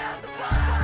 out the box.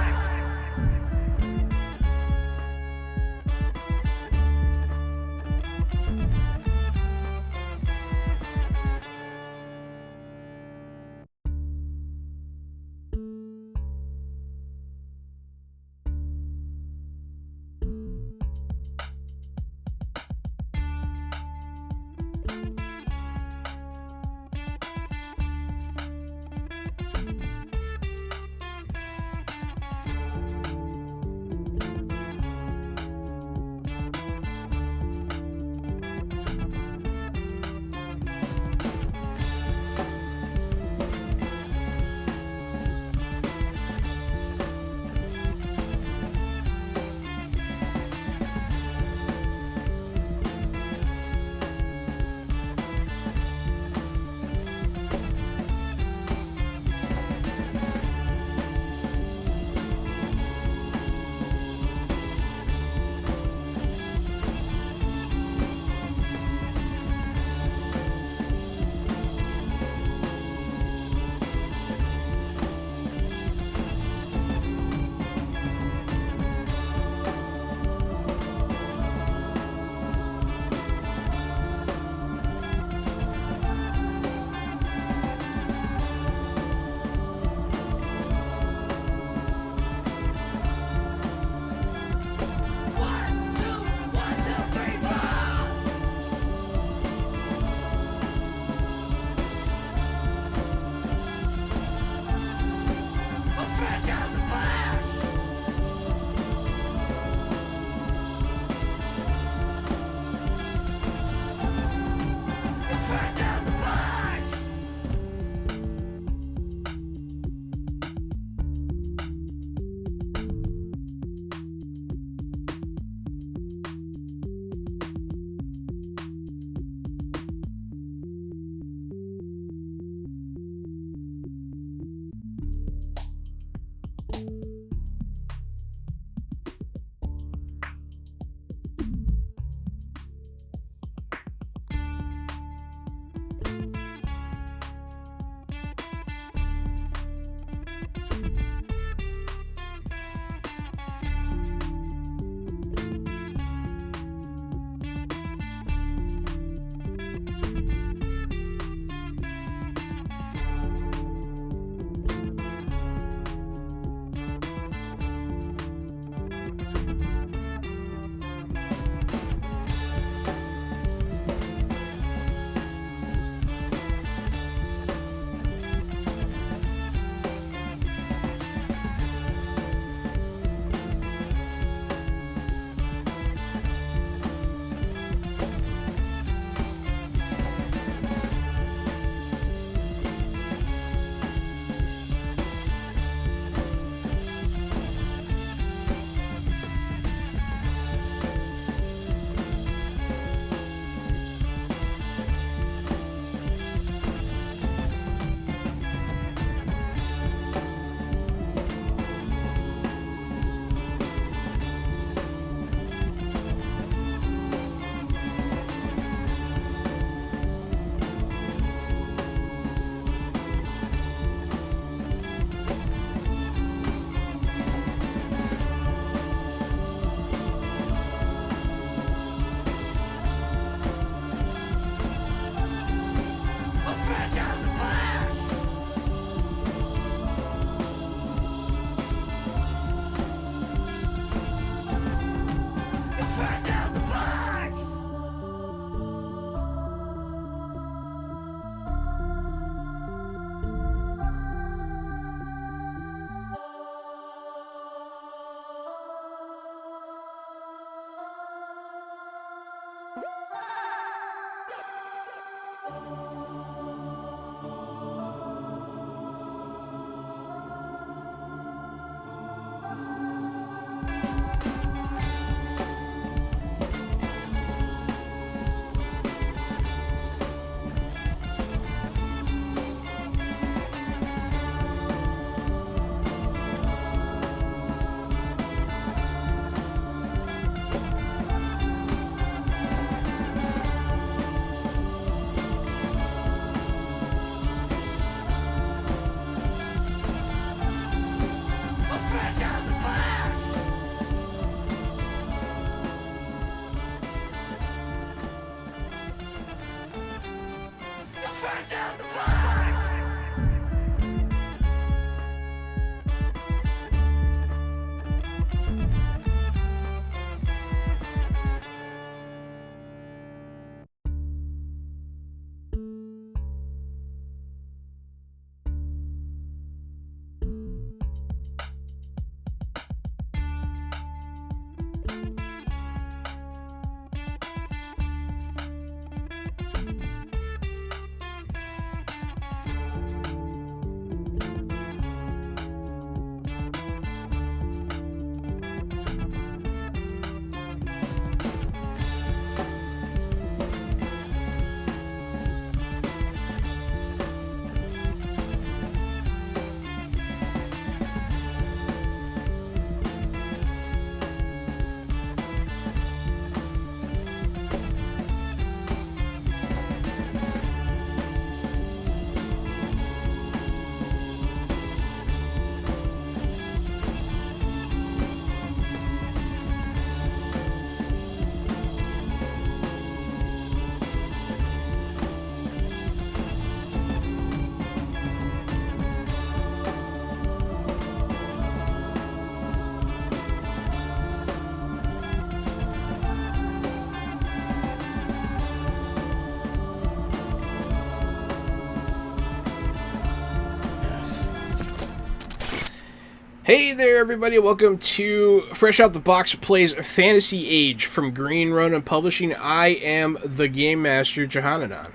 Hey there, everybody. Welcome to Fresh Out the Box Plays Fantasy Age from Green Ronin Publishing. I am the Game Master, Johananon.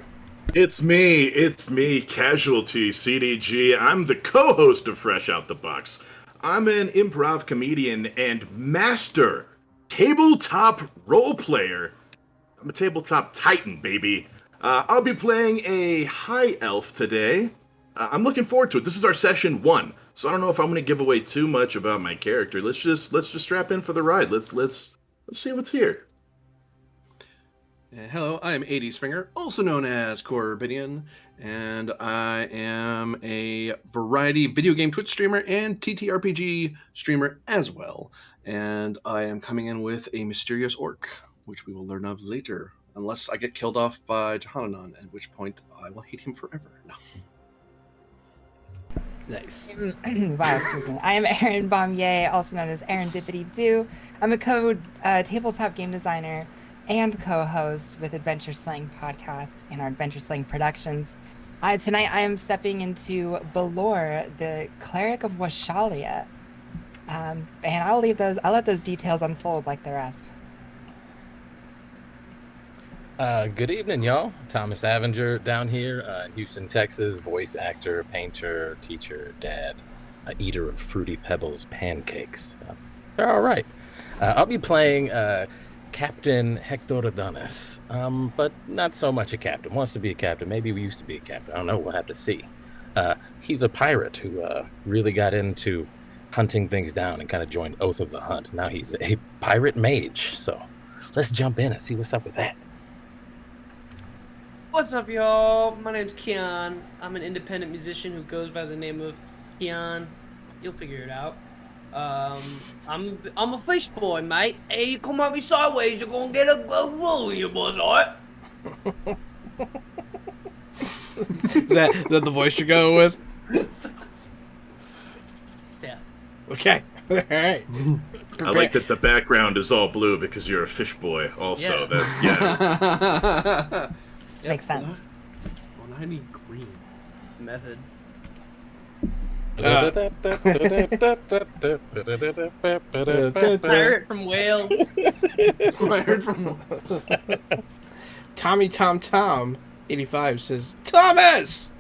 It's me, Casualty CDG. I'm the co-host of Fresh Out the Box. I'm an improv comedian and master tabletop role player. I'm a tabletop titan, baby. I'll be playing a high elf today. I'm looking forward to it. This is our session 1. So I don't know if I'm going to give away too much about my character. Let's just strap in for the ride. Let's see what's here. Hello, I'm AD Springer, also known as Corbinian, and I am a variety video game Twitch streamer and ttrpg streamer as well. And I am coming in with a mysterious orc, which we will learn of later, unless I get killed off by Johananon, at which point I will hate him forever. No. Nice. Wow, I am Erin Bombier, also known as Erin Dippity Doo. I'm a tabletop game designer and co-host with Adventure Slang Podcast and our Adventure Slang Productions. Tonight I am stepping into Balor, the cleric of Washalia, and I'll let those details unfold like the rest. Good evening, y'all. Thomas Avenger down here in Houston, Texas. Voice actor, painter, teacher, dad, eater of Fruity Pebbles pancakes. They're all right. I'll be playing Captain Hector Adonis, but not so much a captain. Wants to be a captain. Maybe we used to be a captain. I don't know. We'll have to see. He's a pirate who really got into hunting things down and kind of joined Oath of the Hunt. Now he's a pirate mage. So let's jump in and see what's up with that. What's up, y'all? My name's Keon. I'm an independent musician who goes by the name of Keon. You'll figure it out. I'm a fish boy, mate. Hey, you come at me sideways, you're gonna get a roll in your boss, alright? Is that the voice you're going with? Yeah. Okay. All right. I like that the background is all blue because you're a fish boy. Also, This makes sense. Well, I need green. Method. Pirate from Wales. Pirate from Tommy Tom 85 says, Thomas!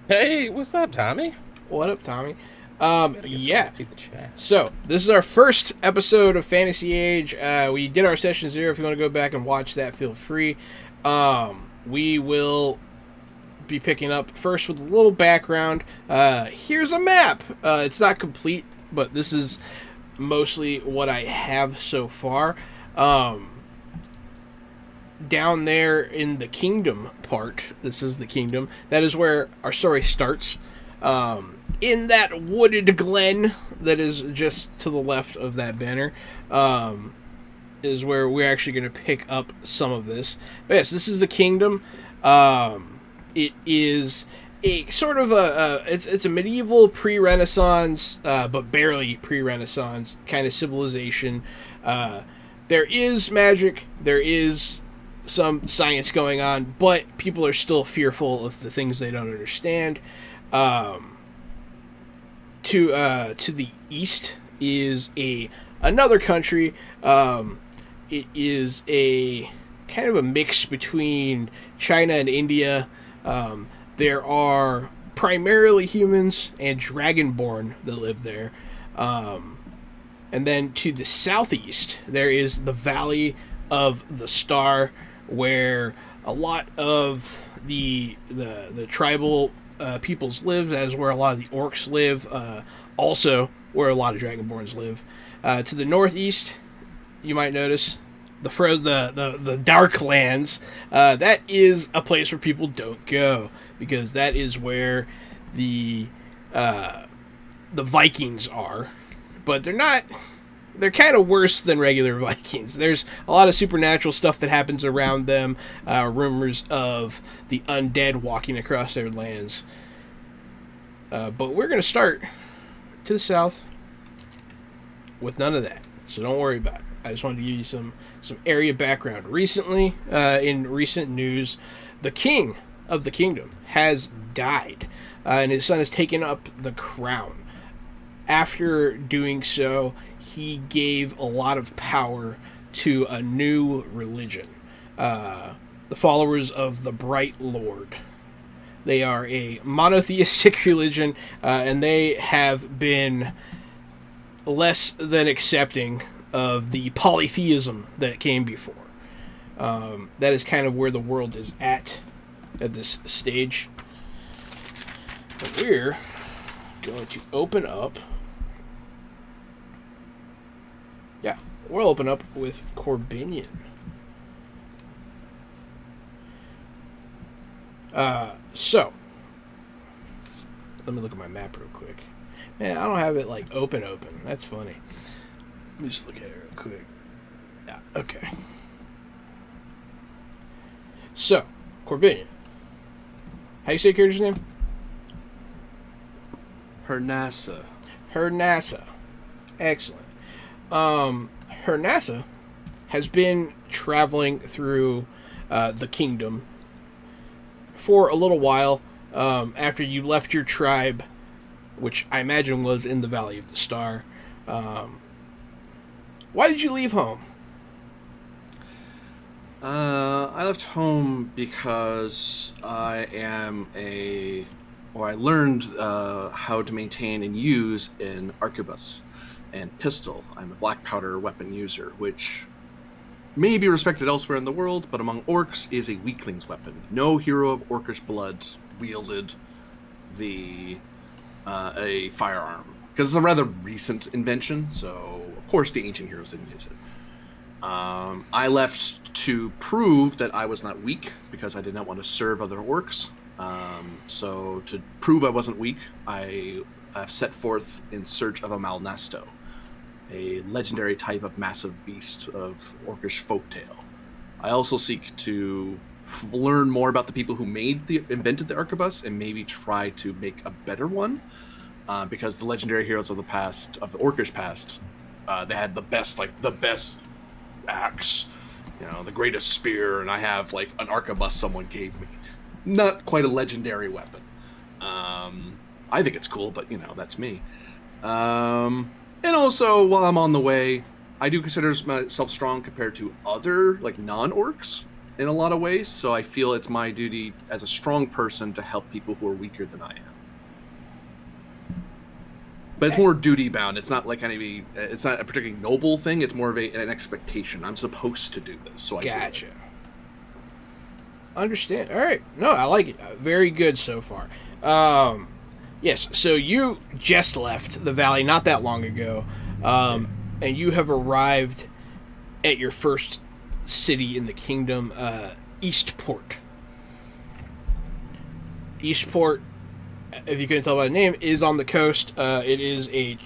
Hey, what's up, Tommy? What up, Tommy? Yeah. See the chat. So, this is our first episode of Fantasy Age. We did our session 0. If you want to go back and watch that, feel free. We will be picking up first with a little background. Here's a map. It's not complete, but this is mostly what I have so far. Down there in the kingdom part, this is the kingdom. That is where our story starts. in that wooded glen that is just to the left of that banner, is where we're actually going to pick up some of this. But yes, this is the kingdom. It is a sort of it's a medieval pre-Renaissance, but barely pre-Renaissance kind of civilization. There is magic, there is some science going on, but people are still fearful of the things they don't understand. To the east is another country. It is a kind of a mix between China and India. There are primarily humans and dragonborn that live there. And then to the southeast, there is the Valley of the Star, where a lot of the tribal peoples live, as where a lot of the orcs live, also where a lot of dragonborns live. To the northeast, you might notice the Darklands. That is a place where people don't go, because that is where the Vikings are. But they're kind of worse than regular Vikings. There's a lot of supernatural stuff that happens around them, rumors of the undead walking across their lands. But we're going to start to the south with none of that, so don't worry about it. I just wanted to give you some area background. Recently, in recent news, the king of the kingdom has died, and his son has taken up the crown. After doing so, he gave a lot of power to a new religion, the followers of the Bright Lord. They are a monotheistic religion, and they have been less than accepting of the polytheism that came before. That is kind of where the world is at this stage. But we're going to open up. Yeah, we'll open up with Corbinian. So, let me look at my map real quick. Man, I don't have it like open. That's funny. Let me just look at it real quick. Yeah, okay. So, Corbinian. How you say your character's name? Hernassa. Hernassa. Excellent. Hernassa has been traveling through the kingdom for a little while after you left your tribe, which I imagine was in the Valley of the Star. Why did you leave home? I left home because I learned how to maintain and use an arquebus and pistol. I'm a black powder weapon user, which may be respected elsewhere in the world, but among orcs is a weakling's weapon. No hero of orcish blood wielded a firearm, because it's a rather recent invention, so of course the ancient heroes didn't use it. I left to prove that I was not weak, because I did not want to serve other orcs. So to prove I wasn't weak, I set forth in search of a Malnesto, a legendary type of massive beast of orcish folktale. I also seek to learn more about the people who invented the arquebus, and maybe try to make a better one, because the legendary heroes of the orcish past, they had the best axe, the greatest spear, and I have like an arquebus someone gave me. Not quite a legendary weapon. I think it's cool, but that's me. And also, while I'm on the way, I do consider myself strong compared to other non-orcs in a lot of ways, so I feel it's my duty as a strong person to help people who are weaker than I am. But it's more duty bound. It's not it's not a particularly noble thing. It's more of an expectation. I'm supposed to do this, so I gotcha. Understand. All right. No, I like it. Very good so far. Yes. So you just left the valley not that long ago, and you have arrived at your first city in the kingdom, Eastport. Eastport if you couldn't tell by the name, is on the coast. It is a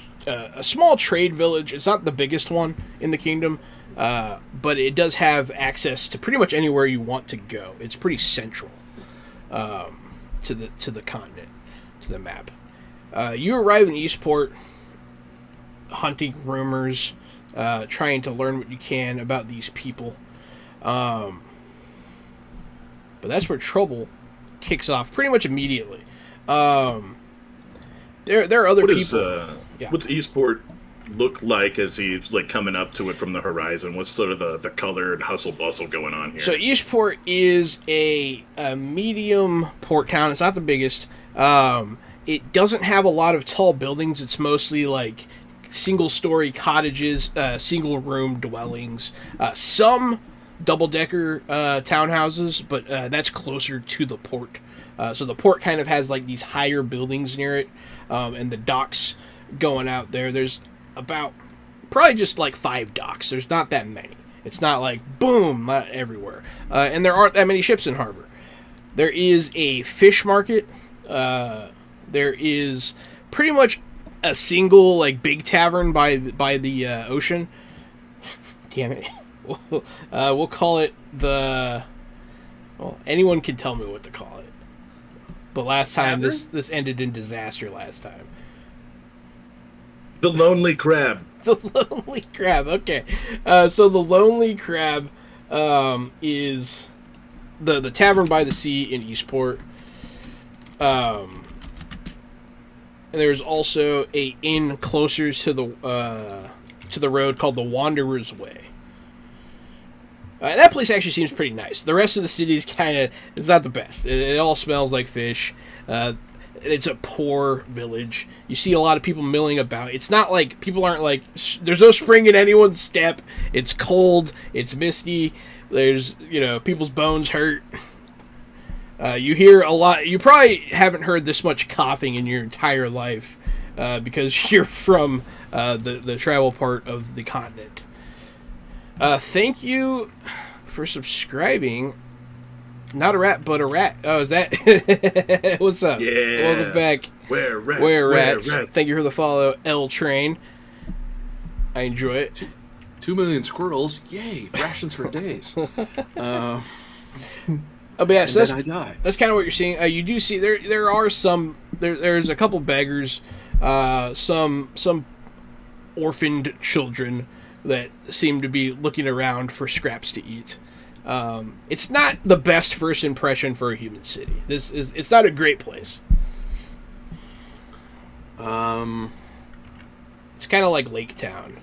small trade village. It's not the biggest one in the kingdom, but it does have access to pretty much anywhere you want to go. It's pretty central to the continent, to the map. You arrive in Eastport, hunting rumors, trying to learn what you can about these people. But that's where trouble kicks off pretty much immediately. There are other people. What's Eastport look like as he's like coming up to it from the horizon? What's sort of the color and hustle bustle going on here? So Eastport is a medium port town. It's not the biggest. It doesn't have a lot of tall buildings. It's mostly like single-story cottages, single-room dwellings, some double-decker townhouses, but that's closer to the port. So the port kind of has like these higher buildings near it, and the docks going out there. There's about probably just like 5 docks. There's not that many. It's not like boom, not everywhere. And there aren't that many ships in harbor. There is a fish market. There is pretty much a single like big tavern by the ocean. Damn it. We'll call it the. Well, anyone can tell me what to call it. But last time this ended in disaster. Last time. The Lonely Crab. The Lonely Crab. Okay. So the Lonely Crab is the tavern by the sea in Eastport. And there's also a inn closer to the road called the Wanderer's Way. That place actually seems pretty nice. The rest of the city is it's not the best. It all smells like fish. It's a poor village. You see a lot of people milling about. It's not like people aren't like. There's no spring in anyone's step. It's cold. It's misty. There's people's bones hurt. You hear a lot. You probably haven't heard this much coughing in your entire life because you're from the travel part of the continent. Thank you for subscribing. Not a rat, but a rat. Oh, is that? What's up? Yeah. Welcome back. Where rats? Where rats? Thank you for the follow, L Train. I enjoy it. 2 million squirrels. Yay. Rations for days. Oh, but yeah, so I die. that's kind of what you're seeing. You do see there are some there's a couple beggars, some orphaned children that seem to be looking around for scraps to eat. It's not the best first impression for a human city. It's not a great place. It's kind of like Lake Town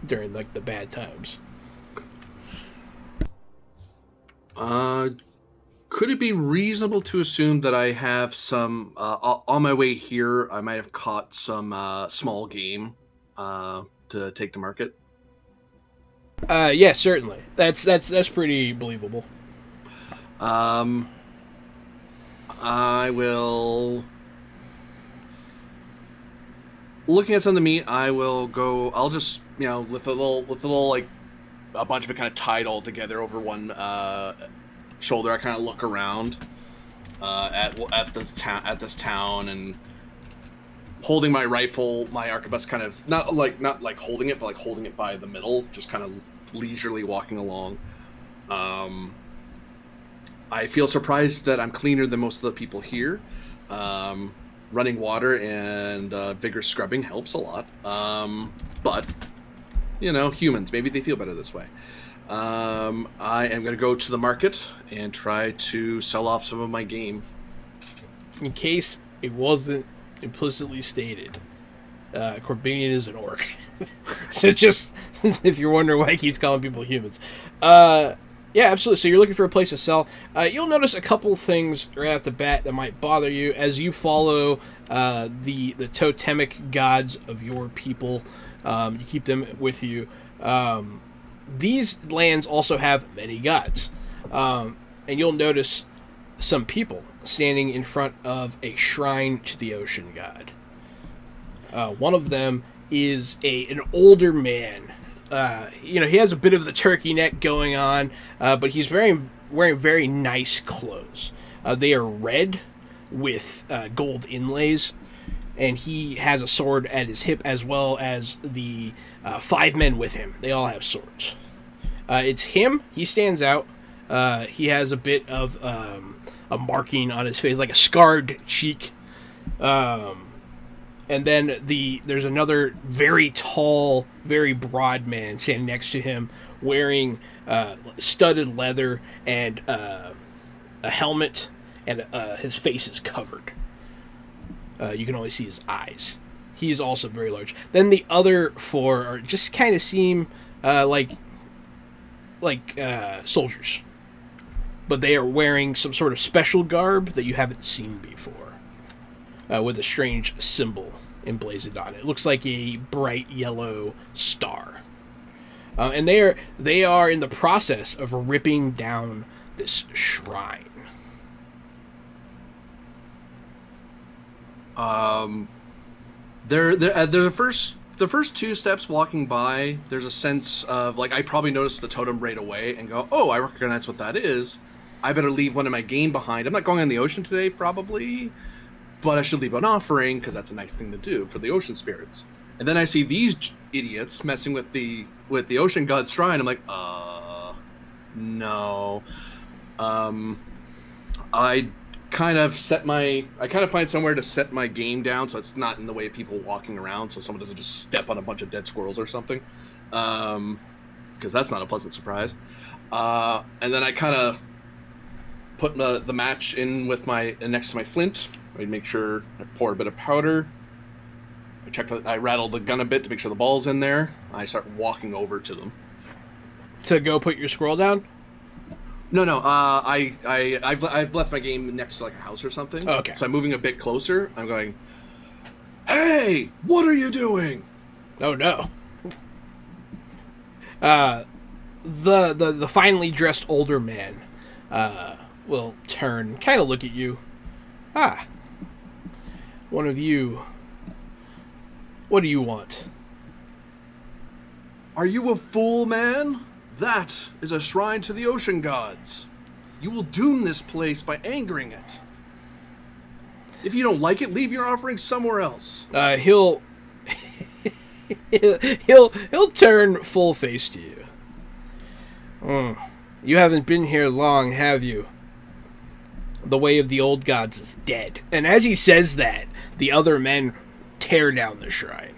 during like the bad times. Could it be reasonable to assume that I have some on my way here? I might have caught some small game to take to market. Yeah, certainly. That's pretty believable. I will. Looking at some of the meat, I will go. I'll just with a little like a bunch of it kind of tied all together over one shoulder. I kind of look around at this town and holding my rifle, my arquebus, kind of not like holding it, but like holding it by the middle, just kind of leisurely walking along. I feel surprised that I'm cleaner than most of the people here. Running water and vigorous scrubbing helps a lot. But humans, maybe they feel better this way. I am going to go to the market and try to sell off some of my game. In case it wasn't implicitly stated, Corbinian is an orc. So just, if you're wondering why he keeps calling people humans. Yeah, absolutely. So you're looking for a place to sell. You'll notice a couple things right off the bat that might bother you as you follow the totemic gods of your people. You keep them with you. These lands also have many gods. And you'll notice some people standing in front of a shrine to the ocean god. One of them is an older man. He has a bit of the turkey neck going on, but he's wearing very nice clothes. They are red, with gold inlays. And he has a sword at his hip, as well as the 5 men with him. They all have swords. It's him. He stands out. He has a bit of a marking on his face, like a scarred cheek. And then there's another very tall, very broad man standing next to him, wearing studded leather and a helmet, and his face is covered. You can only see his eyes. He's also very large. Then the other 4 are just kind of seem like soldiers, but they are wearing some sort of special garb that you haven't seen before, with a strange symbol emblazoned on it. It looks like a bright yellow star, and they are in the process of ripping down this shrine. The first 2 steps walking by, there's a sense of, like, I probably noticed the totem right away and go, oh, I recognize what that is. I better leave one of my game behind. I'm not going in the ocean today, probably, but I should leave an offering, because that's a nice thing to do for the ocean spirits. And then I see these idiots messing with the ocean god's shrine. I'm like, no. I kind of find somewhere to set my game down so it's not in the way of people walking around, so someone doesn't just step on a bunch of dead squirrels or something, because that's not a pleasant surprise. And then I kind of put the match in with next to my flint. I make sure I pour a bit of powder. I rattle the gun a bit to make sure the ball's in there. I start walking over to them To go put your scroll down? No. I've left my game next to like a house or something. Oh, okay. So I'm moving a bit closer. I'm going, hey, what are you doing? Oh no. The finely dressed older man will turn, kind of look at you. One of you. What do you want? Are you a fool, man? That is a shrine to the ocean gods. You will doom this place by angering it. If you don't like it, leave your offering somewhere else. He'll turn full face to you. You haven't been here long, have you? The way of the old gods is dead. And as he says that, the other men tear down the shrine.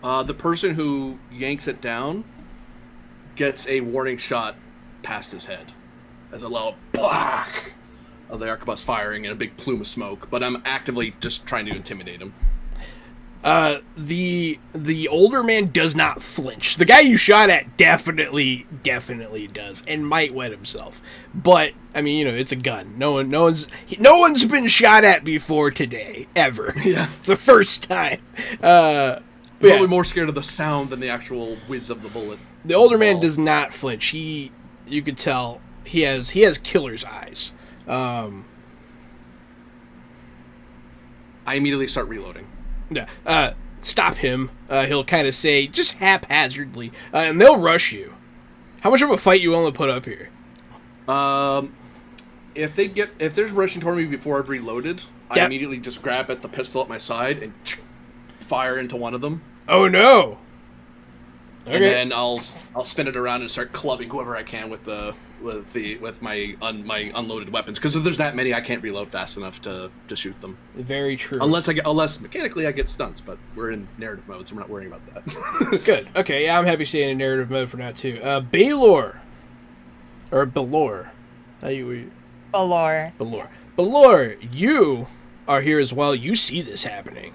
The person who yanks it down gets a warning shot past his head as a loud black of the arquebus firing and a big plume of smoke, but I'm actively just trying to intimidate him. The older man does not flinch. The guy you shot at definitely does, and might wet himself. But I mean, you know, it's a gun. No one's been shot at before today, ever. Yeah, it's the first time. Probably more scared of the sound than the actual whiz of the bullet. The older man does not flinch. You could tell he has killer's eyes. I immediately start reloading. Yeah. Stop him. He'll kind of say, just haphazardly, and they'll rush you. How much of a fight you willing to put up here? If they're rushing toward me before I've reloaded, I immediately just grab at the pistol at my side and fire into one of them. Oh no! Okay. And then I'll spin it around and start clubbing whoever I can with my unloaded weapons, because if there's that many, I can't reload fast enough to shoot them. Very true. Unless mechanically I get stunts, but we're in narrative mode, so we're not worrying about that. Good. Okay, yeah, I'm happy staying in narrative mode for now too. Baylor or Belor? How you? Belor. Belor. Yes. Belor, you are here as well. You see this happening.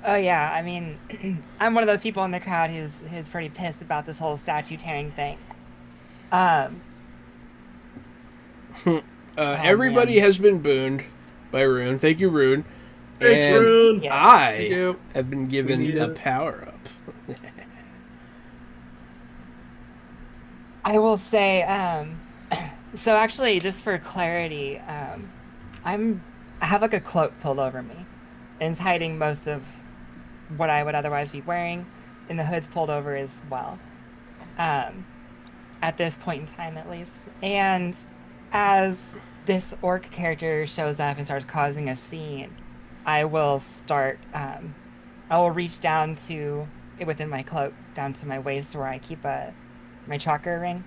Oh yeah, I mean, I'm one of those people in the crowd who's pretty pissed about this whole statue tearing thing. Everybody has been booned by Rune. Thank you, Rune. Thanks, Rune. Yeah. I have been given a power up. I will say, so actually, just for clarity, I have like a cloak pulled over me, and it's hiding most of what I would otherwise be wearing, and the hood's pulled over as well. At this point in time, at least. And as this orc character shows up and starts causing a scene, I will start. I will reach down to within my cloak, down to my waist where I keep my chakra ring,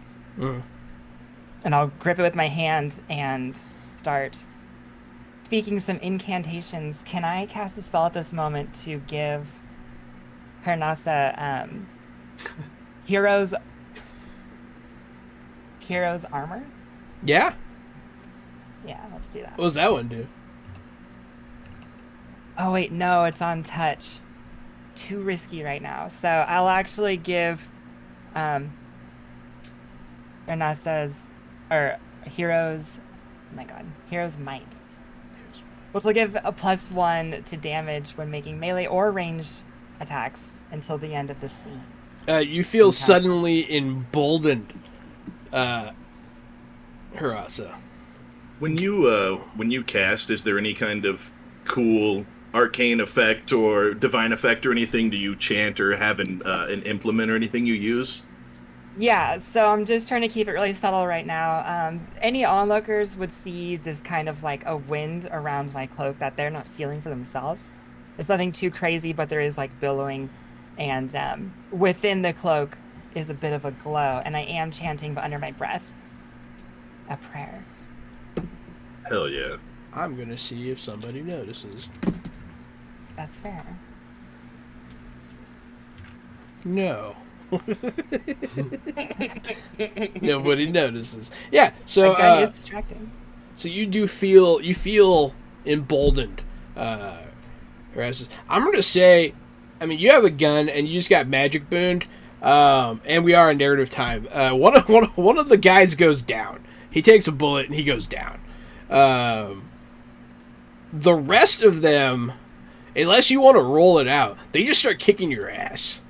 and I'll grip it with my hand and start speaking some incantations. Can I cast a spell at this moment to give Hernasa hero's armor? Yeah. Yeah, let's do that. What does that one do? Oh wait, no, it's on touch. Too risky right now. So I'll actually give Ernasta's or hero's hero's might. Which will give a +1 to damage when making melee or ranged attacks until the end of the scene. You feel suddenly emboldened, Harasa. When you cast, is there any kind of cool arcane effect or divine effect or anything? Do you chant or have an implement or anything you use? Yeah, so I'm just trying to keep it really subtle right now. Any onlookers would see this kind of like a wind around my cloak that they're not feeling for themselves. It's nothing too crazy, but there is like billowing, and within the cloak is a bit of a glow, and I am chanting, but under my breath, a prayer. Hell yeah. I'm gonna see if somebody notices. That's fair. No. Nobody notices. Yeah, so My gun is distracting. So you feel emboldened. Erastus. I'm gonna say, I mean, you have a gun and you just got magic booned, and we are in narrative time. One of the guys goes down. He takes a bullet and he goes down. The rest of them, unless you want to roll it out, they just start kicking your ass.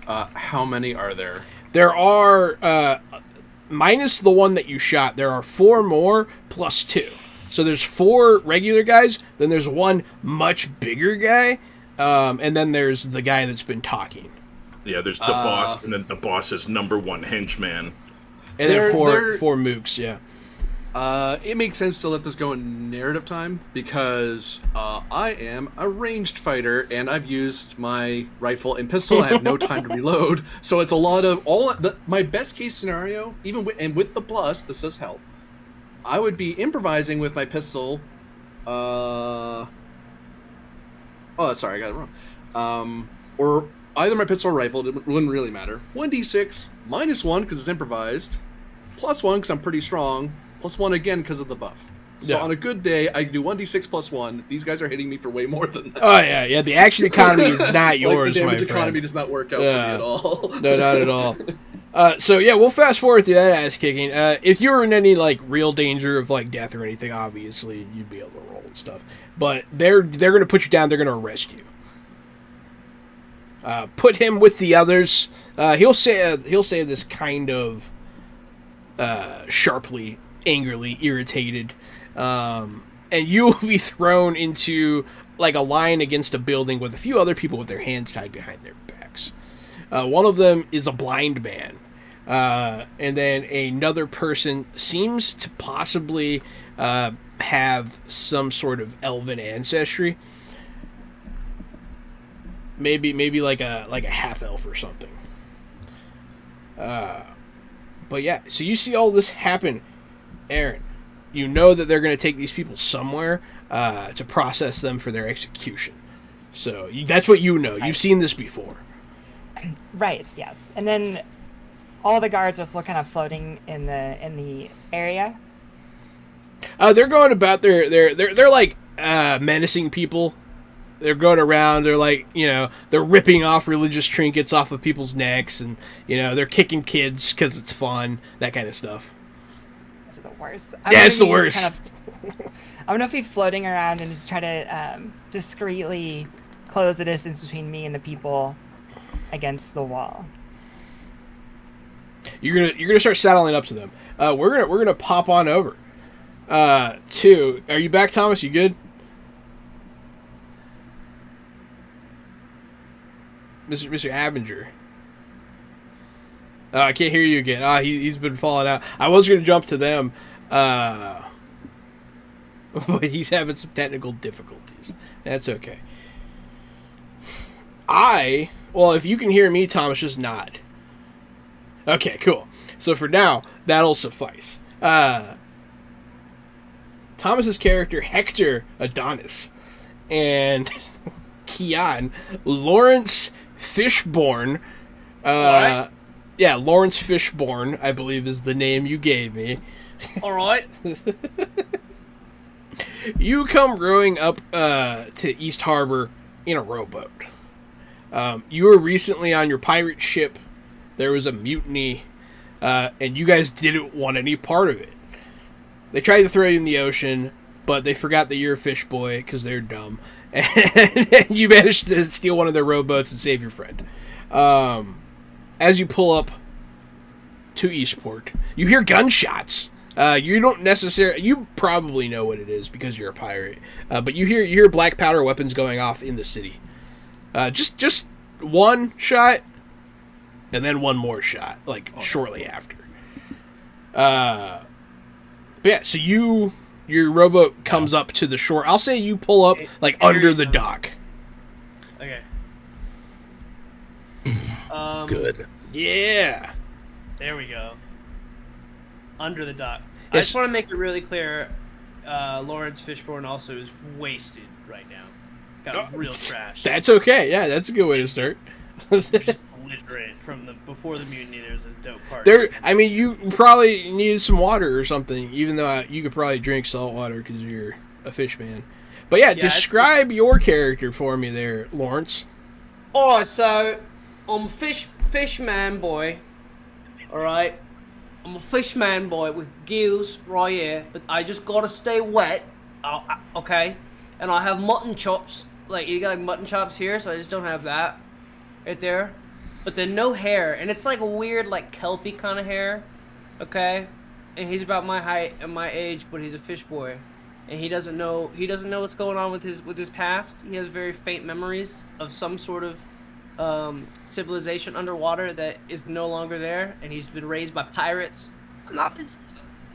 How many are there? There are, minus the one that you shot, there are 4 more plus 2. So there's 4 regular guys, then there's one much bigger guy, and then there's the guy that's been talking. Yeah, there's the boss, and then the boss's number 1 henchman. And then four mooks, yeah. It makes sense to let this go in narrative time because I am a ranged fighter and I've used my rifle and pistol. I have no time to reload, so it's a lot of my best case scenario. Even with the plus, this does help. I would be improvising with my pistol. Oh, sorry, I got it wrong. Or either my pistol or rifle. It wouldn't really matter. 1d6 -1 because it's improvised. +1 because I'm pretty strong. +1 again because of the buff. So on a good day, I can do 1d6 +1. These guys are hitting me for way more than that. Oh yeah. The action economy is not yours, like the damage my friend. economy does not work out for me at all. No, not at all. So yeah, we'll fast forward through that ass kicking. If you were in any like real danger of like death or anything, obviously you'd be able to roll and stuff. But they're gonna put you down. They're gonna arrest you. Put him with the others. He'll say this kind of sharply, angrily, irritated, and you will be thrown into like a line against a building with a few other people with their hands tied behind their backs. One of them is a blind man, and then another person seems to possibly have some sort of elven ancestry. Maybe like a half elf or something. But yeah, so you see all this happen, Aaron. You know that they're going to take these people somewhere to process them for their execution. So that's what you know. You've seen this before. Right. Yes. And then all the guards are still kind of floating in the area. They're going about they're like menacing people. They're going around. They're like, they're ripping off religious trinkets off of people's necks, and they're kicking kids because it's fun, that kind of stuff. Those are the worst. Yeah, it's the worst. I'm gonna be floating around and just try to discreetly close the distance between me and the people against the wall. You're gonna start saddling up to them. We're gonna pop on over. Are you back, Thomas? You good? Mr. Avenger. I can't hear you again. He's been falling out. I was going to jump to them. but he's having some technical difficulties. That's okay. Well, if you can hear me, Thomas, just nod. Okay, cool. So for now, that'll suffice. Thomas's character, Hector Adonis, and Keon, Lawrence Fishborn. What? Yeah, Lawrence Fishborn, I believe is the name you gave me. All right. You come rowing up to East Harbor in a rowboat. You were recently on your pirate ship. There was a mutiny, and you guys didn't want any part of it. They tried to throw you in the ocean, but they forgot that you're a fish boy because they're dumb. And you managed to steal one of their rowboats and save your friend. As you pull up to Eastport, you hear gunshots. You don't necessarily... You probably know what it is because you're a pirate. But you hear black powder weapons going off in the city. Just one shot, and then one more shot, shortly after. But yeah, so your rowboat comes up to the shore. I'll say you pull up, under the dock. Okay. Good. Yeah. There we go. Under the dock. I Yes. just want to make it really clear. Lawrence Fishburne also is wasted right now. Got real trash. That's okay. Yeah, that's a good way to start. Just belligerent from before the mutiny. There's a dope part. You probably needed some water or something, even though you could probably drink salt water because you're a fish man. But yeah, describe your character for me there, Lawrence. Alright, so I'm a fish man boy. Alright. I'm a fish man boy with gills right here, but I just gotta stay wet. Okay. And I have mutton chops. You got mutton chops here, so I just don't have that. Right there. But then no hair. And it's a weird, kelpie kind of hair. Okay? And he's about my height and my age, but he's a fish boy. And he doesn't know what's going on with his past. He has very faint memories of some sort of civilization underwater that is no longer there, and he's been raised by pirates. I'm not,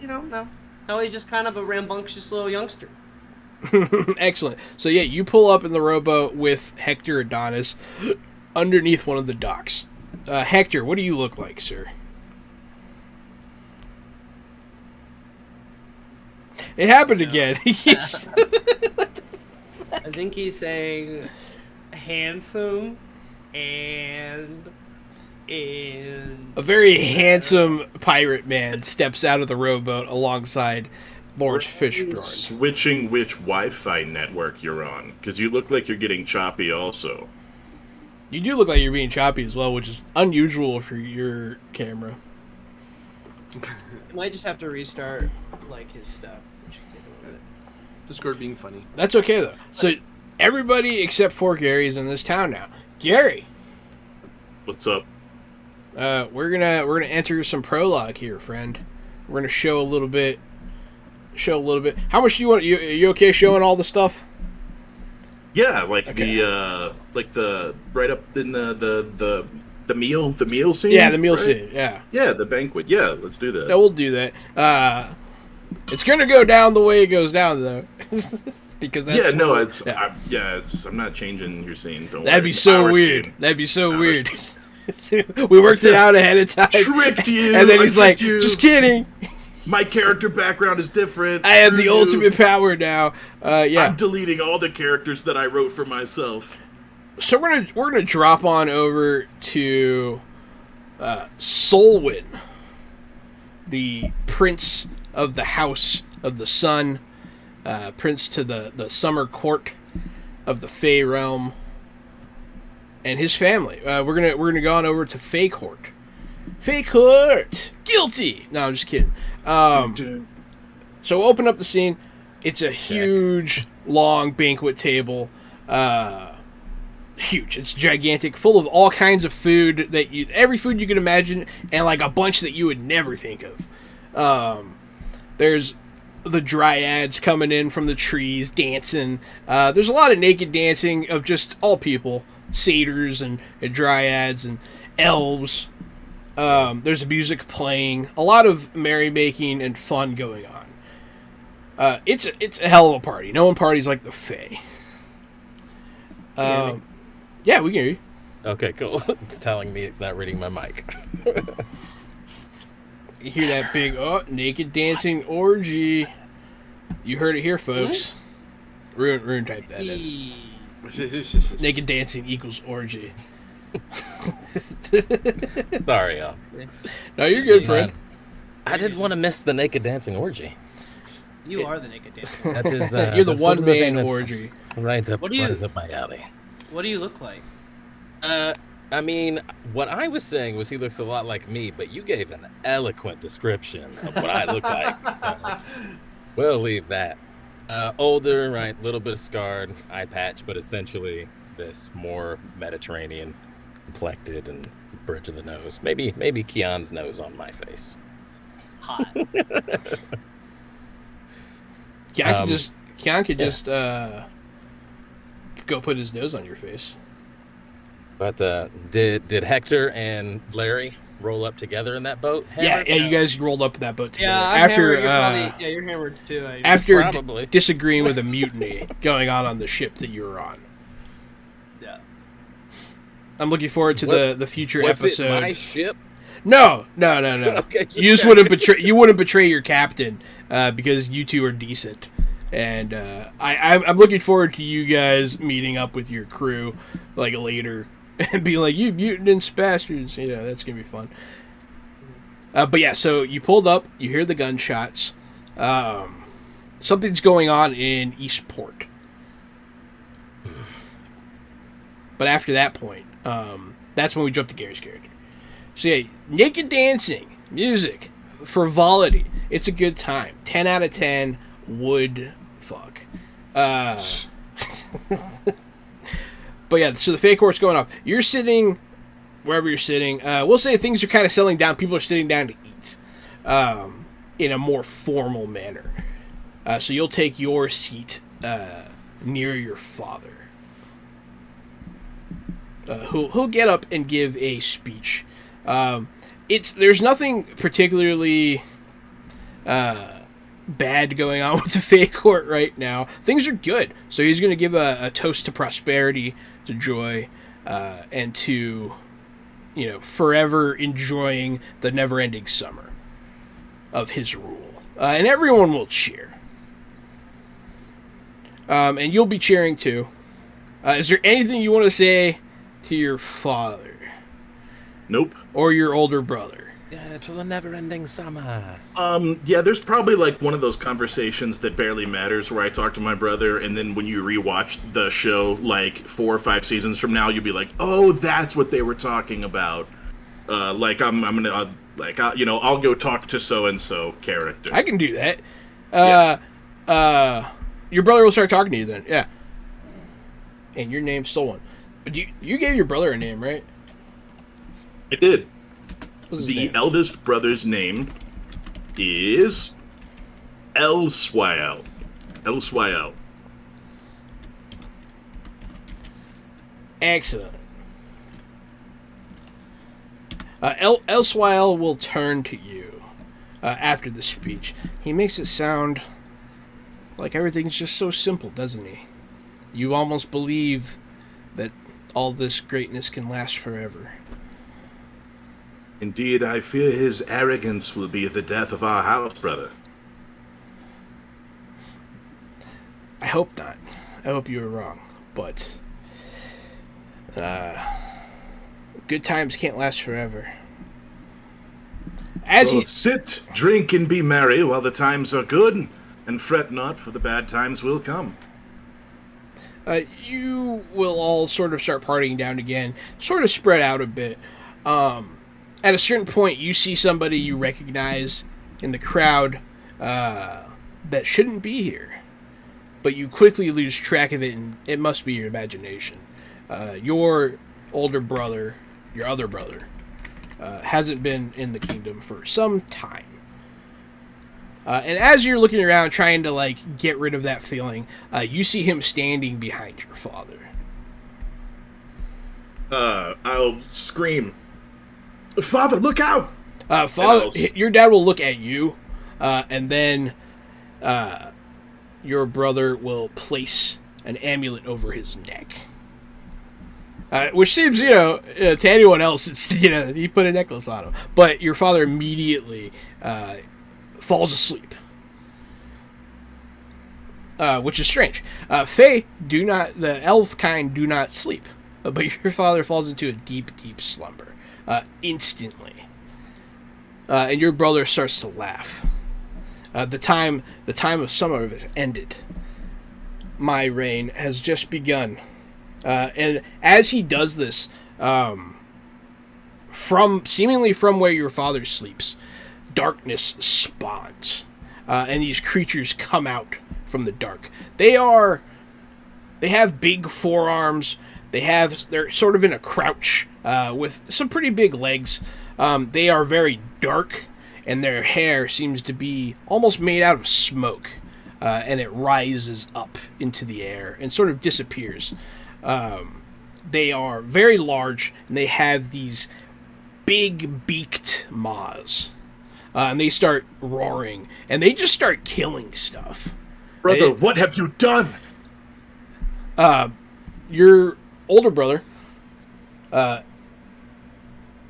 no. No, he's just kind of a rambunctious little youngster. Excellent. So yeah, you pull up in the rowboat with Hector Adonis underneath one of the docks. Hector, what do you look like, sir? It happened again. I think he's saying handsome and a very handsome pirate man steps out of the rowboat alongside Lawrence Fishburne. Switching which Wi-Fi network you're on, because you look like you're getting choppy also. You do look like you're being choppy as well, which is unusual for your camera. You might just have to restart his stuff. Discord being funny. That's okay though. So everybody except for Gary is in this town now. Gary, What's up? we're gonna enter some prologue here, friend. We're gonna show a little bit. How much do you want? Are you okay showing all the stuff? Yeah, Okay. the right up in the meal scene. Yeah, the meal right? scene. Yeah. Yeah, the banquet. Yeah, let's do that. No, we'll do that. It's gonna go down the way it goes down though, because that's I'm not changing your scene. Don't That'd worry. be so Our weird. scene. That'd be so Our weird. We worked it out ahead of time. Tricked you. And then I he's like, tricked you. just kidding. My character background is different. I have the Screw you. ultimate power now. Yeah. I'm deleting all the characters that I wrote for myself. So we're gonna drop on over to Solwyn, the prince of the House of the Sun, prince to the summer court of the Fey realm, and his family. We're gonna go on over to Fey court. Fey court, guilty. No, I'm just kidding. So open up the scene. It's a huge, long banquet table. Huge. It's gigantic, full of all kinds of food every food you can imagine, and a bunch that you would never think of. There's the dryads coming in from the trees, dancing. There's a lot of naked dancing of just all people, satyrs and dryads and elves. There's music playing, a lot of merrymaking and fun going on. It's a hell of a party. No one parties like the Fae. Yeah, we can hear you. Okay, cool. It's telling me it's not reading my mic. You hear that big naked dancing orgy? You heard it here, folks. Rune type that in. Naked dancing equals orgy. Sorry, y'all. No, you're good, friend. I didn't want to miss the naked dancing orgy. You are the naked dancer. That is, you're the one man orgy. Right up my alley. What do you look like? I mean, what I was saying was he looks a lot like me, but you gave an eloquent description of what I look like. So we'll leave that. Older, right? Little bit of scarred, eye patch, but essentially this more Mediterranean complected and bridge of the nose. Maybe Keon's nose on my face. Hot. Keon could just go put his nose on your face. But did Hector and Larry roll up together in that boat? Yeah, you guys rolled up in that boat together. Yeah, you're hammered too. After disagreeing with a mutiny going on the ship that you were on. Yeah. I'm looking forward to the future was episode. Was it my ship? No. Okay, you just wouldn't betray your captain because you two are decent. And I'm looking forward to you guys meeting up with your crew like later and being like, you mutants bastards. Yeah, that's gonna be fun. But yeah, so you pulled up, you hear the gunshots. Something's going on in Eastport. But after that point, that's when we jump to Gary's character. So yeah, naked dancing, music, frivolity. It's a good time. 10 out of 10 would fuck. But yeah, so the fake court's going off. You're sitting wherever you're sitting. We'll say things are kind of settling down. People are sitting down to eat in a more formal manner. So you'll take your seat near your father. Who'll get up and give a speech. There's nothing particularly bad going on with the fake court right now. Things are good. So he's going to give a toast to prosperity, to joy, and to, forever enjoying the never-ending summer of his rule. And everyone will cheer. And you'll be cheering too. Is there anything you want to say to your father? Nope. Or your older brother? Yeah, to the never-ending summer. Yeah, there's probably like one of those conversations that barely matters where I talk to my brother, and then when you rewatch the show like 4 or 5 seasons from now, you'll be like, oh, that's what they were talking about. Like I'm gonna I'll go talk to so-and-so character. I can do that. Your brother will start talking to you then. Yeah. And your name's Solon. You gave your brother a name, right? I did. What's his The name? eldest brother's name is Elswile. Elswile. Excellent. Elswile will turn to you after the speech. He makes it sound like everything's just so simple, doesn't he? You almost believe that all this greatness can last forever. Indeed, I fear his arrogance will be the death of our house, brother. I hope not. I hope you were wrong. But good times can't last forever. Sit, drink, and be merry while the times are good, and fret not, for the bad times will come. You will all sort of start partying down again, sort of spread out a bit. At a certain point, you see somebody you recognize in the crowd that shouldn't be here. But you quickly lose track of it, and it must be your imagination. Your older brother, your other brother, hasn't been in the kingdom for some time. And as you're looking around trying to, get rid of that feeling, you see him standing behind your father. I'll scream, "Father, look out!" Father, your dad will look at you, and then your brother will place an amulet over his neck. Which seems, to anyone else, it's, you put a necklace on him. But your father immediately falls asleep. Which is strange. Fae the elf kind do not sleep. But your father falls into a deep, deep slumber. Instantly. And your brother starts to laugh. The time of summer has ended. My reign has just begun. And as he does this, seemingly from where your father sleeps, darkness spawns, and these creatures come out from the dark. They have big forearms. They're sort of in a crouch with some pretty big legs. They are very dark, and their hair seems to be almost made out of smoke, and it rises up into the air and sort of disappears. They are very large, and they have these big beaked maws. And they start roaring, and they just start killing stuff. Brother, what have you done? Your older brother, I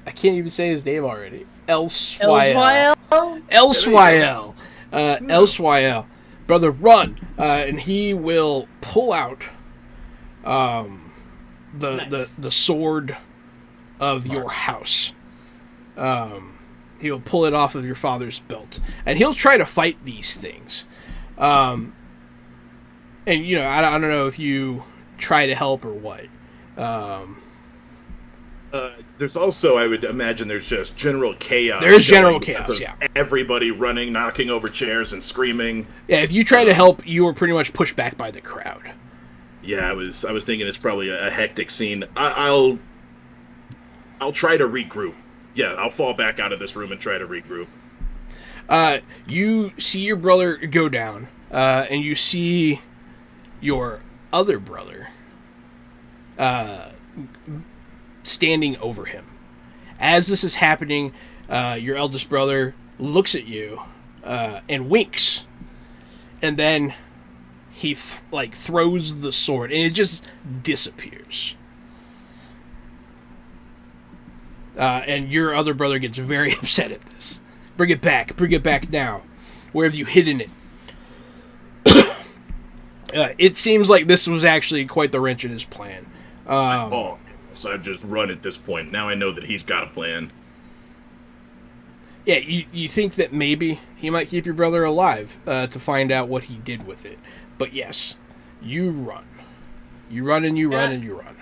can't even say his name already. Elswael. Elswael. Brother, run. And he will pull out the sword of your house. He'll pull it off of your father's belt, and he'll try to fight these things. And I don't know if you try to help or what. There's also, I would imagine, there's just general chaos. There is general chaos, yeah. Everybody running, knocking over chairs, and screaming. Yeah, if you try to help, you were pretty much pushed back by the crowd. Yeah, I was thinking it's probably a hectic scene. I'll try to regroup. Yeah, I'll fall back out of this room and try to regroup. You see your brother go down, and you see your other brother standing over him. As this is happening, your eldest brother looks at you and winks, and then he throws the sword, and it just disappears. And your other brother gets very upset at this. Bring it back now. Where have you hidden it? It seems like this was actually quite the wrench in his plan. So I've just run at this point. Now I know that he's got a plan. Yeah, you think that maybe he might keep your brother alive to find out what he did with it. But yes, you run. You run and you run and you run.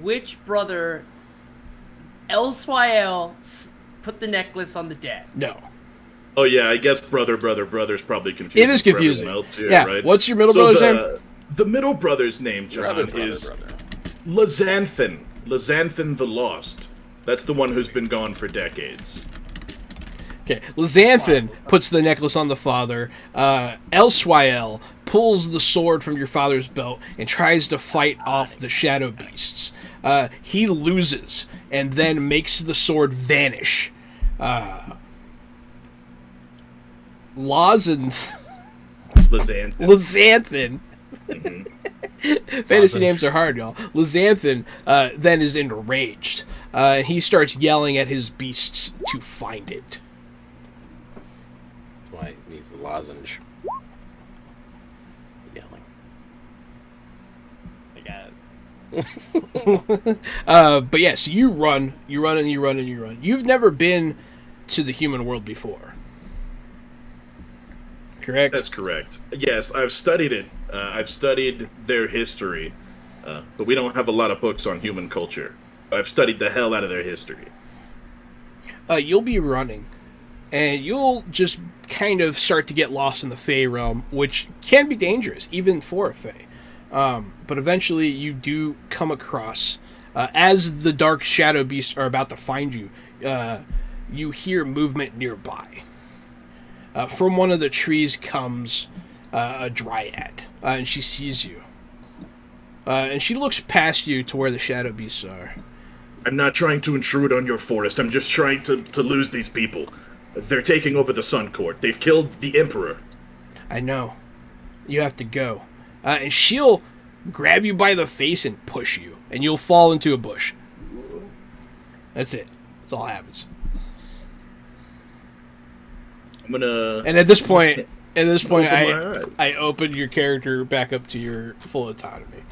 Which brother, Elswael, put the necklace on the dead? No. Oh yeah, I guess brother's probably confusing. It is confusing. Too, yeah. Right? What's your middle brother's name? The middle brother's name, John, is Lazanthan. Lazanthan the Lost. That's the one who's been gone for decades. Okay, Lazanthan puts the necklace on the father. Elswael pulls the sword from your father's belt and tries to fight off the shadow beasts. He loses and then makes the sword vanish. Lazanthan. Mm-hmm. Fantasy names are hard, y'all. Lazanthan then is enraged. He starts yelling at his beasts to find it. That's why he needs the lozenge. Yelling. I got it. But yes, yeah, so you run, and you run, and you run. You've never been to the human world before. Correct? That's correct. Yes, I've studied it. I've studied their history, but we don't have a lot of books on human culture. I've studied the hell out of their history. You'll be running, and you'll just kind of start to get lost in the Fae realm, which can be dangerous, even for a Fae. But eventually you do come across, as the dark shadow beasts are about to find you, you hear movement nearby. From one of the trees comes a dryad, and she sees you. And she looks past you to where the shadow beasts are. I'm not trying to intrude on your forest. I'm just trying to lose these people. They're taking over the Sun Court. They've killed the Emperor. I know. You have to go. And she'll grab you by the face and push you, and you'll fall into a bush. That's it. That's all that happens. I'm gonna. And at this point, Open my eyes. I open your character back up to your full autonomy.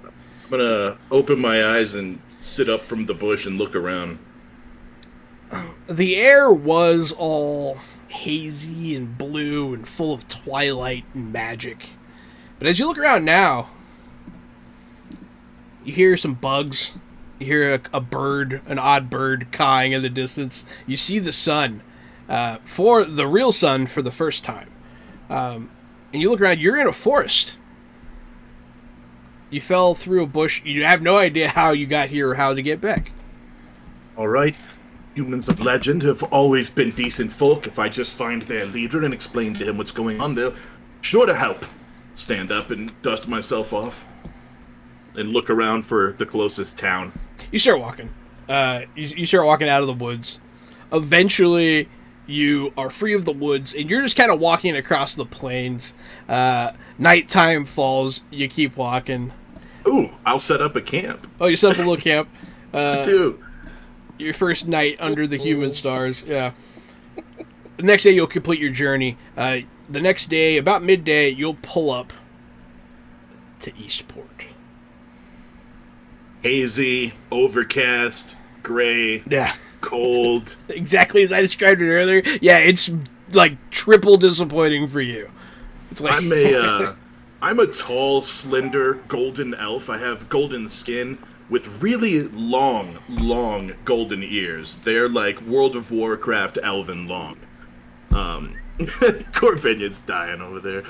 I'm gonna open my eyes and sit up from the bush and look around. The air was all hazy and blue and full of twilight and magic. But as you look around now, you hear some bugs. You hear a bird, an odd bird cawing in the distance. You see the sun, for the real sun for the first time. And you look around, you're in a forest. You fell through a bush. You have no idea how you got here or how to get back. All right. Humans of legend have always been decent folk. If I just find their leader and explain to him what's going on, they'll sure to help. Stand up and dust myself off. And look around for the closest town. You start walking. You start walking out of the woods. Eventually, you are free of the woods, and you're just kind of walking across the plains. Nighttime falls. You keep walking. Ooh, I'll set up a camp. Oh, you set up a little camp. Dude. Your first night under the human stars. Yeah. The next day, you'll complete your journey. The next day, about midday, you'll pull up to Eastport. Hazy, overcast, gray, Yeah. cold. Exactly as I described it earlier. Yeah, it's like triple disappointing for you. It's like I'm a tall, slender, golden elf. I have golden skin with really long, golden ears. They're like World of Warcraft elven long. Corbinion's dying over there.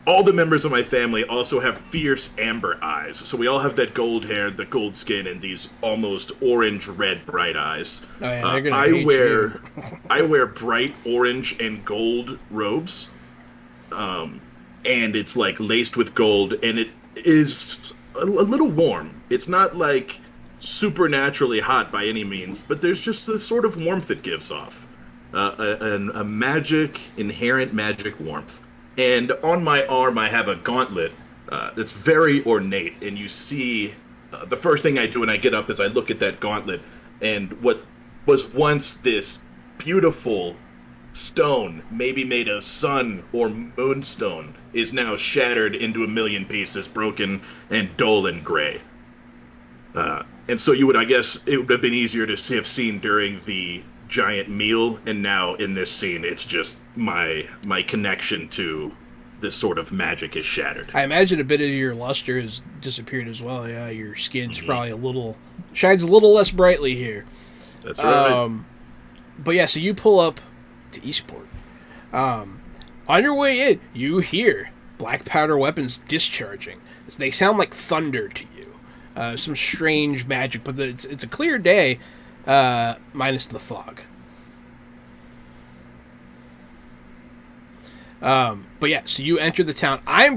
All the members of my family also have fierce amber eyes. So we all have that gold hair, the gold skin, and these almost orange-red bright eyes. Oh, yeah, they're gonna hate you. I wear bright orange and gold robes. And it's like laced with gold, and it is a little warm. It's not like supernaturally hot by any means, but there's just this sort of warmth it gives off. A inherent magic warmth. And on my arm, I have a gauntlet that's very ornate. And you see, the first thing I do when I get up is I look at that gauntlet. And what was once this beautiful stone, maybe made of sun or moonstone, is now shattered into a million pieces, broken and dull and gray. And so I guess it would have been easier to have seen during the giant meal, and now in this scene it's just my connection to this sort of magic is shattered. I imagine a bit of your luster has disappeared as well. Yeah, your skin's probably shines a little less brightly here. That's right. But yeah, so you pull up to Eastport. On your way in, you hear black powder weapons discharging. They sound like thunder to you. Some strange magic, but it's a clear day. Minus the fog. But yeah, so you enter the town. I'll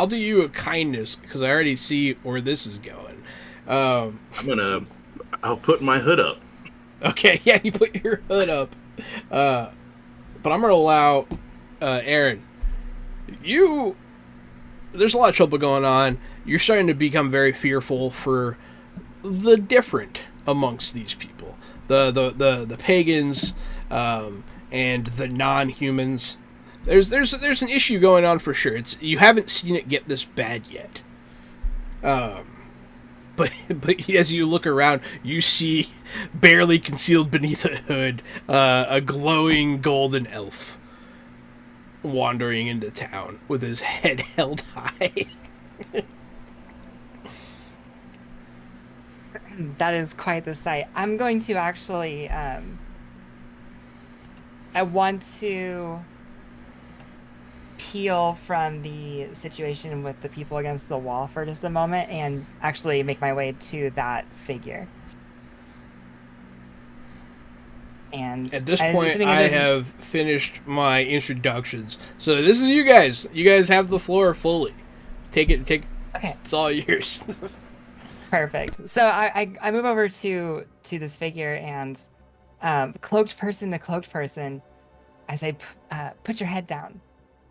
do you a kindness because I already see where this is going. I'll put my hood up. Okay, yeah, you put your hood up. But I'm gonna allow, Aaron, there's a lot of trouble going on. You're starting to become very fearful for the different amongst these people, the pagans, and the non-humans. There's an issue going on for sure. You haven't seen it get this bad yet. But as you look around, you see barely concealed beneath a hood a glowing golden elf wandering into town with his head held high. That is quite the sight. I'm going to actually, I want to peel from the situation with the people against the wall for just a moment and actually make my way to that figure. And at this point, I have finished my introductions. So this is you guys. You guys have the floor fully. Take it. Okay. It's all yours. Perfect. So I move over to this figure and cloaked person to cloaked person. I say, put your head down.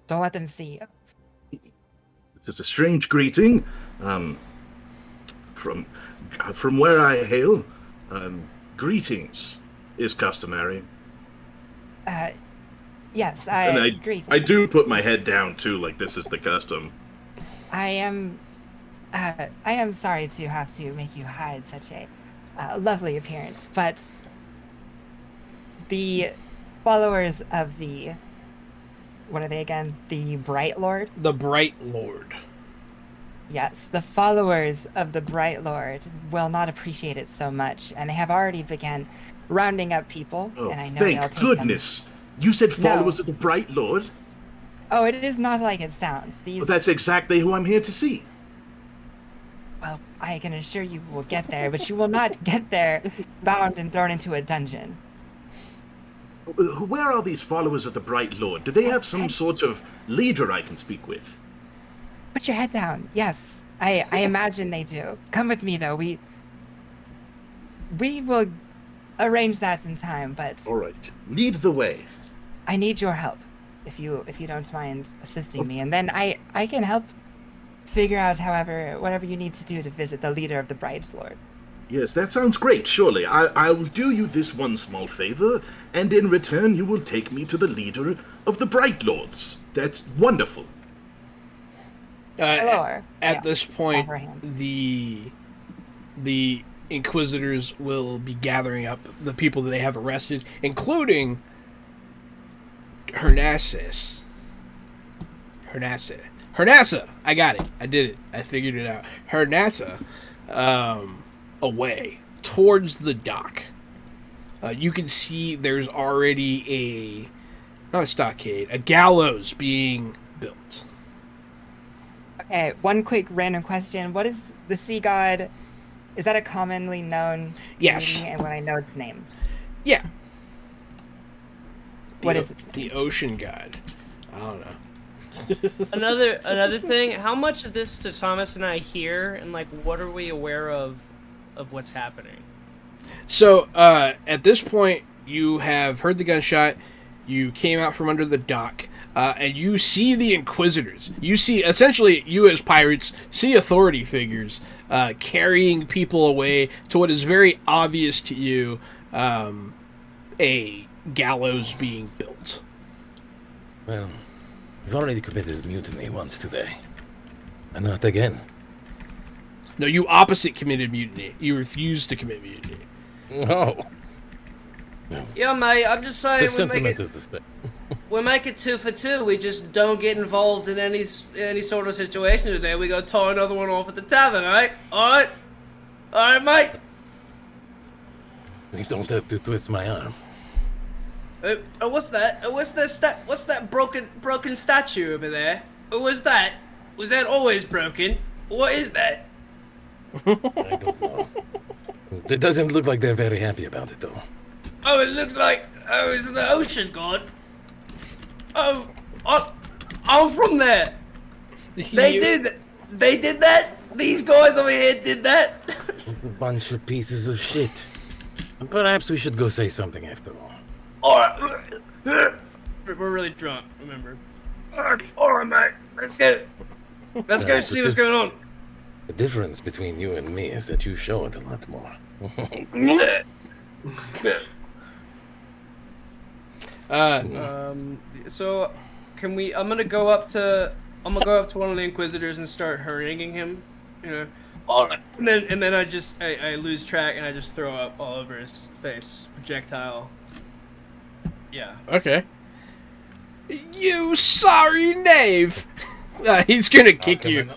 Don't let them see you. It's a strange greeting. From where I hail, greetings is customary. Yes, And greetings. I do put my head down too, like this is the custom. I am sorry to have to make you hide such a lovely appearance, but the followers of the, what are they again? The Bright Lord? The Bright Lord. Yes, the followers of the Bright Lord will not appreciate it so much, and they have already begun rounding up people. Oh, and I know they'll thank take goodness! You said followers No. of the Bright Lord? Oh, it is not like it sounds. These. Well, that's exactly who I'm here to see. Well, I can assure you will get there, but you will not get there bound and thrown into a dungeon. Where are these followers of the Bright Lord? Do they have some sort of leader I can speak with? Put your head down. Yes, I imagine they do. Come with me, though. We will arrange that in time, but All right, lead the way. I need your help, if you don't mind assisting me, and then I can help figure out whatever you need to do to visit the leader of the Bright Lord. Yes, that sounds great, surely. I will do you this one small favor, and in return you will take me to the leader of the Bright Lords. That's wonderful. At This point, offer hand. the Inquisitors will be gathering up the people that they have arrested, including Hernassa. I got it. I did it. I figured it out. Hernassa, away towards the dock. You can see there's already not a stockade, a gallows being built. Okay, one quick random question. What is the sea god? Is that a commonly known Yes. deity, and when I know its name? Yeah. What is its name? The ocean god. I don't know. Another thing, how much of this do Thomas and I hear, and like what are we aware of what's happening? So, at this point, you have heard the gunshot, you came out from under the dock, and you see the Inquisitors. You see, essentially, you as pirates see authority figures carrying people away to what is very obvious to you, a gallows being built. Well, we've already committed mutiny once today. And not again. No, you opposite committed mutiny. You refused to commit mutiny. No. Yeah, mate. I'm just saying The sentiment is the same. we make it 2 for 2. We just don't get involved in any sort of situation today. We go tie another one off at the tavern, right? All right, mate. You don't have to twist my arm. What's that? What's that broken statue over there? Was that always broken? What is that? I don't know. It doesn't look like they're very happy about it, though. Oh, it looks like it's the ocean god. Oh, I'm from there. They did that. These guys over here did that. It's a bunch of pieces of shit. And perhaps we should go say something after all. All right. We're really drunk, remember? All right, mate. Let's get it. Let's go see what's going on. The difference between you and me is that you show it a lot more. So, can we? I'm gonna go up to one of the Inquisitors and start haranguing him. You know, and then I lose track and I just throw up all over his face, projectile. Yeah. Okay. You sorry knave! He's gonna kick you.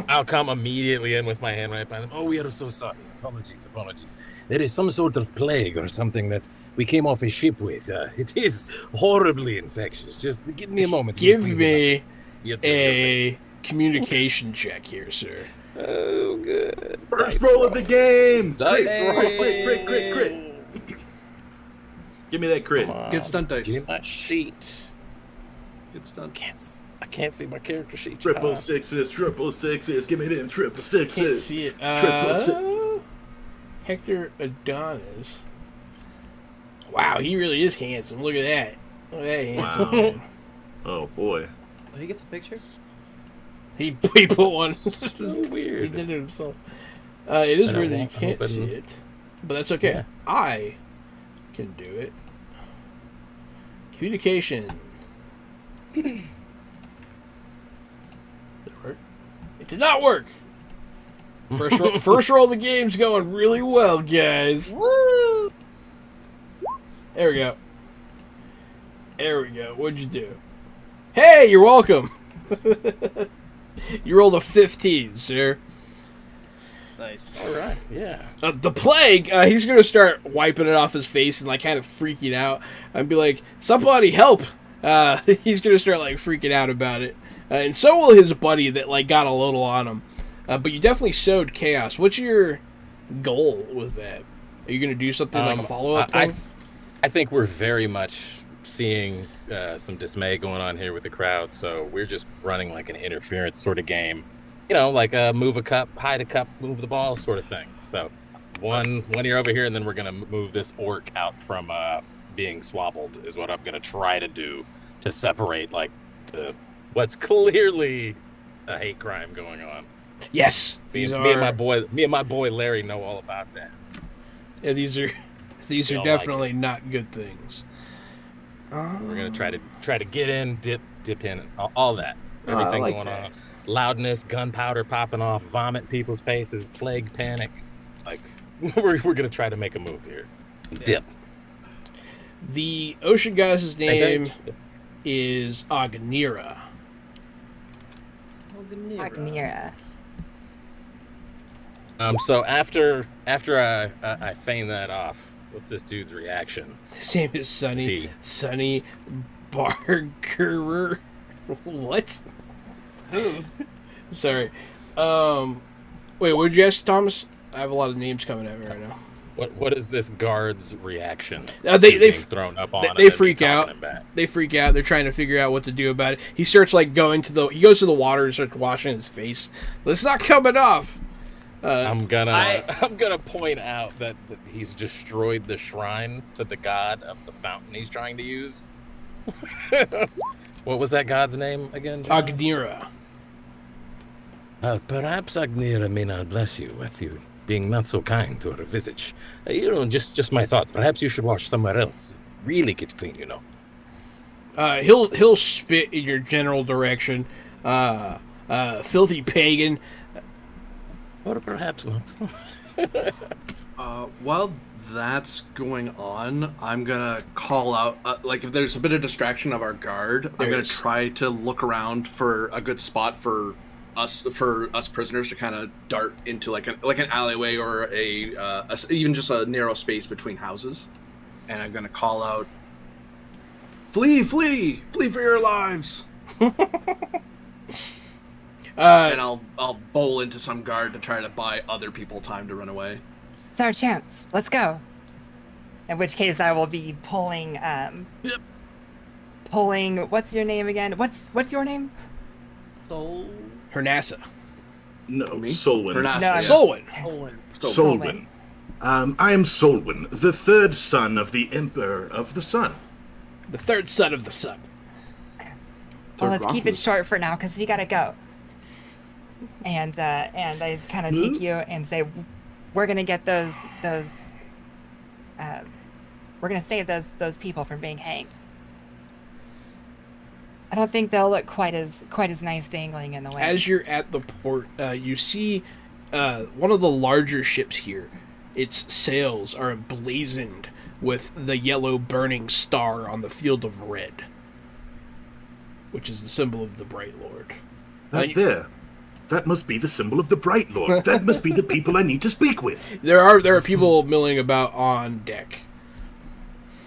I'll come immediately in with my hand right behind him. Oh, we are so sorry. Apologies. There is some sort of plague or something that we came off a ship with. It is horribly infectious. Just give me a moment. Give me a communication check here, sir. Oh, good. First roll of the game! Dice roll. Crit. Give me that crit. Get stunt dice. Give me my sheet. Get stunt. I can't see my character sheet. Triple sixes. Give me them triple sixes. Can't see it. Triple sixes. Hector Adonis. Wow, he really is handsome. Look at that. Hey, Wow. handsome. Oh boy. Oh, he gets a picture. He put one. So weird. He did it himself. It is I weird that don't you want- can't open- see it, but that's okay. Yeah. I can do it. Communication. Did it work? It did not work. First roll of the game's going really well, guys. Woo! There we go. There we go. What'd you do? Hey, you're welcome. You rolled a 15, sir. Nice. All right. Yeah. The plague, he's going to start wiping it off his face and, like, kind of freaking out. And be like, somebody help. He's going to start, like, freaking out about it. And so will his buddy that, like, got a little on him. But you definitely sowed chaos. What's your goal with that? Are you going to do something like a follow-up thing? I think we're very much seeing some dismay going on here with the crowd, so we're just running like an interference sort of game. You know, like a move a cup, hide a cup, move the ball sort of thing. So one ear over here, and then we're going to move this orc out from being swabbled is what I'm going to try to do to separate like what's clearly a hate crime going on. Yes. Me and my boy Larry know all about that. Yeah, these are don't definitely not good things. We're gonna try to get in, dip in, all that, everything like going that. on. Loudness, gunpowder popping off, vomit in people's faces, plague, panic. Like we're gonna try to make a move here. Dip. The ocean guy's name Hey, is Agnira. Agnira. So after I feign that off, what's this dude's reaction? His name is Sonny. See. Sonny Bargerer. What? Sorry. Wait, what did you ask, Thomas? I have a lot of names coming at me right now. What is this guard's reaction? They to being thrown up on. they freak out. They freak out. They're trying to figure out what to do about it. He starts like he goes to the water and starts washing his face. But it's not coming off. I'm gonna point out that he's destroyed the shrine to the god of the fountain he's trying to use. What was that god's name again, John? Agnira. Perhaps Agnira may not bless you with you being not so kind to her visage. Just my thought. Perhaps you should wash somewhere else. Really get clean, you know. He'll spit in your general direction. Filthy pagan. Or perhaps not. While that's going on, I'm gonna call out, like if there's a bit of distraction of our guard, I'm gonna try to look around for a good spot for us prisoners to kind of dart into like an alleyway or even just a narrow space between houses, and I'm gonna call out, flee for your lives. And I'll bowl into some guard to try to buy other people time to run away. It's our chance. Let's go. In which case, I will be pulling. Pulling. What's your name again? What's your name? Hernassa. No, Me? Solwyn. Hernassa, No, yeah. Solwyn. Solwyn. I am Solwyn, the third son of the Emperor of the Sun. The third son of the sun. Well, let's keep it Rockman. short for now because we gotta go. And I kind of take you and say, we're gonna get those. We're gonna save those people from being hanged. I don't think they'll look quite as nice dangling in the way. As you're at the port, you see one of the larger ships here. Its sails are emblazoned with the yellow burning star on the field of red, which is the symbol of the Bright Lord. That must be the symbol of the Bright Lord. That must be the people I need to speak with. There are people milling about on deck.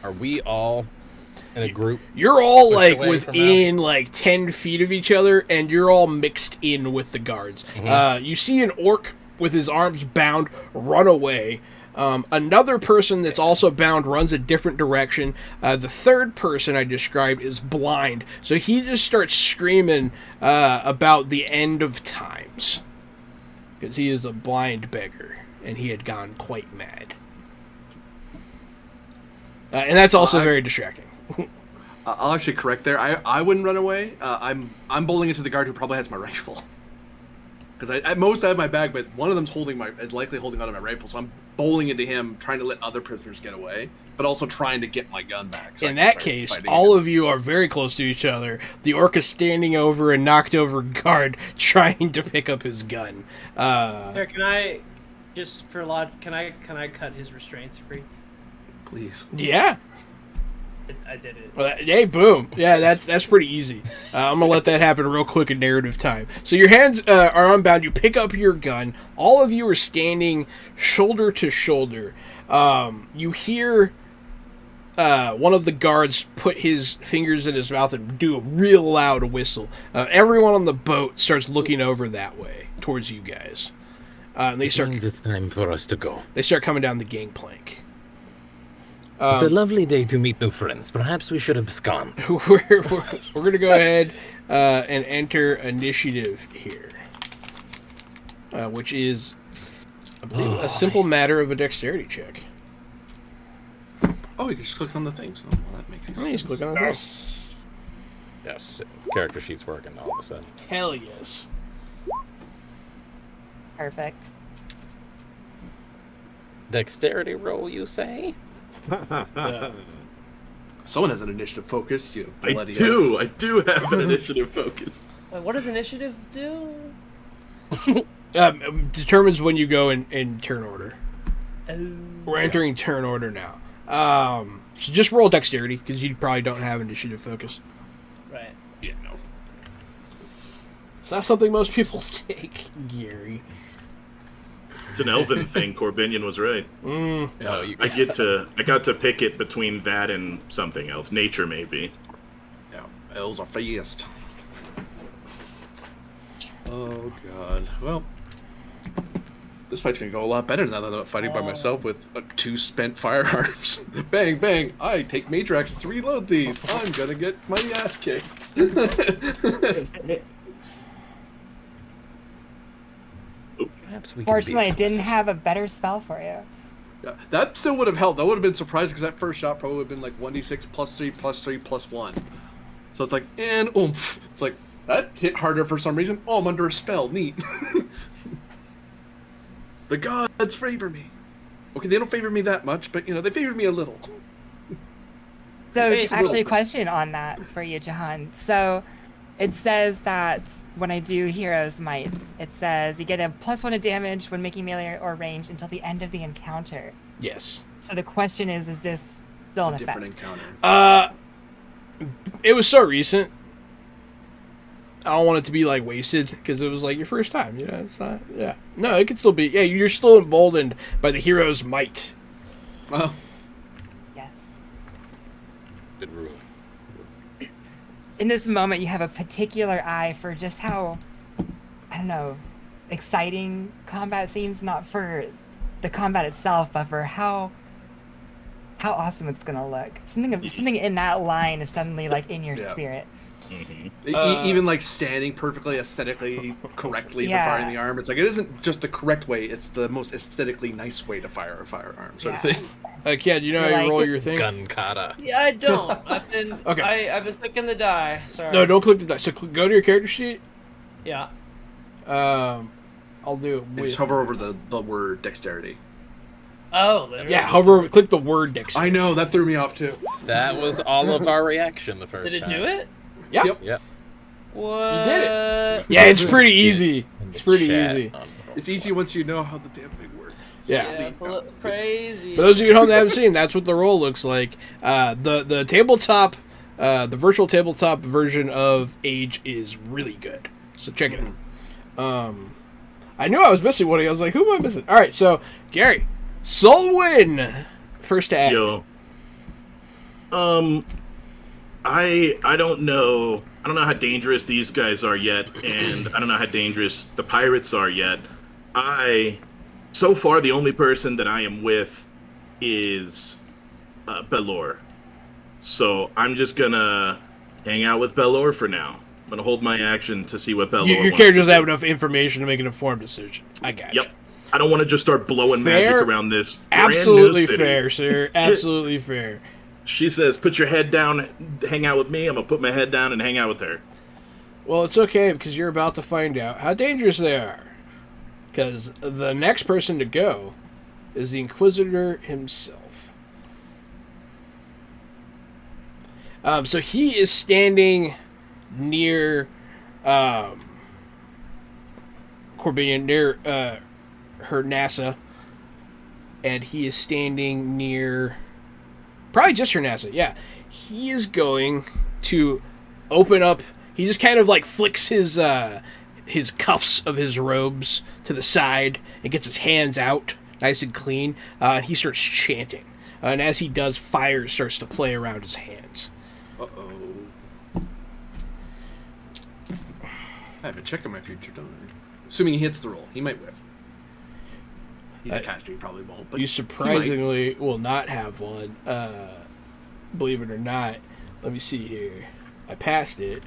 Are we all in a group? You're all Pushed like away from within like 10 feet of each other, and you're all mixed in with the guards. Mm-hmm. You see an orc with his arms bound run away. Another person that's also bound runs a different direction. The third person I described is blind, so he just starts screaming about the end of times, because he is a blind beggar, and he had gone quite mad. And that's also very distracting. I'll actually correct there. I wouldn't run away. I'm bowling into the guard who probably has my rifle. Because I most have my bag, but one of them's is likely holding onto my rifle, so I'm bowling into him, trying to let other prisoners get away, but also trying to get my gun back. So in that case, all of you are very close to each other. The orc is standing over a knocked over guard, trying to pick up his gun. Here, can I, just for can I cut his restraints free? Please. Yeah. I did it. Well, hey, boom. Yeah, that's pretty easy. I'm going to let that happen real quick in narrative time. So your hands are unbound. You pick up your gun. All of you are standing shoulder to shoulder. You hear one of the guards put his fingers in his mouth and do a real loud whistle. Everyone on the boat starts looking over that way, towards you guys. And they start. It's time for us to go. They start coming down the gangplank. It's a lovely day to meet new friends. Perhaps we should abscond. We're going to go ahead and enter initiative here, which is, I believe, a simple matter of a dexterity check. Oh, you can just click on the thing. So well, that makes sense. Just click on the thing. Yes, character sheet's working all of a sudden. Hell yes. Perfect. Dexterity roll, you say? Someone has an initiative focus. You I bloody do have an initiative focus. Wait, what does initiative do? Determines when you go in turn order. Oh. We're entering turn order now. So just roll dexterity, because you probably don't have initiative focus. Right. Yeah, no. It's not something most people take, Gary. It's an elven thing. Corbinian was right. Oh, I got to pick it between that and something else. Nature, maybe. Yeah, elves are fast. Oh god. Well, this fight's gonna go a lot better now that I'm fighting by myself with 2 spent firearms. Bang, bang! I take major actions to reload these. I'm gonna get my ass kicked. Perhaps we Fortunately, I can be didn't have a better spell for you. Yeah, that still would have helped. That would have been surprising because that first shot probably would have been like 1d6 plus 3 plus 3 plus 1. So it's like, and oomph. It's like, that hit harder for some reason. Oh, I'm under a spell. Neat. The gods favor me. Okay, they don't favor me that much, but, they favor me a little. So Hey, actually a question on that for you, Jahan. So it says that when I do Hero's Might, it says you get a +1 of damage when making melee or range until the end of the encounter. Yes. So the question is this still an Different effect? encounter. It was so recent. I don't want it to be like wasted because it was like your first time. It's not. Yeah. No, it could still be. Yeah, you're still emboldened by the hero's might. Well, Yes. Good rule. In this moment, you have a particular eye for just how, I don't know, exciting combat seems, not for the combat itself, but for how awesome it's gonna look. Something in that line is suddenly like in your Yeah. spirit. even like standing perfectly aesthetically correctly Yeah. for firing the arm. It's like, it isn't just the correct way, it's the most aesthetically nice way to fire a firearm, sort of Yeah. thing. Ken, you know how you Like- roll your thing? Gun kata. Yeah, I don't. I've been Okay. I've been clicking the die. Sorry. No, don't click the dice. So go to your character sheet. Yeah. I'll do it And with. just hover over the word dexterity. Oh, literally. Yeah, hover. Click the word dexterity. I know, that threw me off too. That was all of our reaction the first Did it time. do it? Yeah. Yep. Yep. What? You did it. Yeah, it's pretty easy. In It's the pretty chat easy. on the It's roll. easy once you know how the damn thing works. Yeah. Yeah, crazy. For those of you at home that haven't seen, that's what the roll looks like. The tabletop, the virtual tabletop version of Age is really good. So check it out. I knew I was missing one. I was like, who am I missing? All right, so Gary, Solwyn, first to act. Yo. I don't know. I don't know how dangerous these guys are yet, and I don't know how dangerous the pirates are yet. So far, the only person that I am with is Belor. So I'm just gonna hang out with Belor for now. I'm gonna hold my action to see what Belor Your wants character to doesn't do. have enough information to make an informed decision. I got you. Yep. I don't want to just start blowing Fair. magic around this brand new Absolutely city. fair, sir. Absolutely fair. She says, "Put your head down, hang out with me." I'm gonna put my head down and hang out with her. Well, it's okay because you're about to find out how dangerous they are. Because the next person to go is the Inquisitor himself. So he is standing near Corbinian, near her NASA, and he is standing near probably just her NASA. Yeah, he is going to open up. He just kind of like flicks his cuffs of his robes to the side and gets his hands out nice and clean. And he starts chanting. And as he does, fire starts to play around his hands. Uh-oh. I have a check on my future, don't I? Assuming he hits the roll. He might whiff. He's a caster, he probably won't. But you surprisingly will not have one. Believe it or not. Let me see here. I passed it,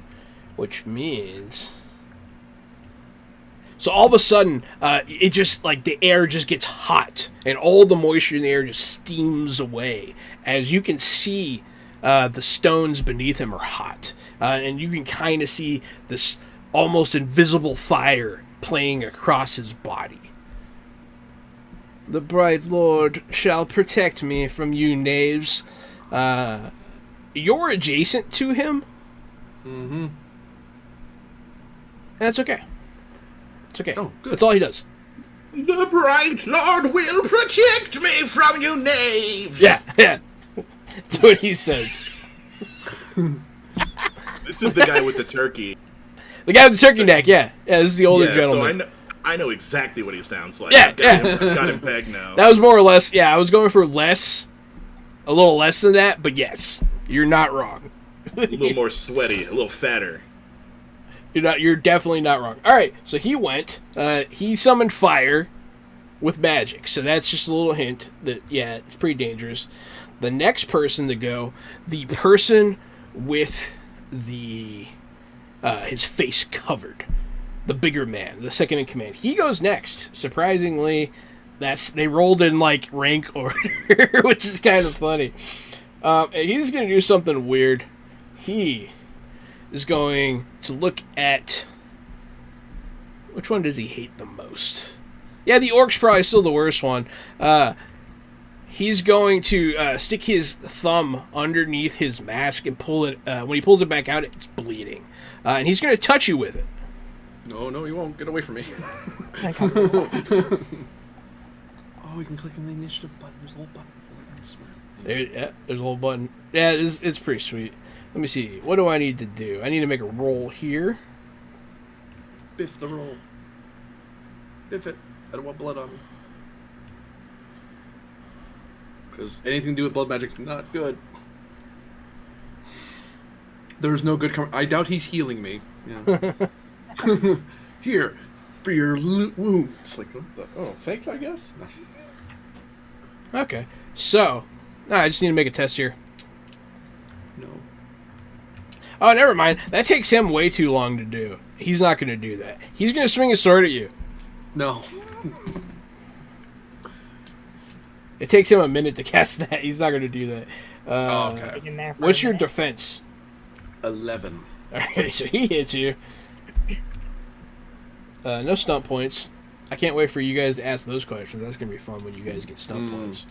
which means... So all of a sudden, it just, like, the air just gets hot, and all the moisture in the air just steams away. As you can see, the stones beneath him are hot. And you can kind of see this almost invisible fire playing across his body. The bright Lord shall protect me from you knaves. You're adjacent to him. Mm-hmm. That's okay. It's okay. Oh, good. That's all he does. The bright Lord will protect me from you knaves. Yeah. That's what he says. This is the guy with the turkey. The guy with the turkey neck, yeah. Yeah, this is the older gentleman. So I know exactly what he sounds like. Yeah, Got him pegged now. That was more or less, I was going for less, a little less than that, but yes, you're not wrong. A little more sweaty, a little fatter. You're definitely not wrong. All right, so he went, he summoned fire with magic, so that's just a little hint that, it's pretty dangerous. The next person to go, the person with the, his face covered, the bigger man, the second in command, he goes next. Surprisingly, they rolled in, like, rank order, which is kind of funny. And he's going to do something weird. He is going to look at... Which one does he hate the most? Yeah, the orc's probably still the worst one. He's going to stick his thumb underneath his mask and pull it... when he pulls it back out, it's bleeding. And he's going to touch you with it. No, he won't. Get away from me. Oh, we can click on the initiative button. There's a whole button for it. Smart. There's a whole button. Yeah, it's pretty sweet. Let me see. What do I need to do? I need to make a roll here. Biff the roll. Biff it. I don't want blood on me. Because anything to do with blood magic's not good. There's no good... I doubt he's healing me. Yeah. Here, for your wounds. Like, what the... Oh, thanks, I guess? Okay. So, I just need to make a test here. No. Oh, never mind. That takes him way too long to do. He's not going to do that. He's going to swing his sword at you. No. It takes him a minute to cast that. He's not going to do that. Okay. What's your defense? 11. Okay, so he hits you. No stunt points. I can't wait for you guys to ask those questions. That's going to be fun when you guys get stunt points.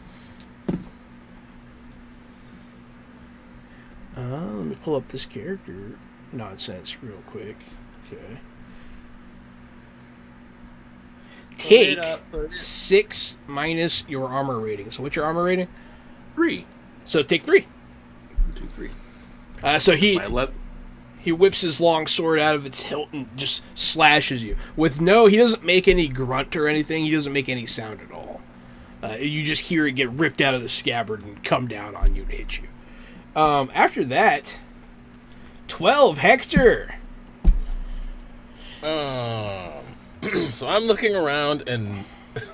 Let me pull up this character nonsense real quick. Okay. Take 6 minus your armor rating. So what's your armor rating? 3. So take 3. 2, 3. So he whips his long sword out of its hilt and just slashes you. He doesn't make any grunt or anything. He doesn't make any sound at all. You just hear it get ripped out of the scabbard and come down on you and hit you. After that, 12, Hector. So I'm looking around, and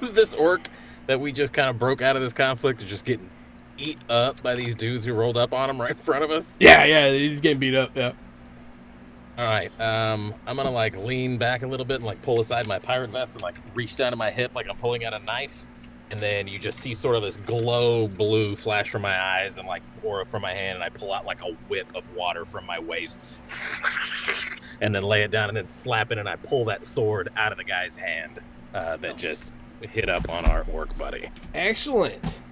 this orc that we just kind of broke out of this conflict is just getting eat up by these dudes who rolled up on him right in front of us. Yeah, he's getting beat up, yeah. All right, I'm gonna like lean back a little bit and like pull aside my pirate vest and like reach down to my hip like I'm pulling out a knife, and then you just see sort of this glow blue flash from my eyes and like aura from my hand, and I pull out like a whip of water from my waist, and then lay it down and then slap it, and I pull that sword out of the guy's hand that just hit up on our orc buddy. Excellent.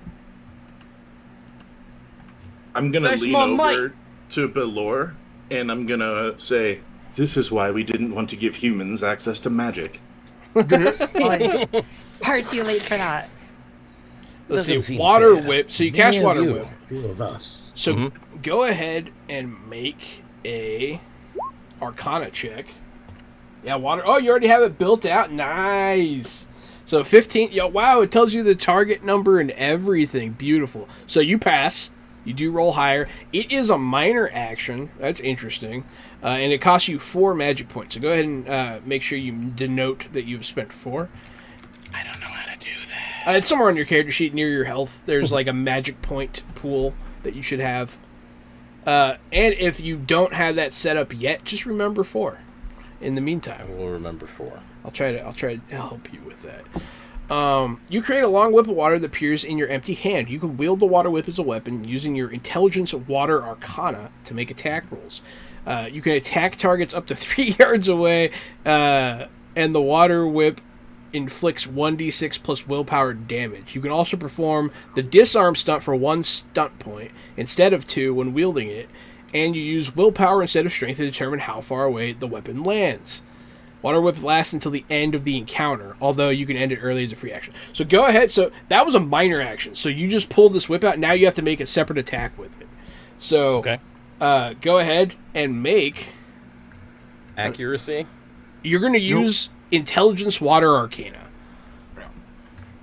I'm going to Nice lean small over to Belor, and I'm going to say, this is why we didn't want to give humans access to magic. Far too late for that. Let's Doesn't see, seem water fair. whip. So you Many cast of water you, whip. Few of us. So go ahead and make a Arcana check. Yeah, water. Oh, you already have it built out. Nice. So 15. Yo, wow, it tells you the target number and everything. Beautiful. So you pass. You do roll higher. It is a minor action. That's interesting. And it costs you 4 magic points. So go ahead and make sure you denote that you've spent 4. I don't know how to do that. It's somewhere on your character sheet near your health. There's like a magic point pool that you should have. And if you don't have that set up yet, just remember 4. In the meantime, I will remember 4. I'll try to help you with that. You create a long whip of water that appears in your empty hand. You can wield the water whip as a weapon using your intelligence water arcana to make attack rolls. You can attack targets up to 3 yards away, and the water whip inflicts 1d6 plus willpower damage. You can also perform the disarm stunt for 1 stunt point instead of 2 when wielding it, and you use willpower instead of strength to determine how far away the weapon lands. Water whip lasts until the end of the encounter, although you can end it early as a free action. So go ahead. So that was a minor action. So you just pulled this whip out. Now you have to make a separate attack with it. So Okay. Go ahead and make... Accuracy? You're going to use Intelligence Water Arcana.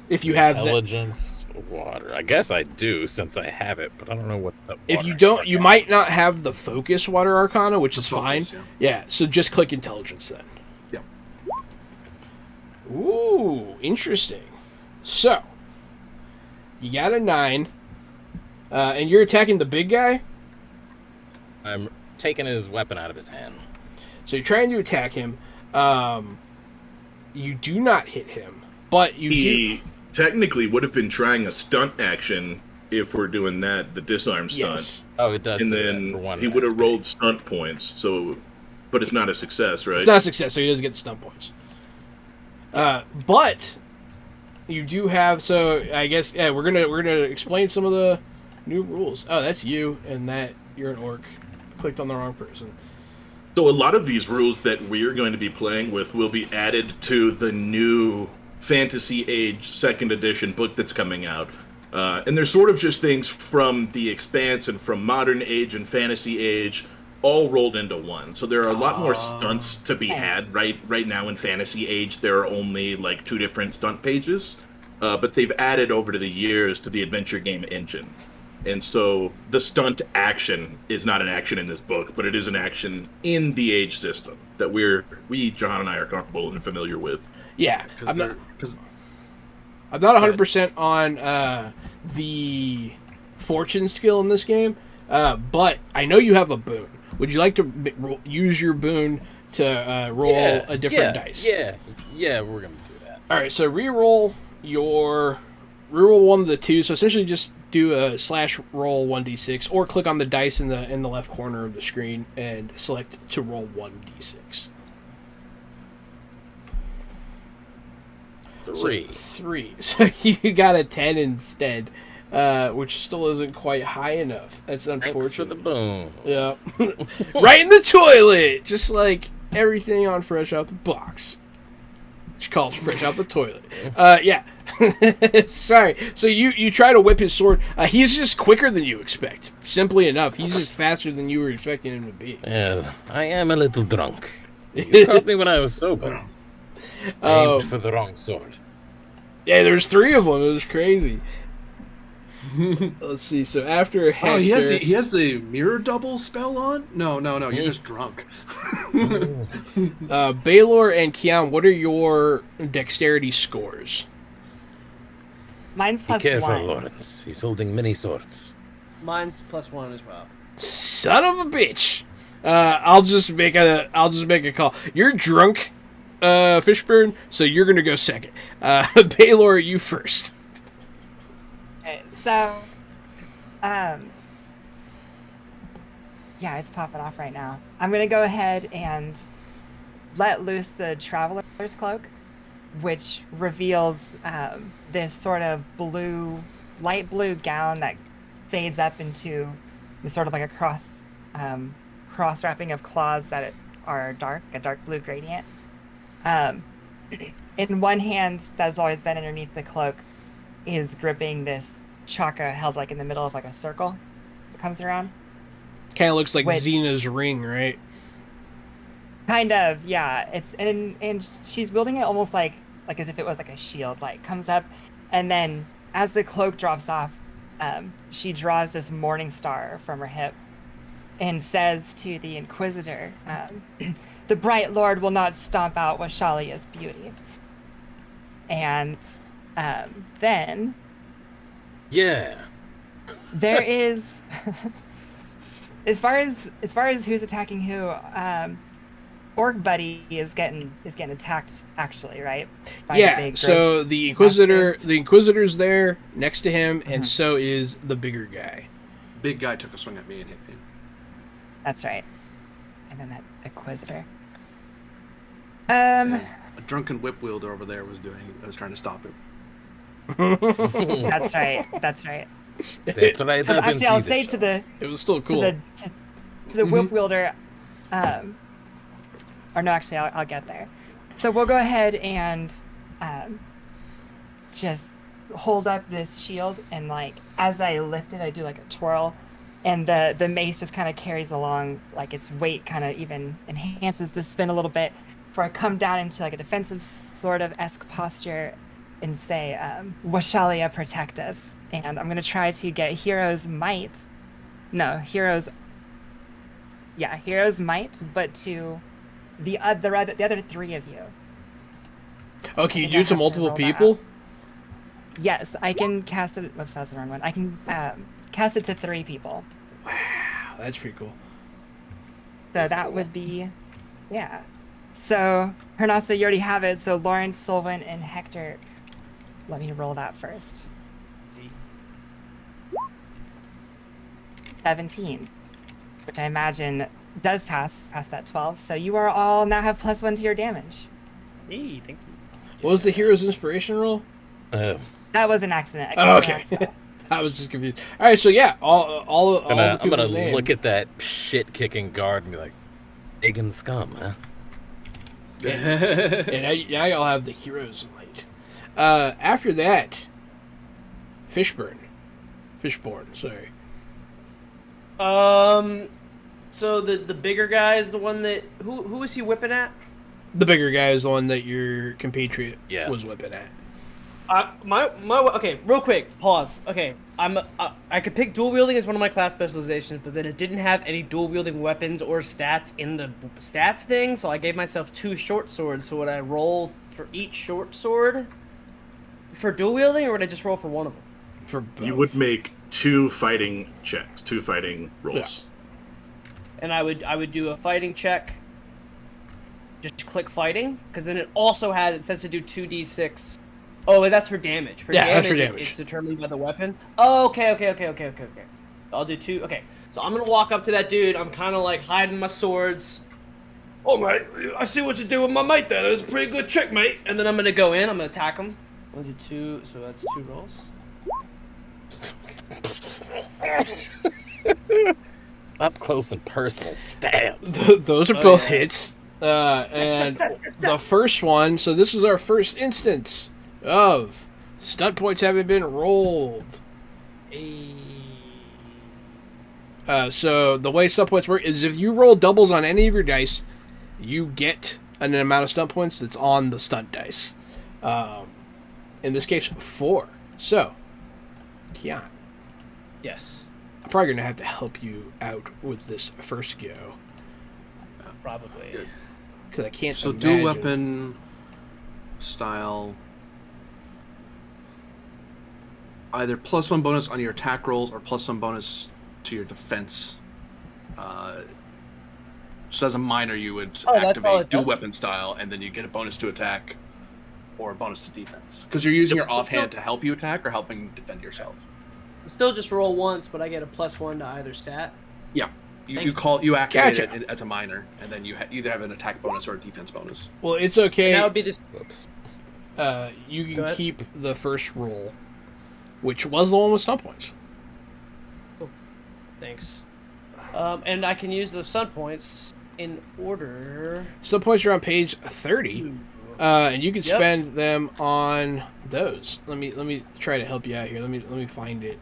If you have that. Intelligence water. I guess I do since I have it, but I don't know what the If water you don't, you arcana might is. not have the Focus Water Arcana, which is Focus, fine. Yeah, so just click Intelligence then. Yep. Ooh, interesting. So, you got a 9, and you're attacking the big guy? I'm taking his weapon out of his hand. So you're trying to attack him. You do not hit him, but you do... He technically would have been trying a stunt action if we're doing that, the disarm stunt. Yes. Oh, it does. And say that then for one he would have aspect. rolled stunt points, so... But it's not a success, right? It's not a success, so he doesn't get the stun points. But you do have... So, I guess, yeah, we're gonna explain some of the new rules. Oh, that's you, and that you're an orc. Clicked on the wrong person. So a lot of these rules that we're going to be playing with will be added to the new Fantasy Age 2nd edition book that's coming out. And they're sort of just things from the Expanse and from Modern Age and Fantasy Age all rolled into one. So there are a lot more stunts to be had. Right now in Fantasy Age, there are only like 2 different stunt pages. But they've added over to the years to the adventure game engine. And so the stunt action is not an action in this book, but it is an action in the Age system that John and I are comfortable and familiar with. Yeah, I'm not 100% on the fortune skill in this game, but I know you have a boon. Would you like to use your boon to roll a different dice? Yeah, we're gonna do that. All right, so reroll one of the 2. So essentially, just do a / roll 1d6, or click on the dice in the left corner of the screen and select to roll 1d6. 3. 3. So you got a 10 instead, which still isn't quite high enough. That's unfortunate. Thanks for the boom. Yeah. Right in the toilet! Just like everything on Fresh Out the Box. It's called Fresh Out the Toilet. Yeah. Sorry. So you try to whip his sword. He's just quicker than you expect. Simply enough. He's just faster than you were expecting him to be. Yeah, I am a little drunk. You caught me when I was sober. Aimed for the wrong sword. Yeah, there's 3 of them. It was crazy. Let's see. So after Hector... Oh, he has the mirror double spell on? No, you're just drunk. Baylor and Kian, what are your dexterity scores? Mine's Be +1. careful, Lawrence. He's holding many swords. Mine's +1 as well. Son of a bitch! I'll just make a call. You're drunk, Fishburne, so you're gonna go second. Baylor, you first. So, yeah, it's popping off right now. I'm gonna go ahead and let loose the Traveler's Cloak, which reveals this sort of light blue gown that fades up into the sort of like a cross wrapping of claws that are a dark blue gradient. In one hand, that has always been underneath the cloak, is gripping this chakra held like in the middle of like a circle that comes around. Kind of looks like Xena's ring, right? Kind of, yeah. It's and she's wielding it almost like as if it was like a shield. Like comes up, and then as the cloak drops off, she draws this morning star from her hip, and says to the Inquisitor, "The bright Lord will not stomp out Washalia's beauty." And then, Yeah. there is, as far as who's attacking who, Orc Buddy is getting attacked actually, right? By the Yeah. big So the Inquisitor's there next to him, and so is the bigger guy. Big guy took a swing at me and hit me. That's right. And then that Inquisitor. And a drunken whip wielder over there was trying to stop him. That's right. That's right. Actually, I'll say to the It was still cool. to the whip wielder, or no, actually, I'll get there. So we'll go ahead and just hold up this shield, and like as I lift it, I do like a twirl, and the mace just kind of carries along, like its weight kind of even enhances the spin a little bit. Before I come down into like a defensive sort of esque posture, and say, "Washalia, protect us." And I'm gonna try to get Hero's Might, but to the other three of you. Oh, can you do it to multiple people? Yes, I can cast it. Oops, that's the wrong one. I can cast it to 3 people. Wow, that's pretty cool. So that would be, yeah. So Hernasa, you already have it. So Lawrence, Solvin, and Hector. Let me roll that first. 17, which I imagine does pass that 12. So you are all now have +1 to your damage. Hey, thank you. What was the hero's inspiration roll? That was an accident. Oh, okay. I was just confused. All right, so yeah, I'm gonna look at that shit-kicking guard and be like, "Pagan scum, huh?" And now y'all have the hero's might. After that, Fishborn, sorry. So the bigger guy is the one that who is he whipping at? The bigger guy is the one that your compatriot was whipping at. Okay, real quick, pause. Okay, I could pick dual wielding as one of my class specializations, but then it didn't have any dual wielding weapons or stats in the stats thing, so I gave myself 2 short swords. So would I roll for each short sword for dual wielding, or would I just roll for one of them? For both. You would make 2 fighting checks, 2 fighting rolls. Yeah. And I would do a fighting check. Just click fighting, because then it says to do 2d6. Oh, that's for damage. That's for damage. It's determined by the weapon. Oh, okay. I'll do 2. Okay, so I'm gonna walk up to that dude. I'm kind of like hiding my swords. Oh, mate, I see what you did with my mate there. That was a pretty good trick, mate. And then I'm gonna go in. I'm gonna attack him. I'll do 2. So that's 2 rolls. Up close and personal stabs. Those are both hits. And the first one, so this is our first instance of stunt points having been rolled. So the way stunt points work is if you roll doubles on any of your dice, you get an amount of stunt points that's on the stunt dice. In this case, 4. So, Kian. Yes. I'm probably going to have to help you out with this first go. Probably. Because I can't So imagine. dual weapon style. Either +1 bonus on your attack rolls or +1 bonus to your defense. So as a minor, you would activate dual weapon style, and then you get a bonus to attack or a bonus to defense. Because you're using your offhand to help you attack or helping defend yourself. Still just roll once, but I get a +1 to either stat. Yeah. You activate Gotcha. it as a minor, and then you either have an attack bonus or a defense bonus. Well, it's okay. And that would be this. Whoops. You Go can ahead. keep the first roll, which was the one with stun points. Thanks. And I can use the stun points in order. Stun points are on page 30, and you can Yep. spend them on those. Let me try to help you out here. Let me find it.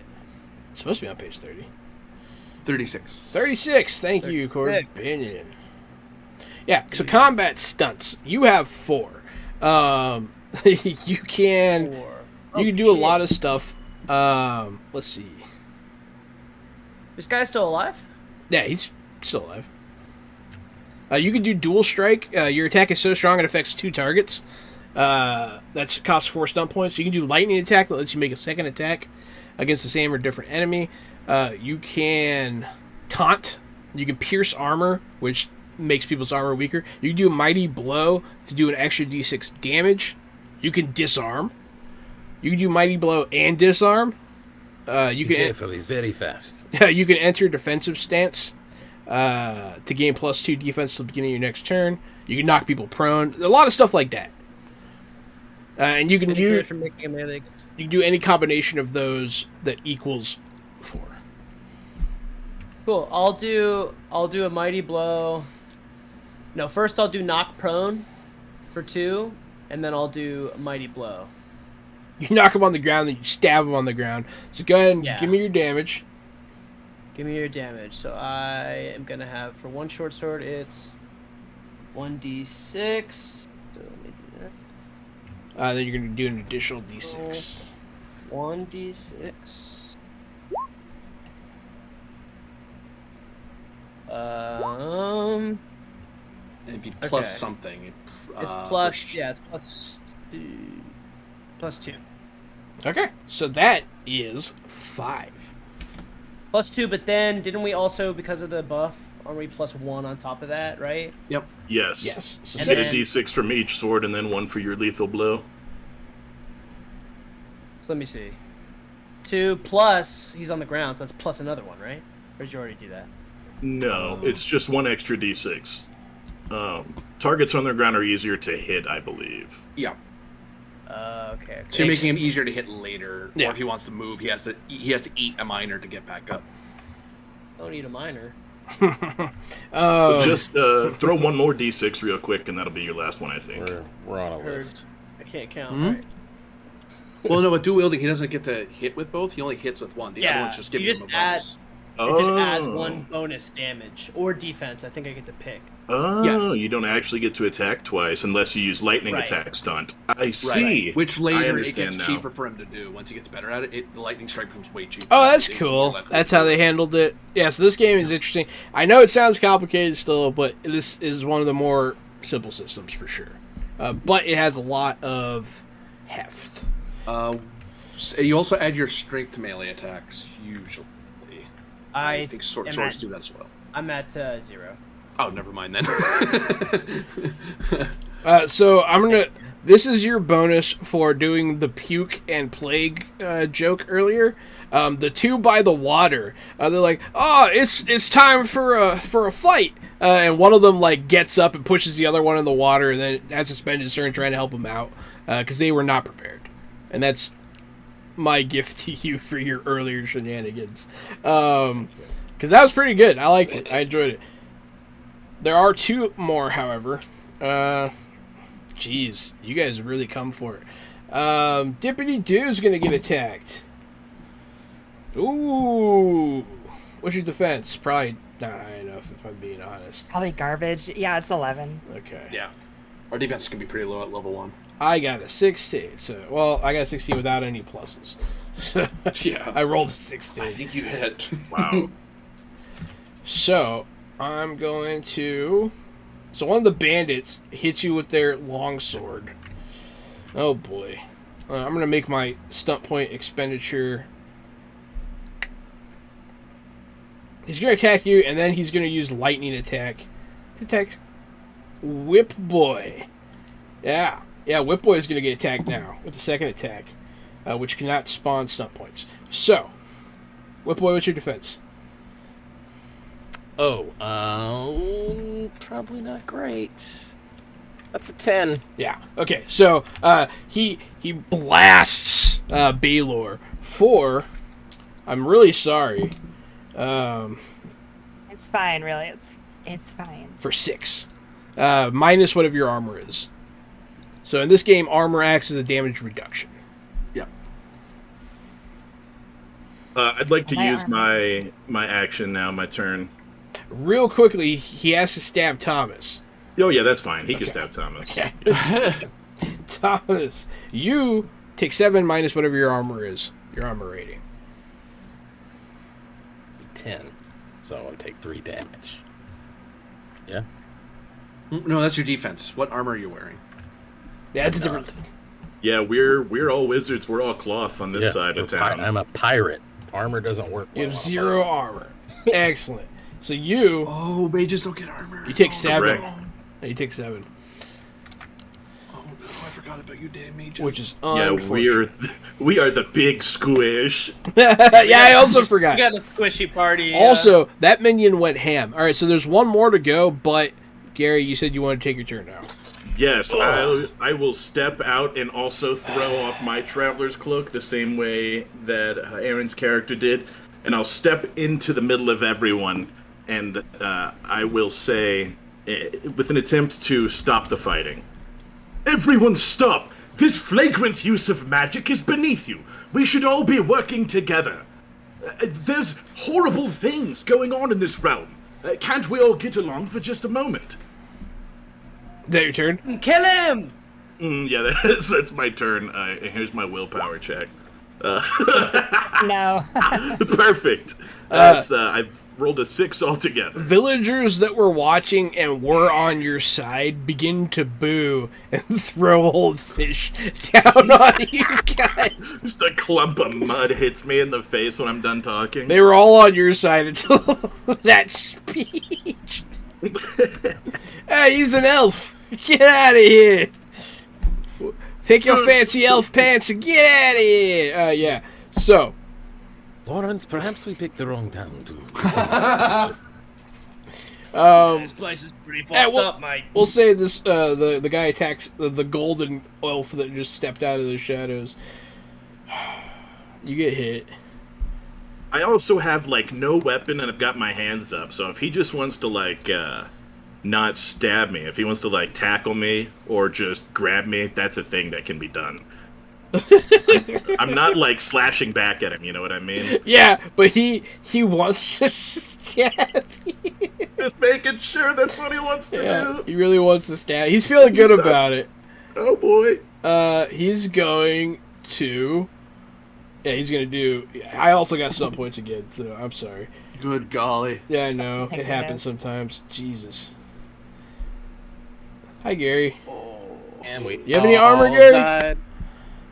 It's supposed to be on page 30. 36. 36. Thank you, 36. Corbinian. Yeah. So combat stunts. You have 4. You can do a lot of stuff. Let's see. This guy's still alive? Yeah, he's still alive. You can do dual strike. Your attack is so strong it affects 2 targets. That's costs 4 stun points. You can do lightning attack that lets you make a second attack against the same or different enemy. You can taunt. You can pierce armor, which makes people's armor weaker. You can do a mighty blow to do an extra d6 damage. You can disarm. You can do mighty blow and disarm. You Be can careful, he's very fast. you can enter defensive stance to gain +2 defense till the beginning of your next turn. You can knock people prone. A lot of stuff like that. And you can Indicate from making a melee. you can do any combination of those that equals 4. Cool. I'll do a mighty blow. No, first I'll do knock prone for 2, and then I'll do a mighty blow. You knock him on the ground, then you stab him on the ground. So go ahead and Yeah. give me your damage. Give me your damage. So I am gonna have for one short sword it's 1d6. So let me do that. Then you're going to do an additional d6. 1d6. It'd be Okay. plus something. It's for plus. sh- Yeah, it's plus 2. +2. Okay, so that is 5. +2, but then didn't we also, because of the buff, aren't we +1 on top of that, right? Yep. Yes. Yes. So You And get six. a d6 from each sword and then 1 for your lethal blow. So let me see. 2 plus, he's on the ground, so that's plus another one, right? Or did you already do that? No, it's just 1 extra d6. Targets on the ground are easier to hit, I believe. Yeah. Okay. So you're Thanks. making him easier to hit later. Yeah. Or if he wants to move, he has to eat a minor to get back up. Don't need a minor. Just throw 1 more d6 real quick, and that'll be your last one, I think. We're on a Heard. list. I can't count, Hmm? right? Well, no, with dual wielding, he doesn't get to hit with both. He only hits with one. The other Yeah, one's just you giving just him a bonus. It just adds 1 bonus damage or defense. I think I get to pick. Oh, you don't actually get to attack twice unless you use lightning Right. attack stunt. I see. Which I later it understand gets now. cheaper for him to do. Once he gets better at it, the lightning strike becomes way cheaper. Oh, that's It's cool. more likely That's to how do they it. handled it. Yeah, so this game is interesting. I know it sounds complicated still, but this is one of the more simple systems for sure. But it has a lot of heft. You also add your strength to melee attacks, usually. I think am swords at- do that as well. I'm at 0. Oh, never mind then. So I'm gonna. This is your bonus for doing the puke and plague joke earlier. The 2 by the water. They're like, oh, it's time for a fight. And one of them like gets up and pushes the other one in the water, and then has to spend his turn trying to help him out because they were not prepared. And that's my gift to you for your earlier shenanigans. Because that was pretty good. I liked it. I enjoyed it. There are 2 more, however. Jeez, you guys really come for it. Dippity Doo's gonna get attacked. Ooh. What's your defense? Probably not high enough, if I'm being honest. Probably garbage. Yeah, it's 11. Okay. Yeah. Our defense is going to be pretty low at level 1. I got a 16. So, well, I got a 16 without any pluses. Yeah. I rolled a I 16. think you hit. Wow. So, I'm going to... So one of the bandits hits you with their longsword. Oh boy. I'm going to make my stunt point expenditure. He's going to attack you, and then he's going to use lightning attack to attack Whip Boy. Yeah. Yeah, Whip Boy is going to get attacked now with the second attack, which cannot spawn stunt points. So, Whipboy, what's your defense? Oh, probably not great. That's a 10. Yeah. Okay. So he blasts Baylor for. I'm really sorry. It's fine, really. It's fine. For 6, minus whatever your armor is. So in this game, armor acts as a damage reduction. Yeah. I'd like to My use armor my action now, my turn. Real quickly, he has to stab Thomas. Oh yeah, that's fine. He can stab Thomas. Okay. Thomas, you take 7 minus whatever your armor is. Your armor rating. 10. So I want to take 3 damage. Yeah? No, that's your defense. What armor are you wearing? Yeah, it's a different. Yeah, we're all wizards. We're all cloth on this side of town. I'm a pirate. Armor doesn't work well. You have 0 armor. Excellent. So you Oh, mages don't get armor. take 7. correct. You take 7, Oh no, I forgot about you, damn mages. which is Yeah, unfortunate. we are the big squish. Yeah, I also forgot. We got a squishy party. Also, that minion went ham. All right, so there's one more to go, but Gary, you said you want to take your turn now. Yes, I will step out and also throw off my traveler's cloak the same way that Aaron's character did, and I'll step into the middle of everyone, and I will say, with an attempt to stop the fighting. Everyone stop! This flagrant use of magic is beneath you. We should all be working together. There's horrible things going on in this realm. Can't we all get along for just a moment? Is that your turn? Kill him! Yeah, that's my turn. Here's my willpower check. No. Perfect. That's I've rolled a 6 altogether. Villagers that were watching and were on your side begin to boo and throw old fish down on you guys. Just a clump of mud hits me in the face when I'm done talking. They were all on your side until that speech. Hey, he's an elf. Get out of here. Take your fancy elf pants and get out of here. Yeah. So, Lawrence, perhaps we picked the wrong town to. This place is pretty fucked yeah, up, mate. we'll say this: the guy attacks the golden elf that just stepped out of the shadows. You get hit. I also have like no weapon and I've got my hands up, so if he just wants to like not stab me, if he wants to like tackle me or just grab me, that's a thing that can be done. I'm not like slashing back at him, you know what I mean? Yeah, but he wants to stab you. Just making sure that's what he wants to Yeah, do. he really wants to stab. He's feeling good about it. Oh boy. He's going to. Yeah, he's gonna do. I also got stun points again, so I'm sorry. Good golly. Yeah, I know Thank it happens goodness. sometimes. Jesus. Hi, Gary. And we You have any all armor, Gary? died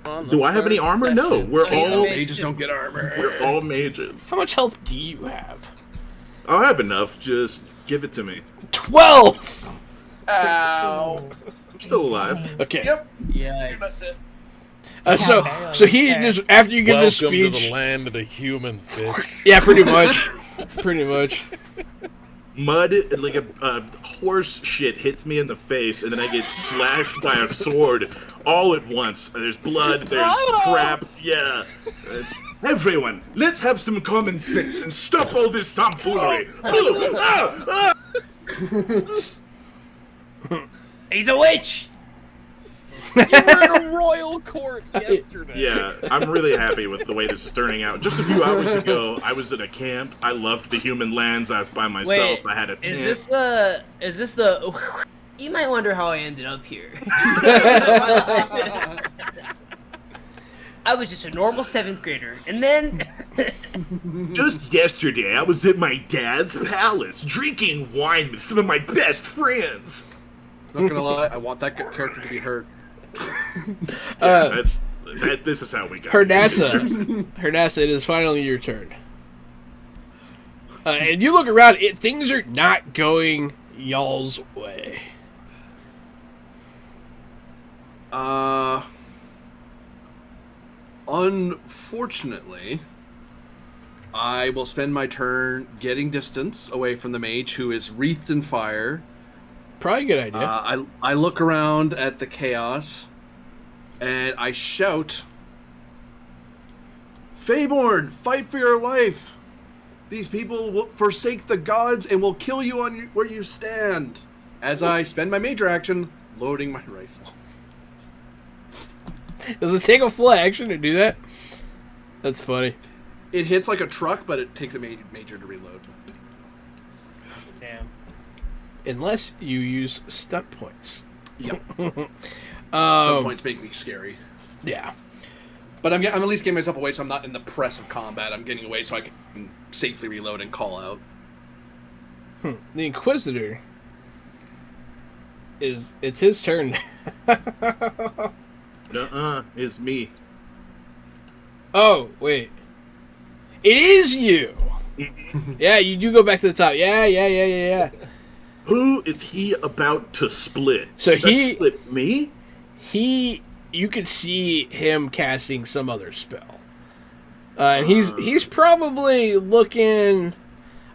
on the Do I have any first armor? No, session. we're Yeah, all mate. Mages don't get armor. we're all mages. How much health do you have? I'll have enough. Just give it to me. 12. Ow. I'm still alive. Okay. Yep. Yikes. So he just after you give this Welcome to speech. the land of the humans, bitch. Yeah, pretty much. Pretty much. Mud, like a horse shit, hits me in the face, and then I get slashed by a sword all at once. There's blood, there's crap, yeah. Everyone, let's have some common sense and stop all this tomfoolery. He's a witch! You were in a royal court yesterday. Yeah, I'm really happy with the way this is turning out. Just a few hours ago, I was at a camp. I loved the human lands. I was by myself. Wait, I had a tent. is this the... You might wonder how I ended up here. I was just a normal 7th grader, and then... Just yesterday, I was at my dad's palace, drinking wine with some of my best friends. Not gonna lie, I want that character to be hurt. This is how we got here. Hernassa, it is finally your turn. And you look around, things are not going y'all's way. Unfortunately, I will spend my turn getting distance away from the mage, who is wreathed in fire. Probably a good idea. I look around at the chaos, and I shout, "Feyborn, fight for your life! These people will forsake the gods and will kill you on where you stand." As I spend my major action, loading my rifle. Does it take a full action to do that? That's funny. It hits like a truck, but it takes a major to reload. Damn. Unless you use stunt points. Yep. Some points make me scary. Yeah. But I'm at least getting myself away, so I'm not in the press of combat. I'm getting away so I can safely reload and call out. The Inquisitor it's his turn. It's me. Oh, wait. It is you! Yeah, you do go back to the top. Yeah. Who is he about to split? So Does that he- split me? You could see him casting some other spell. And he's probably looking...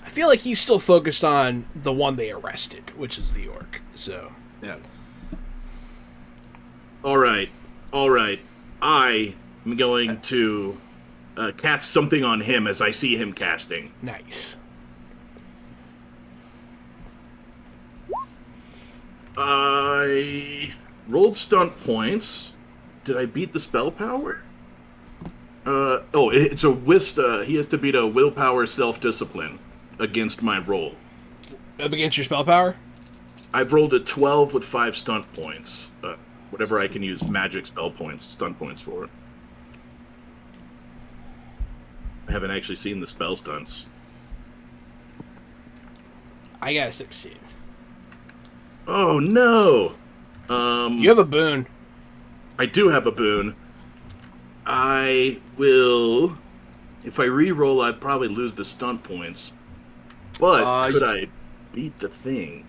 I feel like he's still focused on the one they arrested, which is the orc. So... Yeah. All right. I am going to cast something on him as I see him casting. Nice. I rolled stunt points. Did I beat the spell power? It's a he has to beat a willpower self-discipline against my roll. Up against your spell power? I've rolled a 12 with 5 stunt points. Whatever I can use magic spell points, stunt points for. I haven't actually seen the spell stunts. I got a 16. Oh no! You have a boon. I do have a boon. I will... If I re-roll, I'd probably lose the stunt points. But could I beat the thing?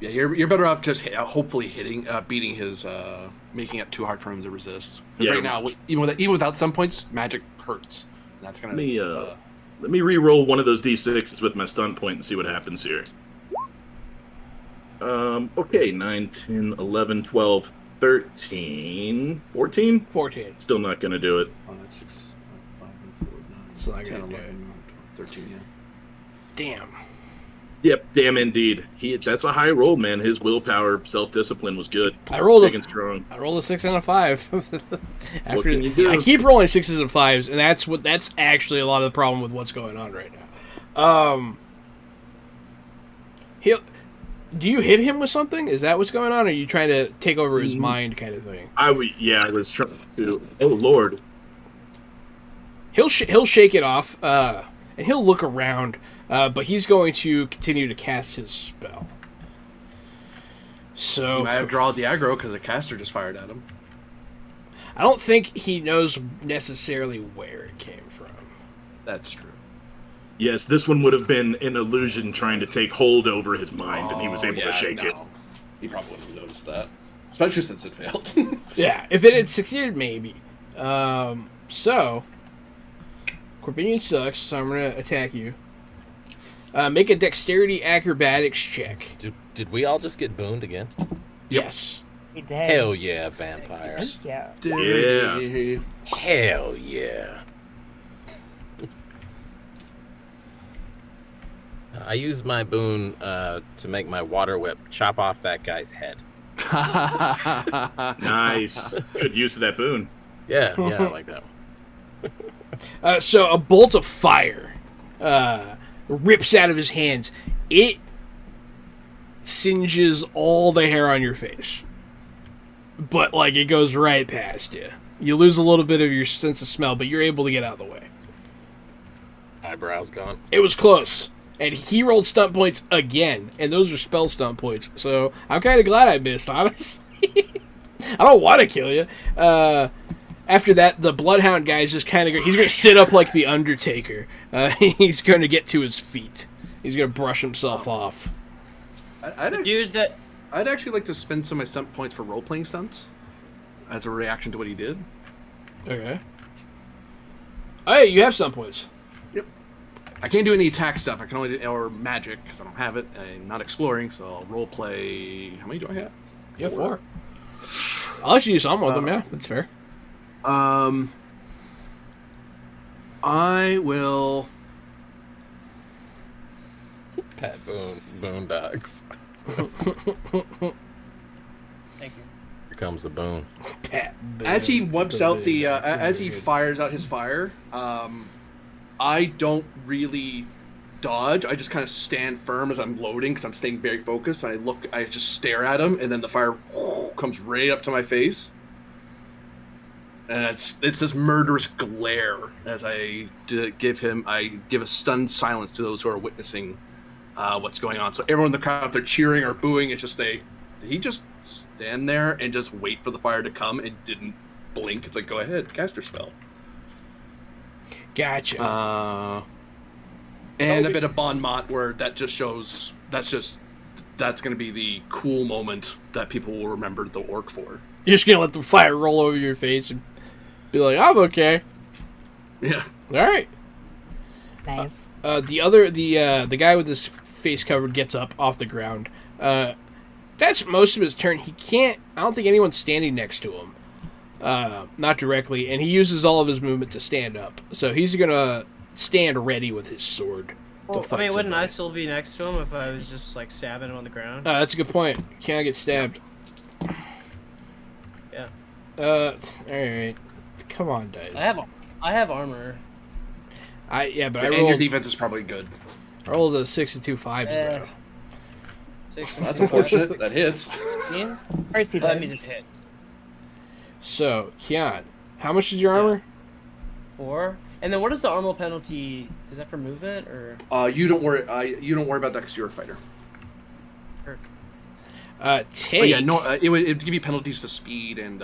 Yeah, you're better off just hopefully beating his, making it too hard for him to resist. Because Yeah. right now, even without some points, magic hurts. And that's gonna. Let me re-roll one of those d6s with my stun point and see what happens here. Okay, 9, 10, 11, 12, 13, 14? 14. Still not gonna do it. 6, 5, 4, 9, So I 10, gotta do 11, 13, yeah. Damn. Yep, damn indeed. That's a high roll, man. His willpower, self-discipline was good. I rolled Big and strong. I rolled a 6 and a 5. What can you do? I keep rolling 6s and 5s, and that's actually a lot of the problem with what's going on right now. Do you hit him with something? Is that what's going on? Or are you trying to take over his mind, kind of thing? I was trying to. Oh Lord! He'll shake it off, and he'll look around, but he's going to continue to cast his spell. So He might have drawn the aggro because the caster just fired at him. I don't think he knows necessarily where it came from. That's true. Yes, this one would have been an illusion trying to take hold over his mind, and he was able to shake it. He probably wouldn't have noticed that, especially since it failed. Yeah, if it had succeeded, maybe. So Corbinian sucks, so I'm gonna attack you. Make a dexterity acrobatics check. Did we all just get booned again? Yes. We did. Hell yeah, vampire. Thank you. Yeah. Hell yeah. I used my boon to make my water whip chop off that guy's head. Nice. Good use of that boon. Yeah, I like that one. So a bolt of fire rips out of his hands. It singes all the hair on your face. But, like, it goes right past you. You lose a little bit of your sense of smell, but you're able to get out of the way. Eyebrows gone. It was close. And he rolled stunt points again. And those are spell stunt points. So I'm kind of glad I missed, honestly. I don't want to kill you. After that, the Bloodhound guy is just kind of... He's going to sit up like the Undertaker. He's going to get to his feet. He's going to brush himself off. I'd actually like to spend some of my stunt points for role-playing stunts as a reaction to what he did. Okay. Hey, you have some points. Yep. I can't do any attack stuff. I can only do or magic because I don't have it. I'm not exploring, so I'll role play. How many do I have? You have 4. I'll let you use some of them. Yeah, that's fair. I will. Pat Boondocks. Thank you. Here comes the boon. As he wipes out the, as he fires out his fire, I don't really dodge. I just kind of stand firm as I'm loading because I'm staying very focused. And I just stare at him, and then the fire comes right up to my face, and it's this murderous glare as I give a stunned silence to those who are witnessing what's going on. So everyone in the crowd, if they're cheering or booing, it's just did he just stand there and just wait for the fire to come and didn't blink? It's like, go ahead, cast your spell. Gotcha. And a bit of Bon Mot where that just shows that's going to be the cool moment that people will remember the orc for. You're just gonna let the fire roll over your face and be like, "I'm okay." Yeah. All right. Nice. The guy with his face covered gets up off the ground. That's most of his turn. He can't. I don't think anyone's standing next to him. Not directly, and he uses all of his movement to stand up. So he's gonna stand ready with his sword. Well, I mean, wouldn't I still be next to him if I was just like stabbing him on the ground? That's a good point. Can't get stabbed. Yeah. All right. Come on, dice. I have armor. But I And your rolled. defense is probably good. I rolled a 6 and 2 5s though. 6 Well, that's unfortunate. That hits. 16? First he That did. means it hits. So, Kian, how much is your armor? 4. And then what is the armor penalty? Is that for movement or? You don't worry. You don't worry about that because you're a fighter. Take. But yeah, no. It'd give you penalties to speed and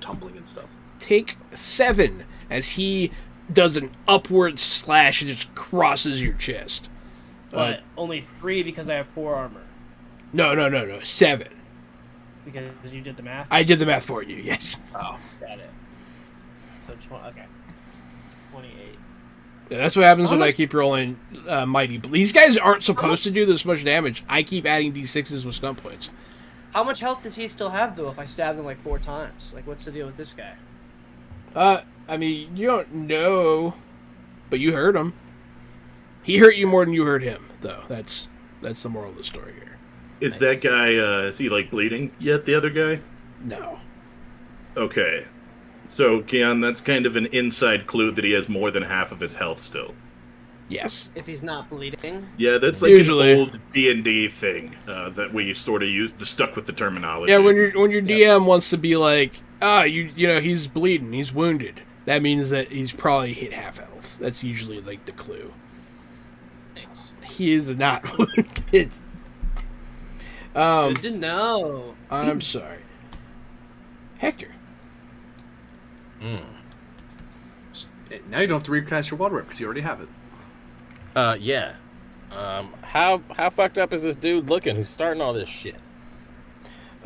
tumbling and stuff. Take 7 as he does an upward slash and just crosses your chest. But only 3 because I have 4 armor. No. 7. Because you did the math. I did the math for you. Yes. Oh. Got it. So okay. 28. Yeah, that's what happens when I keep rolling mighty. These guys aren't supposed to do this much damage. I keep adding d6s with stunt points. How much health does he still have though? If I stabbed him like 4 times, like what's the deal with this guy? I mean, you don't know, but you hurt him. He hurt you more than you hurt him, though. That's the moral of the story here. Is that guy, is he like bleeding yet, the other guy? No. Okay. So, Keon, that's kind of an inside clue that he has more than half of his health still. Yes. If he's not bleeding. Yeah, that's like Usually. an old D&D thing that we sort of stuck with the terminology. Yeah, when your DM wants to be like, you know, he's bleeding, he's wounded. That means that he's probably hit half health. That's usually like the clue. Thanks. He is not wounded. Good to know. I'm sorry. Hector. Now you don't have to recast your water whip because you already have it. Yeah. How fucked up is this dude looking who's starting all this shit?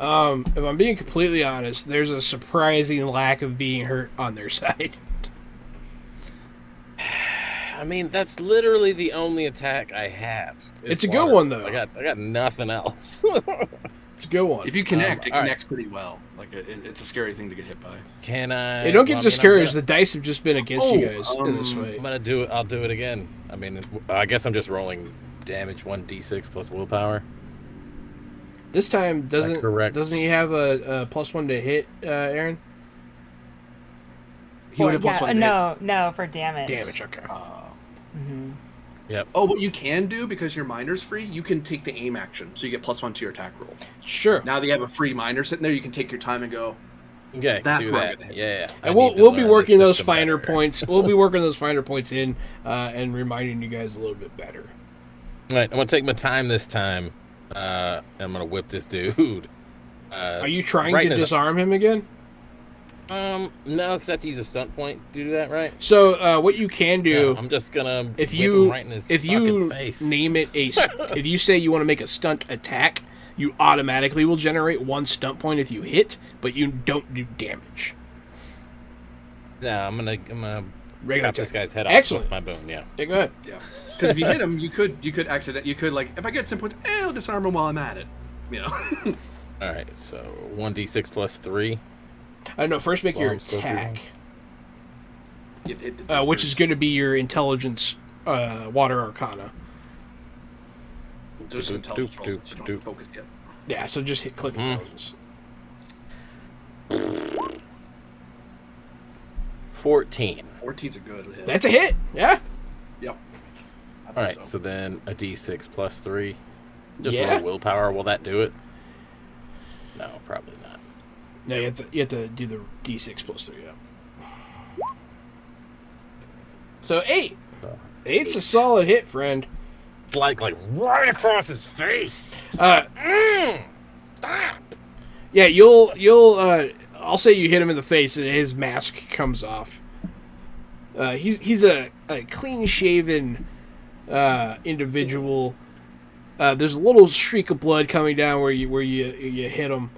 If I'm being completely honest, there's a surprising lack of being hurt on their side. I mean, that's literally the only attack I have. It's a good one, though. I got nothing else. It's a good one. If you connect, it all right. connects pretty well. Like it's a scary thing to get hit by. Can I? Hey, don't get well, I mean, discouraged. The dice have just been against you guys in this I'm fight. gonna do it. I'll do it again. I mean, I guess I'm just rolling damage 1d6 plus willpower. This time doesn't correct? he have a +1 to hit, Aaron? He would have plus one. No, for damage. Damage. Okay. Yep. Oh, what you can do because your miner's free, you can take the aim action, so you get +1 to your attack roll. Sure. Now that you have a free miner sitting there, you can take your time and go. Okay. That's do where that. I'm gonna hit. Yeah. And we'll be working those finer finer points. We'll be working those finer points in and reminding you guys a little bit better. All right. I'm gonna take my time this time. I'm gonna whip this dude. Are you trying right to in his- disarm him again? No, because I have to use a stunt point to do that, right? So what you can do, I'm just gonna if whip you him right in his if fucking you face. name it if you say you want to make a stunt attack, you automatically will generate 1 stunt point if you hit, but you don't do damage. Yeah, I'm gonna Regular Chop this attack. guy's head off Excellent. with my boom. Yeah. Yeah, go ahead. Yeah. Because if you hit him, you could accident. You could like if I get 10 points, I'll disarm him while I'm at it. You know. All right. So 1d6 plus 3. I know. First, make That's your what I'm supposed to be attack, You have to hit the which is going to be your intelligence, water arcana. Just intelligence rolls, so don't focus yet. Yeah, so just click intelligence. 14. 14's a good hit. That's a hit. Yeah. Yep. All right. So then a d6 plus 3. Just Yeah. roll willpower. Will that do it? No, probably not. No, you have to do the d6 plus 3. Yeah. So 8. So, 8's a solid hit, friend. like right across his face. Stop. Yeah, I'll say you hit him in the face and his mask comes off. He's a clean shaven individual. There's a little streak of blood coming down where you hit him.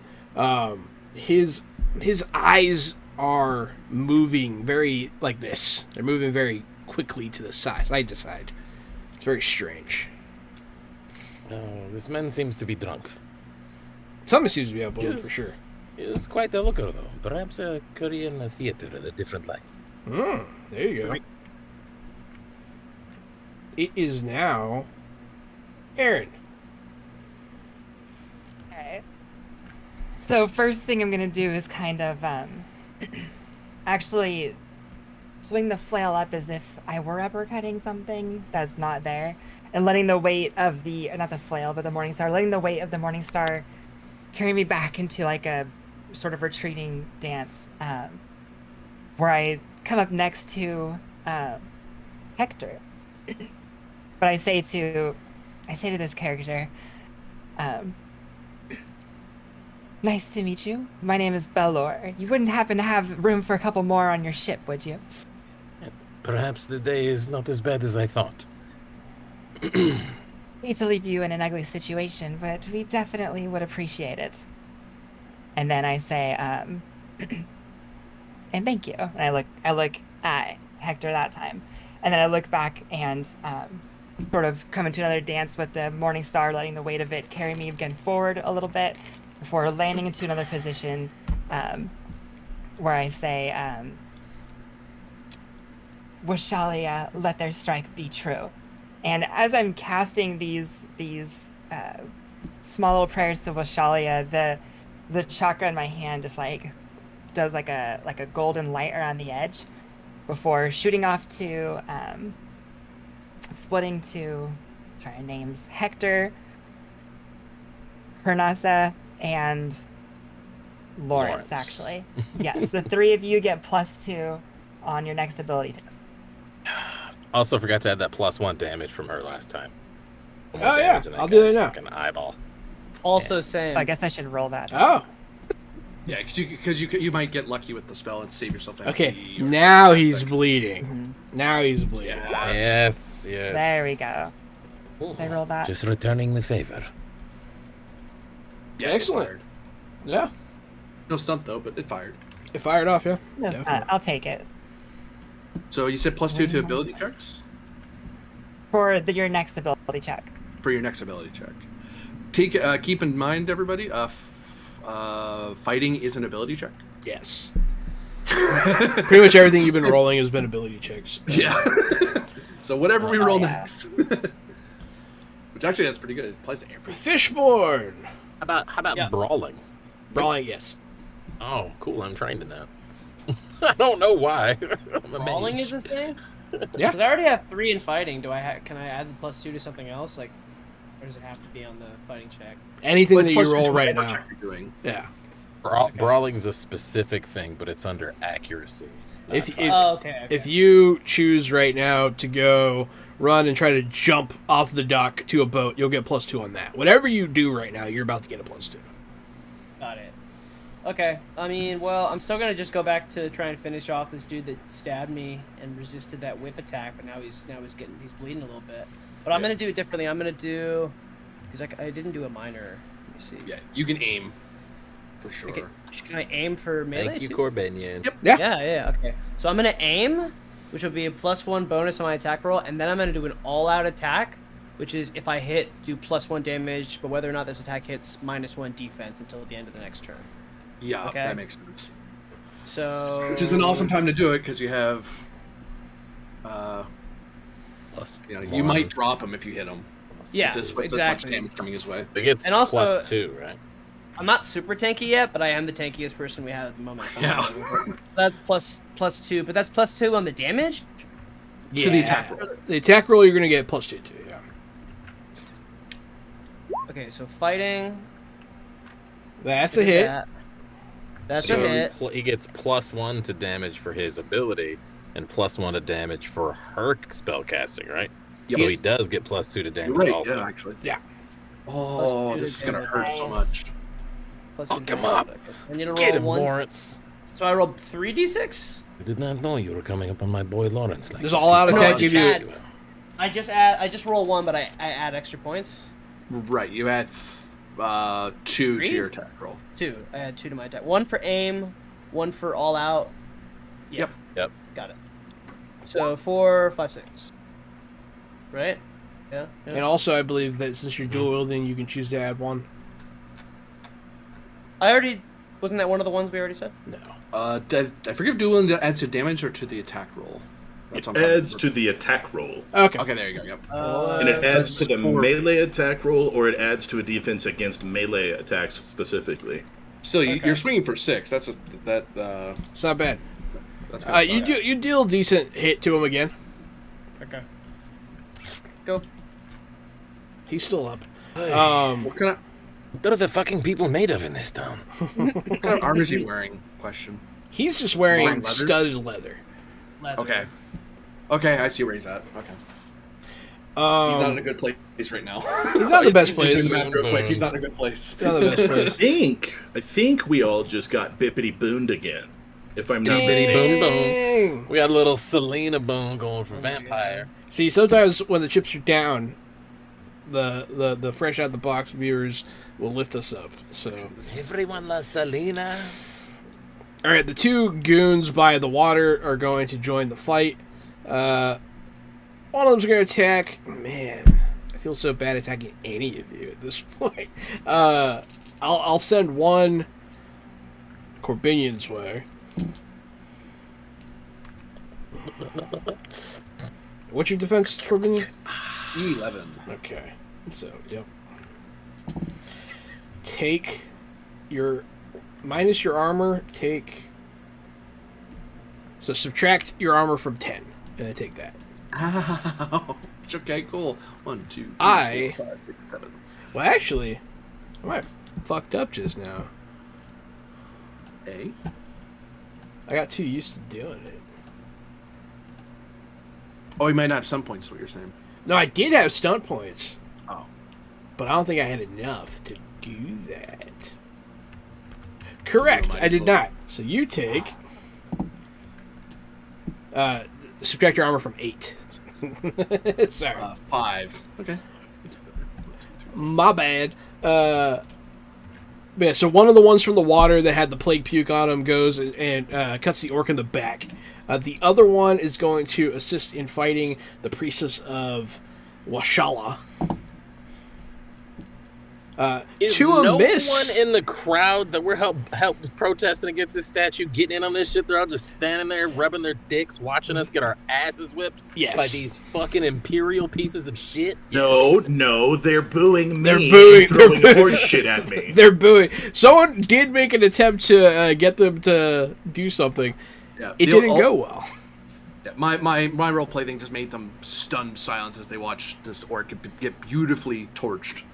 His eyes are moving very like this. They're moving very quickly to the side. It's very strange. Oh, this man seems to be drunk. Something seems to be out Yes. for sure. He is quite a looker, though. Perhaps a Korean theater in a different light. There you go. It is now Aaron. Okay. So first thing I'm gonna do is kind of actually swing the flail up as if I were uppercutting something that's not there, and letting the weight of not the flail, but the Morning Star, letting the weight of the Morning Star carry me back into like a sort of retreating dance, where I come up next to Hector. But I say to this character, nice to meet you. My name is Belor. You wouldn't happen to have room for a couple more on your ship, would you? Perhaps the day is not as bad as I thought. Hate to leave you in an ugly situation, but we definitely would appreciate it. And then I say, and thank you. And I look at Hector that time, and then I look back and sort of come into another dance with the Morning Star, letting the weight of it carry me again forward a little bit before landing into another position, where I say, Washalia, let their strike be true. And as I'm casting these small little prayers to Washalia, the chakra in my hand just like does like a golden light around the edge before shooting off to splitting to names Hector, Pernasa, and Lawrence. Actually. Yes, the three of you get +2 on your next ability test. Also forgot to add that +1 damage from her last time. Oh yeah, I'll do that now. Fucking eyeball. Also saying. So I guess I should roll that. Oh, Yeah, because you might get lucky with the spell and save yourself. okay. MP or Now something. he's bleeding. Now he's bleeding. Yes. There we go. I roll that. Just returning the favor. Yeah, Excellent. It fired. Yeah, No stunt though, but it fired. it fired off. Yeah. No, Definitely. I'll take it. So you said +2 to ability checks For your next ability check. for your next ability check. Keep in mind, everybody. Fighting is an ability check. Yes. Pretty much everything you've been rolling has been ability checks. Yeah. So whatever we roll yeah. next. Which actually that's pretty good. It applies to everything. Fishborn. How about Yeah. brawling? Brawling, yes. Oh, cool. I'm trained in that. I don't know why. I'm a Brawling mage. is a thing? Yeah. Because I already have 3 in fighting. Can I add the +2 to something else? Like, or does it have to be on the fighting check? Anything Well, that it's you roll +2 right whatever now. check you're doing. Yeah. Brawling's a specific thing, but it's under accuracy. not If fighting. Oh, okay. If you choose right now to go run and try to jump off the dock to a boat, you'll get +2 on that. Whatever you do right now, you're about to get a +2. Got it. Okay. I mean, well, I'm still gonna just go back to try and finish off this dude that stabbed me and resisted that whip attack, but now he's bleeding a little bit. But I'm gonna do it differently. I'm gonna do because I didn't do a minor. Let me see. Yeah, you can aim for sure. Okay, can I aim for melee? Thank you, too? Corbinian. Yep. Yeah. Yeah. Okay. So I'm gonna aim, which will be a +1 bonus on my attack roll, and then I'm going to do an all-out attack, which is if I hit, do +1 damage, but whether or not this attack hits, -1 defense until the end of the next turn. Yeah, Okay. that makes sense. So, Which is an awesome time to do it because you have, Plus you one. might drop him if you hit him. yeah, With much exactly. damage coming his way. It gets And also- +2, right? I'm not super tanky yet, but I am the tankiest person we have at the moment. So Yeah. That's +2, but that's +2 on the damage? Yeah. To the attack roll. The attack roll, you're going to get +2 to, yeah. Okay, so fighting. That's a hit. That's So a hit. he gets +1 to damage for his ability, and +1 to damage for her spellcasting, right? Yep. So he does get +2 to damage You're right, also. yeah, actually. Yeah. Oh, Plus this is going to 2 hurt so damage. much. Fuck him up. I need to Get roll him, 1. Lawrence. So I rolled 3d6? I did not know you were coming up on my boy Lawrence. Like Does this. all-out He's attack not give you- shit. I just roll 1, but I add extra points. Right, you add 2 Three? to your attack roll. 2. I add 2 to my attack. 1 for aim, 1 for all out. Yeah. Yep. Got it. So 4, 5, 6. Right? Yeah. And also, I believe that since you're dual wielding, you can choose to add 1. I already wasn't that one of the ones we already said? No. I forget if dueling adds to damage or to the attack roll. It what I'm trying adds to the attack roll. Okay. Okay, there you go. Yep. And it adds to the four. melee attack roll, or it adds to a defense against melee attacks specifically. Still, Okay. you're swinging for 6. That's It's not bad. that's kinda You solid. you deal a decent hit to him again. Okay. Go. He's still up. What kind What are the fucking people made of in this town? what kind of armor is he wearing? Question. He's just wearing Wearing leather? studded leather. Leather. Okay. Okay, I see where he's at. Okay. He's not in a good place right now. He's not the best Just doing place. the math real quick. He's not in a good place. Not the best place. I think we all just got bippity booned again. If I'm not Bippity mistaken. boom boom. Dang. We got a little Selena boom going for vampire. See, sometimes when the chips are down, the fresh out the box viewers will lift us up. So, Everyone loves Selenas. all right, the 2 goons by the water are going to join the fight. One of them's going to attack. Man, I feel so bad attacking any of you at this point. I'll send one Corbinion's way. What's your defense, Corbinion? 11. Okay. So, yep. Take your minus your armor, so subtract your armor from 10 and then take that. Ow. Okay, cool. 1, 2, 3, I- 4, 5, 6, 7. Well, actually, I might have fucked up just now. A. I got too used to doing it. Oh, you might not have some points. Is what you're saying? No, I did have stunt points, Oh. but I don't think I had enough to do that. Correct, might I did as well. not. So you take subtract your armor from 8. Sorry. 5. Okay. My bad. Yeah, so one of the ones from the water that had the plague puke on him goes and cuts the orc in the back. The other one is going to assist in fighting the priestess of Washala. Is To a no miss. one in the crowd that we're help protesting against this statue getting in on this shit? They're all just standing there, rubbing their dicks, watching us get our asses whipped Yes. by these fucking imperial pieces of shit. No, they're booing me. They're booing- and throwing they're booing. horse shit at me. They're booing. Someone did make an attempt to get them to do something. Yeah. It didn't go well. Yeah, my role play thing just made them stunned silence as they watched this orc get beautifully torched.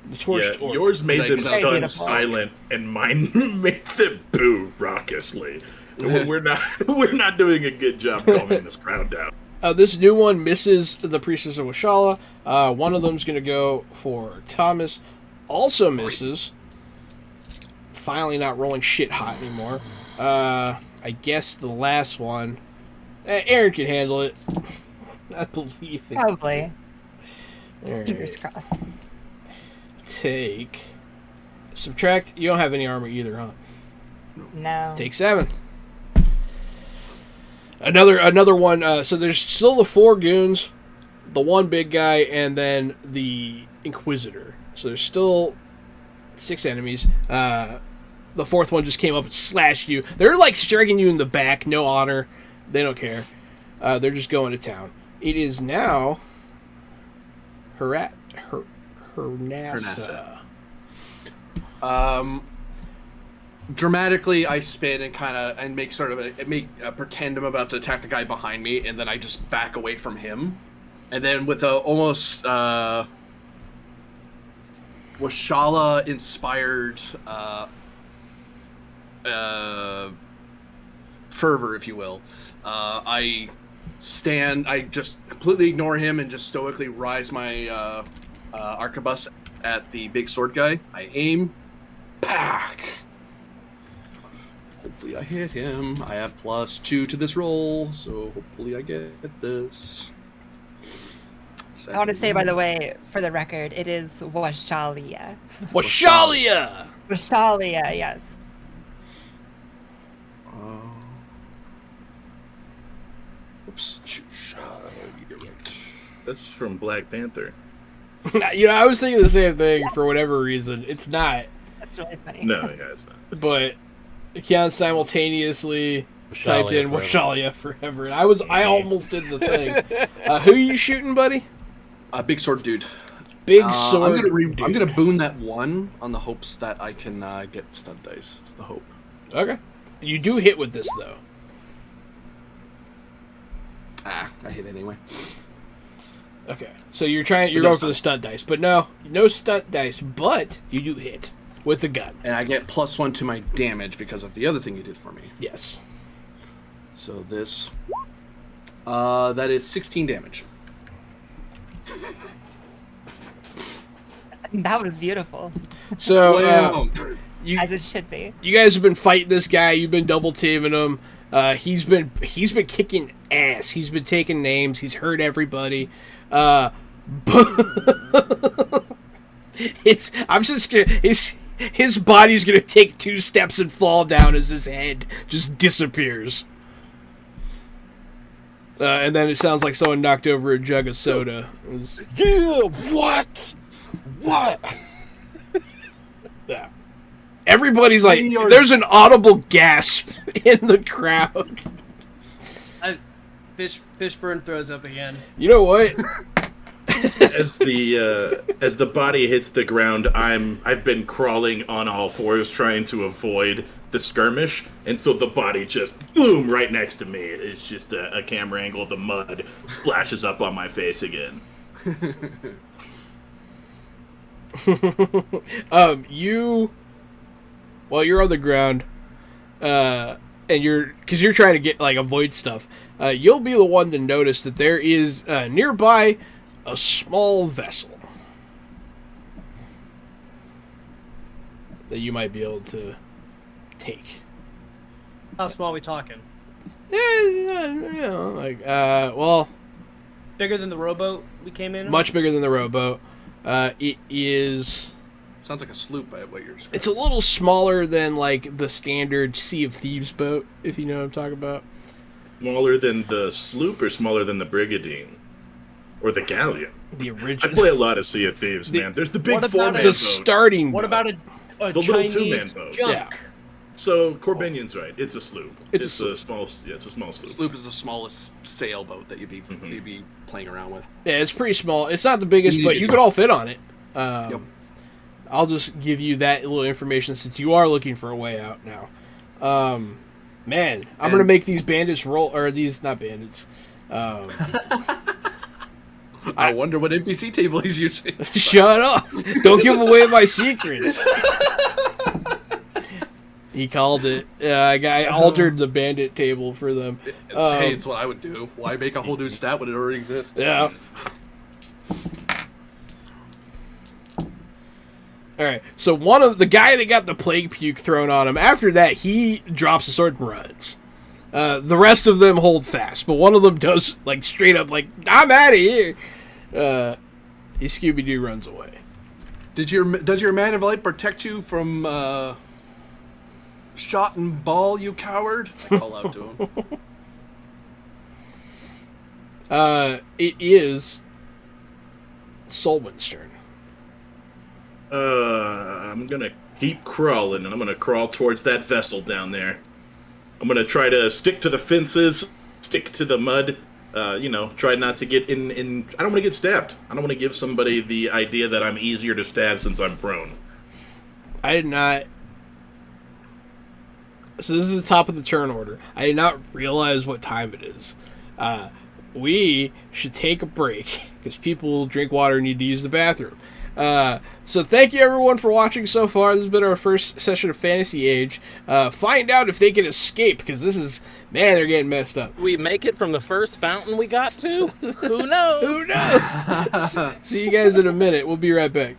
The torched orc. yours made them Very stun beautiful. silent, and mine made them boo raucously. We're not doing a good job calming this crowd down. This new one misses the priestess of Washala. One of them's going to go for Thomas. Also misses. Finally not rolling shit hot anymore. I guess the last one. Aaron can handle it. I believe it. Probably. All Fingers right. crossed. Take. Subtract. You don't have any armor either, huh? No. Take 7. Another one. So there's still the 4 goons, the 1 big guy, and then the Inquisitor. So there's still 6 enemies. The 4th one just came up and slashed you. They're like striking you in the back. No honor. They don't care. They're just going to town. It is now Hernassa. Dramatically, I spin and make pretend I'm about to attack the guy behind me, and then I just back away from him, and then with a almost Washala inspired fervor, if you will, I just completely ignore him and just stoically rise my arquebus at the big sword guy. I aim, pack. Hopefully I hit him. I have +2 to this roll, so hopefully I get this. I want to say, by the way, for the record, it is Washalia. Washalia! Washalia, yes. Oops. That's from Black Panther. I was thinking the same thing for whatever reason. It's not. That's really funny. No, yeah, it's not. But Keon simultaneously typed in Washalia forever. And I almost did the thing. Who are you shooting, buddy? Big sword dude. Big sword dude. I'm gonna boon that 1 on the hopes that I can get stun dice. It's the hope. Okay. You do hit with this, though. I hit anyway. Okay. So you're going for the stunt dice. But no stunt dice, but you do hit with the gun. And I get +1 to my damage because of the other thing you did for me. Yes. So this... that is 16 damage. That was beautiful. So, as it should be. You guys have been fighting this guy. You've been double teaming him. He's been kicking ass. He's been taking names. He's hurt everybody. His body's gonna take 2 steps and fall down as his head just disappears. And then it sounds like someone knocked over a jug of soda. Yeah, what? Yeah. Everybody's like, there's an audible gasp in the crowd. Fishburne throws up again. You know what? As the body hits the ground, I've been crawling on all 4s trying to avoid the skirmish, and so the body just boom right next to me. It's just a camera angle. The mud splashes up on my face again. You're on the ground, and because you're trying to avoid stuff. You'll be the one to notice that there is nearby a small vessel that you might be able to take. How small are we talking? Bigger than the rowboat we came in? Much bigger than the rowboat. It is... Sounds like a sloop by what you're describing. It's a little smaller than, the standard Sea of Thieves boat, if you know what I'm talking about. Smaller than the sloop or smaller than the brigantine? Or the galleon? The original. I play a lot of Sea of Thieves, man. There's the big 4-man boat. The starting What about a the Chinese little 2-man boat? junk? Yeah. So Corbinion's right. It's a sloop. It's a small sloop. Sloop is the smallest sailboat that you'd be playing around with. Yeah, it's pretty small. It's not the biggest, but you could all fit on it. Yep. I'll just give you that little information since you are looking for a way out now. Man, I'm going to make these bandits roll, or these, not bandits. I wonder what NPC table he's using. Shut up! Don't give away my secrets. He called it. I altered the bandit table for them. Hey, it's what I would do. Why make a whole new stat when it already exists? Yeah. Alright, so one of the guy that got the plague puke thrown on him, after that, he drops the sword and runs. The rest of them hold fast, but one of them does, straight up, I'm out of here! He Scooby-Doo runs away. Does your Man of Light protect you from, shot and ball, you coward? I call out to him. It is Solwyn's turn. I'm gonna keep crawling, and I'm gonna crawl towards that vessel down there. I'm gonna try to stick to the fences, stick to the mud. Try not to get in. I don't want to get stabbed. I don't want to give somebody the idea that I'm easier to stab since I'm prone. I did not. So this is the top of the turn order. I did not realize what time it is. We should take a break because people drink water and need to use the bathroom. So thank you everyone for watching so far. This has been our first session of Fantasy Age. Find out if they can escape because this is, man, they're getting messed up. We make it from the first fountain we got to? Who knows? Who knows? See you guys in a minute. We'll be right back.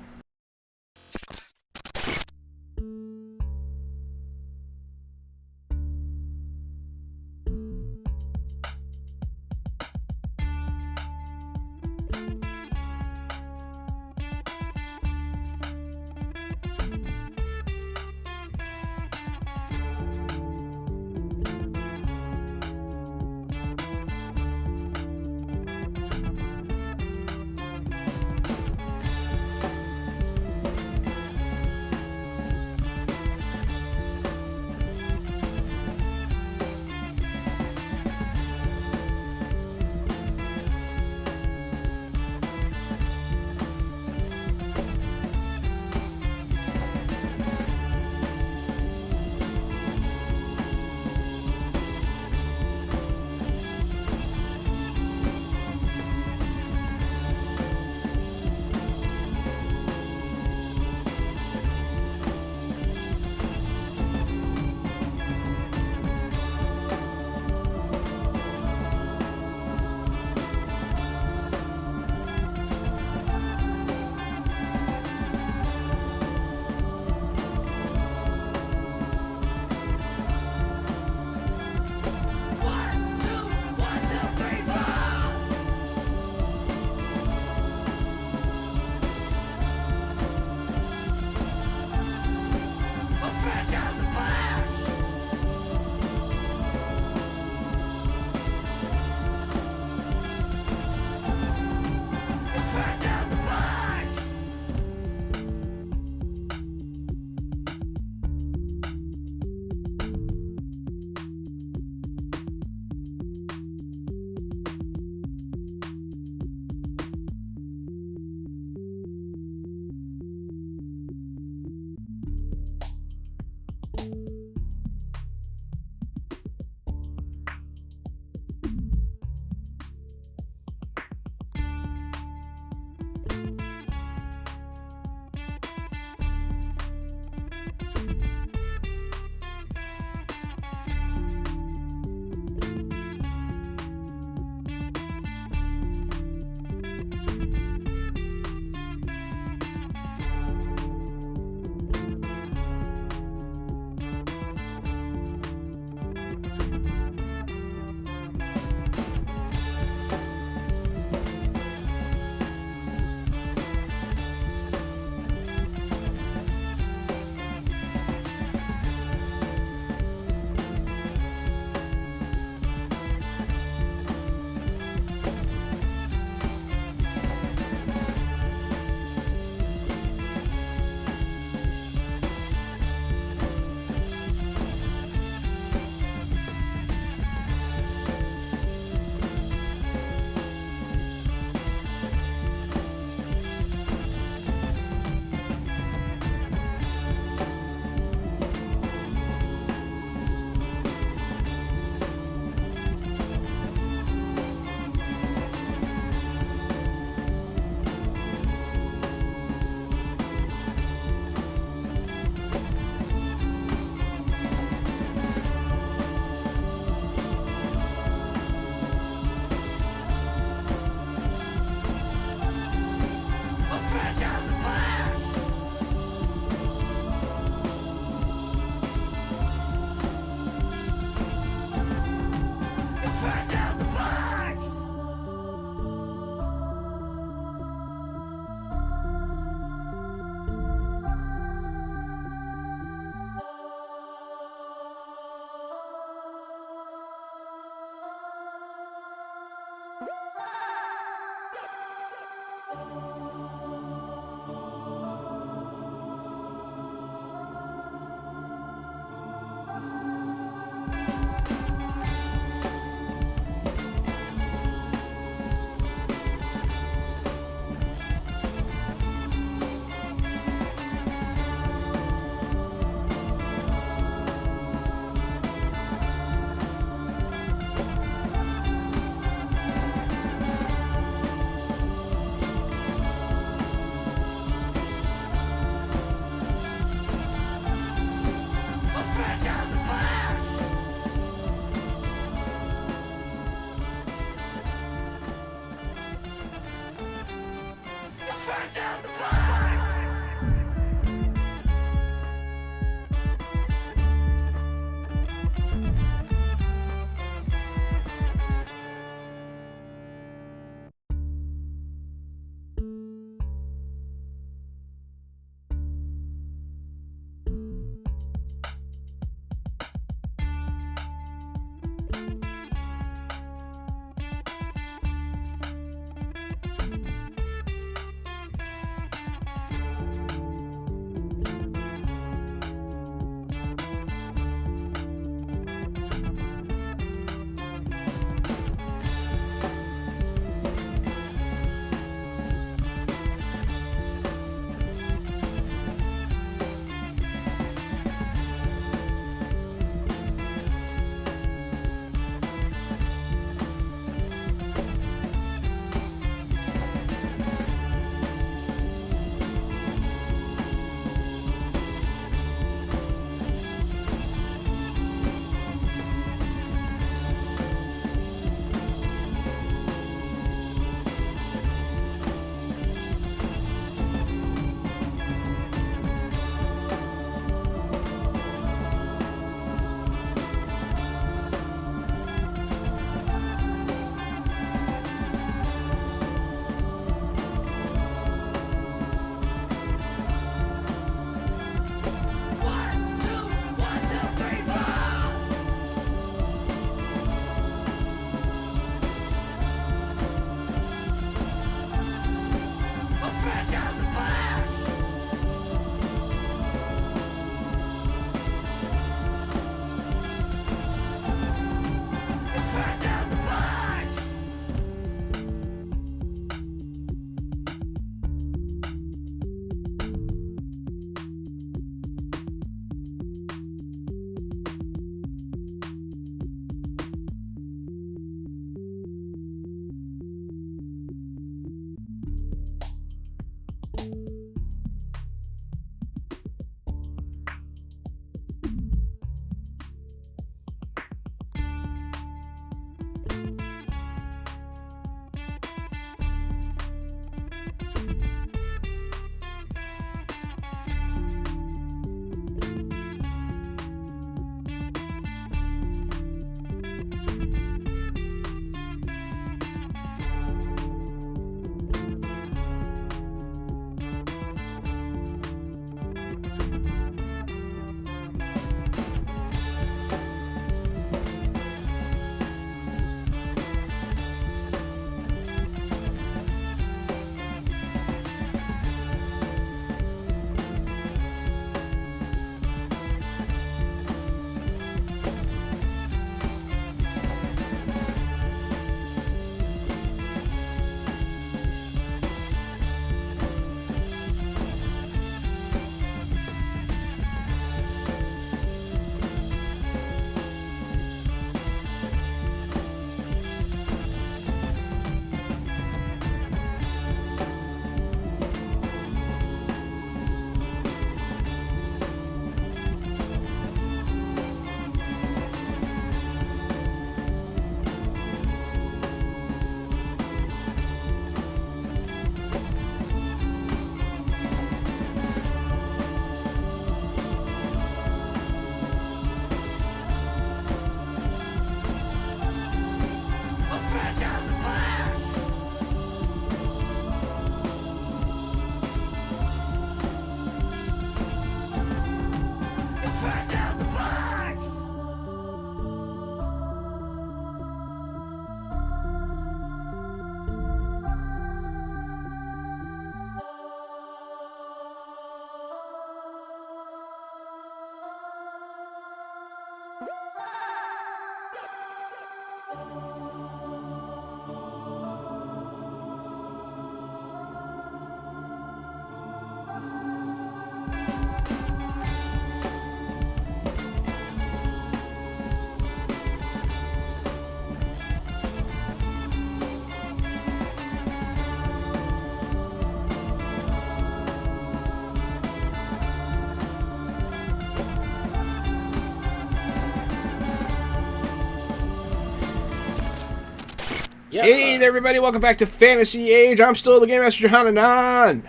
Yes, Hey there, everybody! Welcome back to Fantasy Age. I'm still the Game Master Johannanan.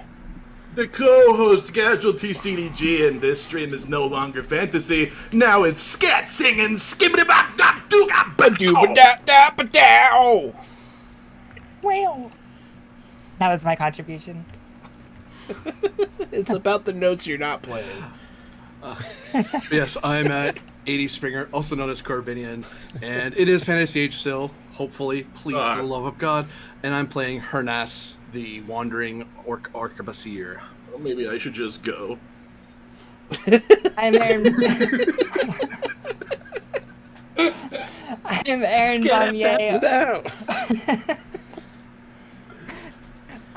The co-host Casualty CDG, and this stream is no longer fantasy. Now it's scat singing, skibbity bop dop dooga Ba-doo-ba-da-da-ba-dow. Wow. That was my contribution. It's about the notes you're not playing. Yes, I'm at 80 Springer, also known as Corbinian, and it is Fantasy Age still, hopefully, please, for the love of God, and I'm playing Hernas, the Wandering Arquebusier. Well, maybe I should just go. I'm Aaron. I'm Aaron Bombier.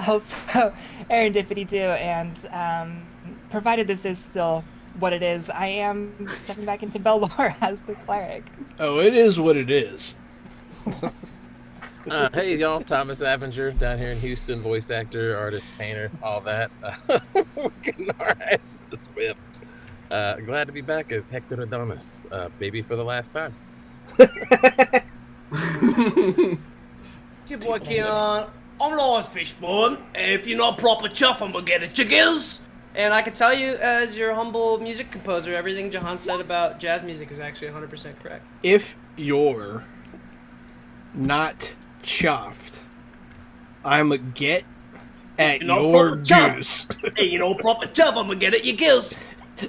Also, Aaron Dippity too, and provided this is still what it is, I am stepping back into Bellore as the cleric. Oh, it is what it is. Hey, y'all. Thomas Avenger down here in Houston, voice actor, artist, painter, all that. Getting our asses whipped. Glad to be back as Hector Adonis, maybe for the last time. Your boy Keon. I'm Lawrence Fishbone, and if you're not proper chuff, I'm gonna get at your gills. And I can tell you, as your humble music composer, everything Jahan said about jazz music is actually 100% correct. If you're not chuffed, I'm a get at your juice. Hey, you know, proper chuff, I'm gonna get at your gills.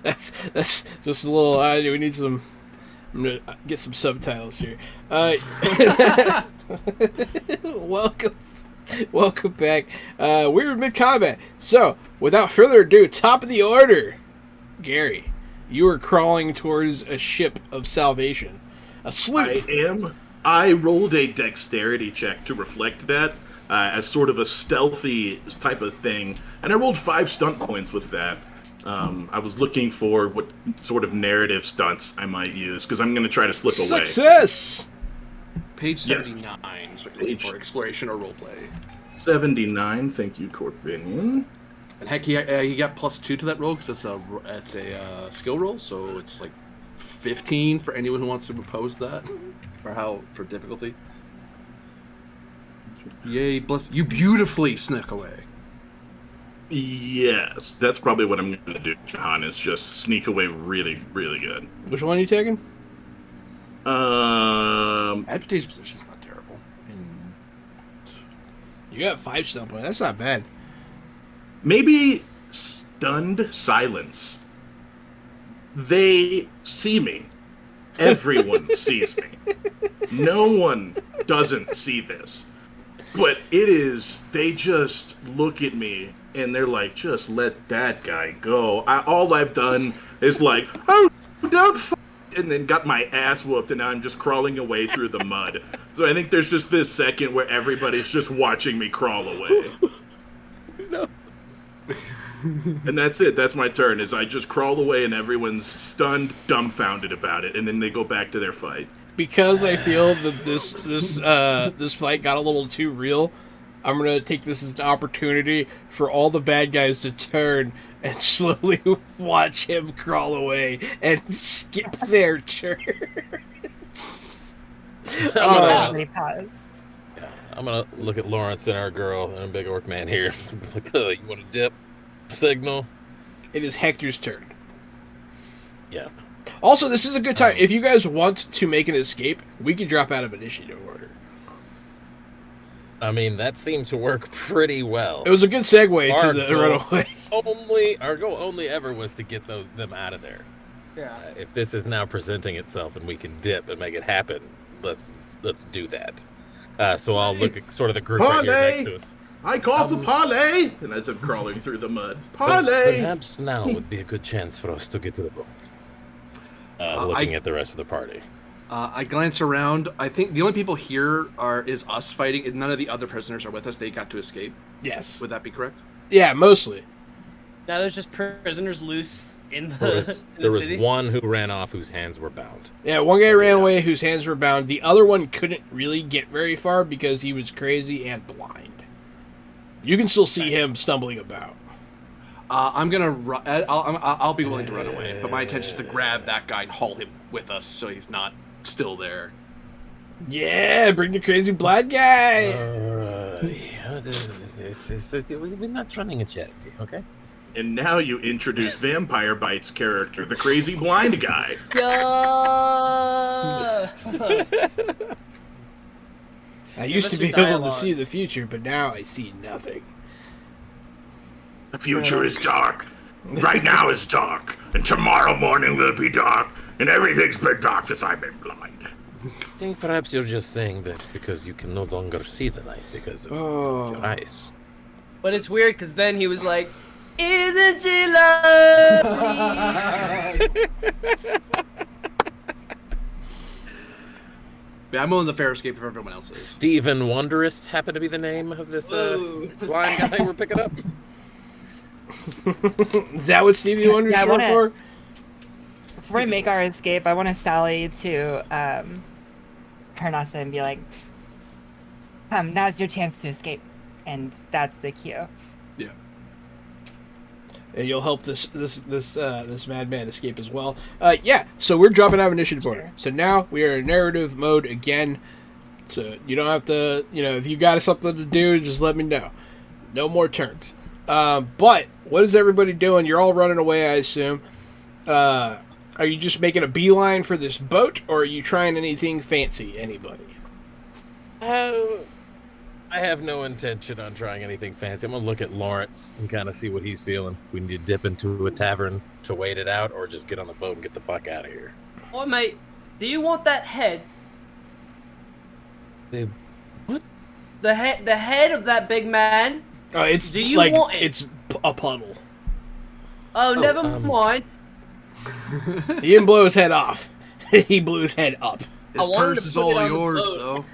That's just a little. We need some. I'm gonna get some subtitles here. Welcome back. We're in mid-combat. So, without further ado, top of the order, Gary, you are crawling towards a ship of salvation. A sloop. I am. I rolled a dexterity check to reflect that as sort of a stealthy type of thing, and I rolled 5 stunt points with that. I was looking for what sort of narrative stunts I might use, because I'm going to try to slip away. Success! Page Yes. 79, so for exploration or roleplay. 79, thank you, Corbinian. And heck, he got +2 to that roll because it's a skill roll, so it's like 15 for anyone who wants to oppose that, or for difficulty. Yay! Bless you, beautifully snuck away. Yes, that's probably what I'm going to do, Jahan, is just sneak away really, really good. Which one are you taking? Advantageous position is not terrible. You got 5 stun points. That's not bad. Maybe stunned silence. They see me. Everyone sees me. No one doesn't see this. But it is, they just look at me and they're like, just let that guy go. All I've done is like, oh, don't f-, and then got my ass whooped, and now I'm just crawling away through the mud. So I think there's just this second where everybody's just watching me crawl away. No. And that's it. That's my turn, is I just crawl away and everyone's stunned, dumbfounded about it, and then they go back to their fight. Because I feel that this fight got a little too real, I'm gonna take this as an opportunity for all the bad guys to turn and slowly watch him crawl away and skip their turn. Pause. I'm gonna look at Lawrence and our girl and big orc man here. Like, you want to dip? Signal. It is Hector's turn. Yeah. Also, this is a good time. If you guys want to make an escape, we can drop out of initiative order. I mean, that seemed to work pretty well. It was a good segue to the runaway. Our goal only ever was to get them out of there. Yeah. If this is now presenting itself and we can dip and make it happen, let's do that. So I'll look at sort of the group right here next to us. I call for parley! And as I'm crawling through the mud, parley! Perhaps now would be a good chance for us to get to the boat. Looking at the rest of the party. I glance around. I think the only people here is us fighting. None of the other prisoners are with us. They got to escape. Yes. Would that be correct? Yeah, mostly. Now there's just prisoners loose in the There was city. one who ran off whose hands were bound. Yeah, one guy ran away whose hands were bound. The other one couldn't really get very far because he was crazy and blind. You can still see him stumbling about. I'm gonna. I'll be willing to run away, but my intention is to grab that guy and haul him with us, so he's not still there. Yeah, bring the crazy blind guy. We're not running a charity, okay? And now you introduce Vampire Bite's character, the crazy blind guy. Yeah. I used to be able to see the future, but now I see nothing. The future is dark. Right now is dark. And tomorrow morning will be dark. And everything's been dark since I've been blind. I think perhaps you're just saying that because you can no longer see the light because of your eyes. But it's weird because then he was like, "Isn't she lovely?" Yeah, I'm on the fair escape for everyone else is. Stephen Wonderist happened to be the name of this blind guy we're picking up. Is that what Stevie Wonder's Yeah, short for? Before we make our escape, I want to sally to Hernasa and be like, now's your chance to escape. And that's the cue. Yeah. And you'll help this madman escape as well. Yeah, so we're dropping out of initiative order. So now we are in narrative mode again. So you don't have to, if you got something to do, just let me know. No more turns. But what is everybody doing? You're all running away, I assume. Are you just making a beeline for this boat, or are you trying anything fancy? Anybody? I have no intention on trying anything fancy. I'm gonna look at Lawrence and kind of see what he's feeling. If we need to dip into a tavern to wait it out, or just get on the boat and get the fuck out of here. Oh, mate, do you want that head? What? The head of that big man? It's do you want it? It's a puddle. Oh, never mind. He didn't blow his head off. He blew his head up. His purse is all yours, though.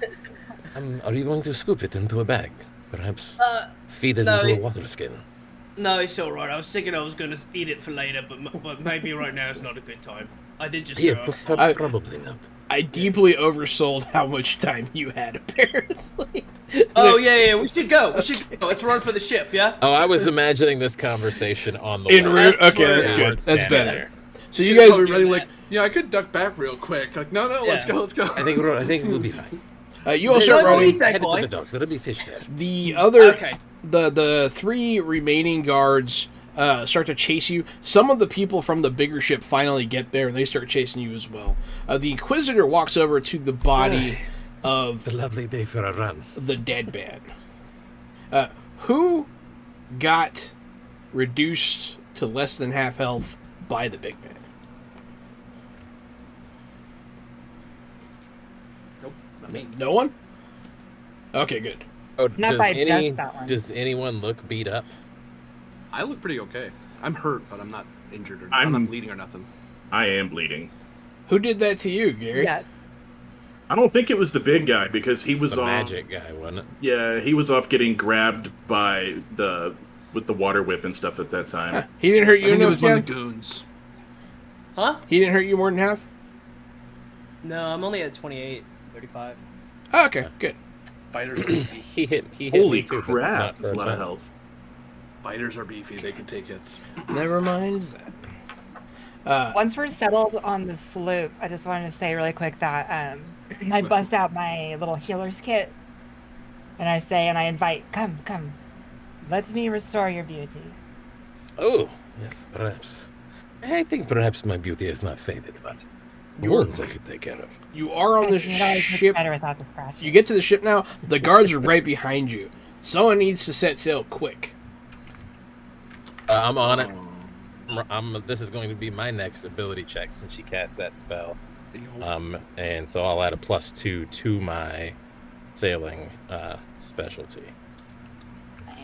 Are you going to scoop it into a bag? Perhaps feed it no, into a water skin? No, it's all right. I was thinking I was going to eat it for later, but maybe right now is not a good time. I did just Yeah, throw up. probably not. I deeply oversold how much time you had, apparently. Oh, yeah, we should go. Let's run for the ship, yeah? Oh, I was imagining this conversation on the En way. route? Okay, where that's it good. is. That's Standing better. there. So you guys are are running like, I could duck back real quick. Like, no, let's go. I think we'll be fine. you all start Don't running. eat that Headed boy. to the docks. There'll be fish there. The other, Okay. the three remaining guards start to chase you. Some of the people from the bigger ship finally get there, and they start chasing you as well. The Inquisitor walks over to the body of It's a lovely day for a run. the dead man. Who got reduced to less than half health by the big man? Nope, not me. No one? Okay, good. Oh, Not by just that one. Does anyone look beat up? I look pretty okay. I'm hurt, but I'm not injured or I'm not bleeding or nothing. I am bleeding. Who did that to you, Gary? Yeah. I don't think it was the big guy because he was The off. magic guy, wasn't it? Yeah, he was off getting grabbed by with the water whip and stuff at that time. He didn't hurt I you think it enough, was one of Ken? the goons. Huh? He didn't hurt you more than half? No, I'm only at 28, 35. Oh, okay, good. Fighters are beefy. He hit Holy me too, but crap! not for That's a lot of time. health. Fighters are beefy. They can take hits. Never mind that. Once we're settled on the sloop, I just wanted to say really quick that I bust out my little healer's kit, and I invite, come, let me restore your beauty. Oh, yes, perhaps. I think perhaps my beauty has not faded, but wounds I could take care of. You are on the It always looks ship. better without the scratch. You get to the ship now. The guards are right behind you. Someone needs to set sail quick. I'm on it. This is going to be my next ability check since she cast that spell. And so I'll add a +2 to my sailing specialty.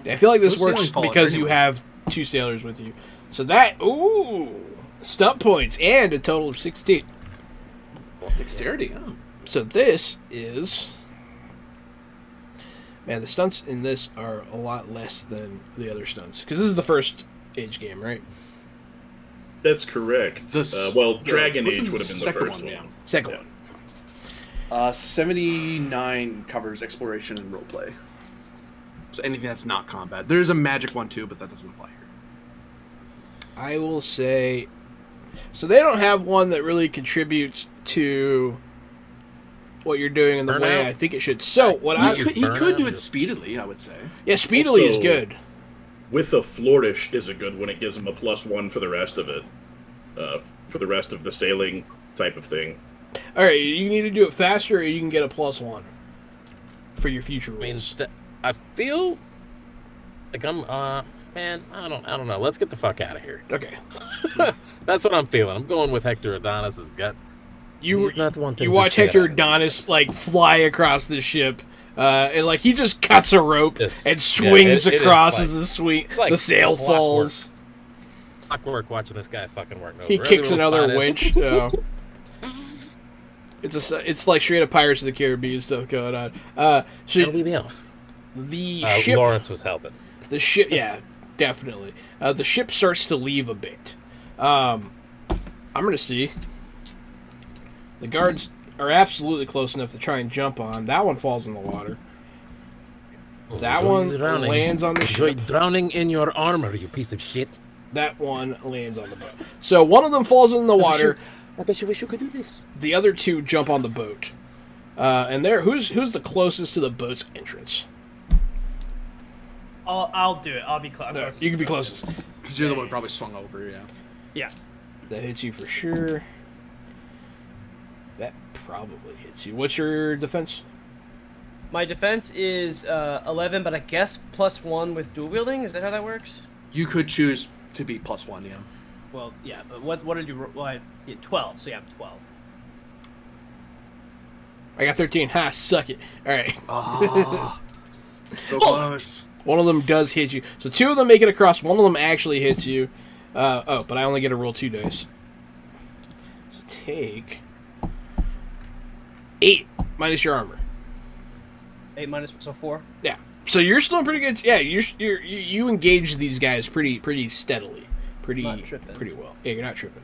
I feel like this Those works sailing polish because you anyway. have two sailors with you. So that, stump points and a total of 16. Dexterity, huh? So this is... Man, the stunts in this are a lot less than the other stunts. Because this is the first Age game, right? That's correct. This- Dragon what's Age the would have been the second first one, one. yeah. Second Yeah. one. 79 covers exploration and roleplay. So anything that's not combat. There's a magic one too, but that doesn't apply here. I will say... So they don't have one that really contributes to what you're doing in the Burnout? way I think it should. So what I He Burnout could do it is- speedily, I would say. yeah, speedily is Also- good. With a flourish is a good one. It gives him a +1 for the rest of it. For the rest of the sailing type of thing. All right, you can either do it faster or you can get a +1 for your future I mean, rules. I feel like I'm, man, I don't know. Let's get the fuck out of here. Okay, That's what I'm feeling. I'm going with Hector Adonis's gut. you He's not the one thing you to watch shit Hector out of me. Adonis like fly across the ship, and like he just cuts a rope Yes. and Yeah, swings it is across like- as like the sail clockwork. falls. Clockwork watching this guy fucking work. He kicks another winch. It's like straight up Pirates of the Caribbean stuff going on. So It'll be the elf. the ship, Lawrence was helping. the ship, yeah, definitely. The ship starts to leave a bit. I'm gonna see. The guards are absolutely close enough to try and jump on. That one falls in the water. That Enjoy one drowning. lands on the Enjoy ship. drowning in your armor, you piece of shit. That one lands on the boat. So one of them falls in the water. I bet you wish you could do this. The other two jump on the boat. And there, who's the closest to the boat's entrance? I'll do it. I'll be close. No, you can be closest. Because you're the one who probably swung over, yeah. Yeah. That hits you for sure. That probably hits you. What's your defense? My defense is 11, but I guess +1 with dual wielding. Is that how that works? You could choose to be +1, yeah. Well, yeah. But what did you? Well, yeah, 12. So yeah, 12. I got 13. Ha, suck it. All right. Oh, so close. One of them does hit you. So two of them make it across. One of them actually hits you. But I only get to roll 2 dice. So take 8 minus your armor. 8 minus, so 4. Yeah. So you're still pretty good. Yeah, you engage these guys pretty steadily, Not tripping. pretty well. Yeah, you're not tripping.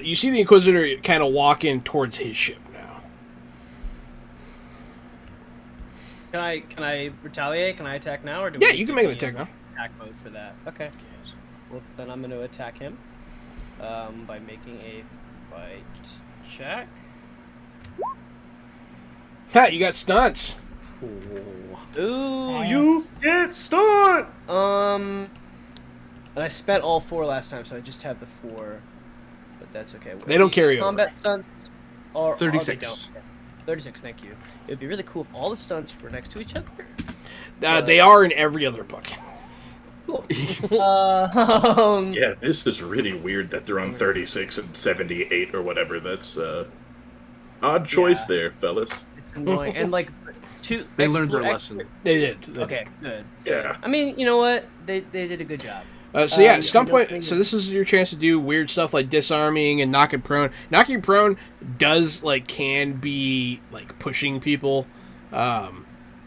You see the Inquisitor kind of walk in towards his ship now. Can I retaliate? Can I attack now, or do Yeah, we you can do make an the attack now. Attack mode for that. Okay. Well, then I'm going to attack him by making a fight check. Ha! You got stunts. Ooh, Nice. you get stunned. And I spent all 4 last time, so I just have the 4. But that's okay. They don't carry over. combat stunts. Or 36. they don't. 36. Thank you. It would be really cool if all the stunts were next to each other. They are in every other book. Cool. Yeah, this is really weird that they're on 36 and 78 or whatever. That's odd choice Yeah. there, fellas. It's annoying. And like, They learned their lesson. They did. Okay, good. Yeah. I mean, you know what? They did a good job. So yeah, Um, stun I point. don't So think- this is your chance to do weird stuff like disarming and knocking prone. Knocking prone does can be like pushing people.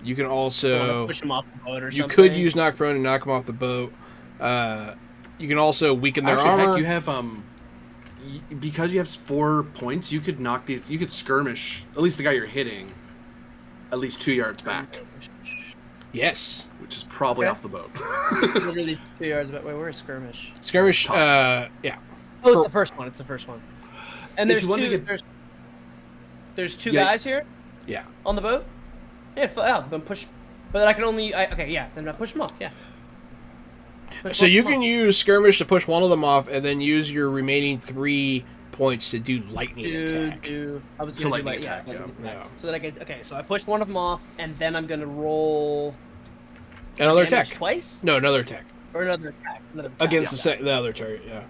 You can also Push them off the boat or you something. could use knock prone and knock them off the boat. You can also weaken their Actually, armor. heck, you have because you have 4 points, you could knock these. You could skirmish at least the guy you're hitting, at least 2 yards back, Yes, which is probably Okay. off the boat. Literally 2 yards away. Wait, where's skirmish? skirmish. Top. Yeah, Oh, it's For- the first one. It's the first one. And If there's you want to two. get- There's 2 Yeah. guys here yeah. on the boat. Yeah, then push. But then I can only. Okay, yeah. Then I push them off. Yeah. Push So both you of them can off. use skirmish to push one of them off, and then use your remaining 3 points to do lightning attack. I was So gonna lightning do attack, lightning yeah. attack. So that I could. Okay, so I pushed one of them off, and then I'm gonna roll. Another damage attack. twice, No, another attack or another attack. Another attack. against the other target. Yeah.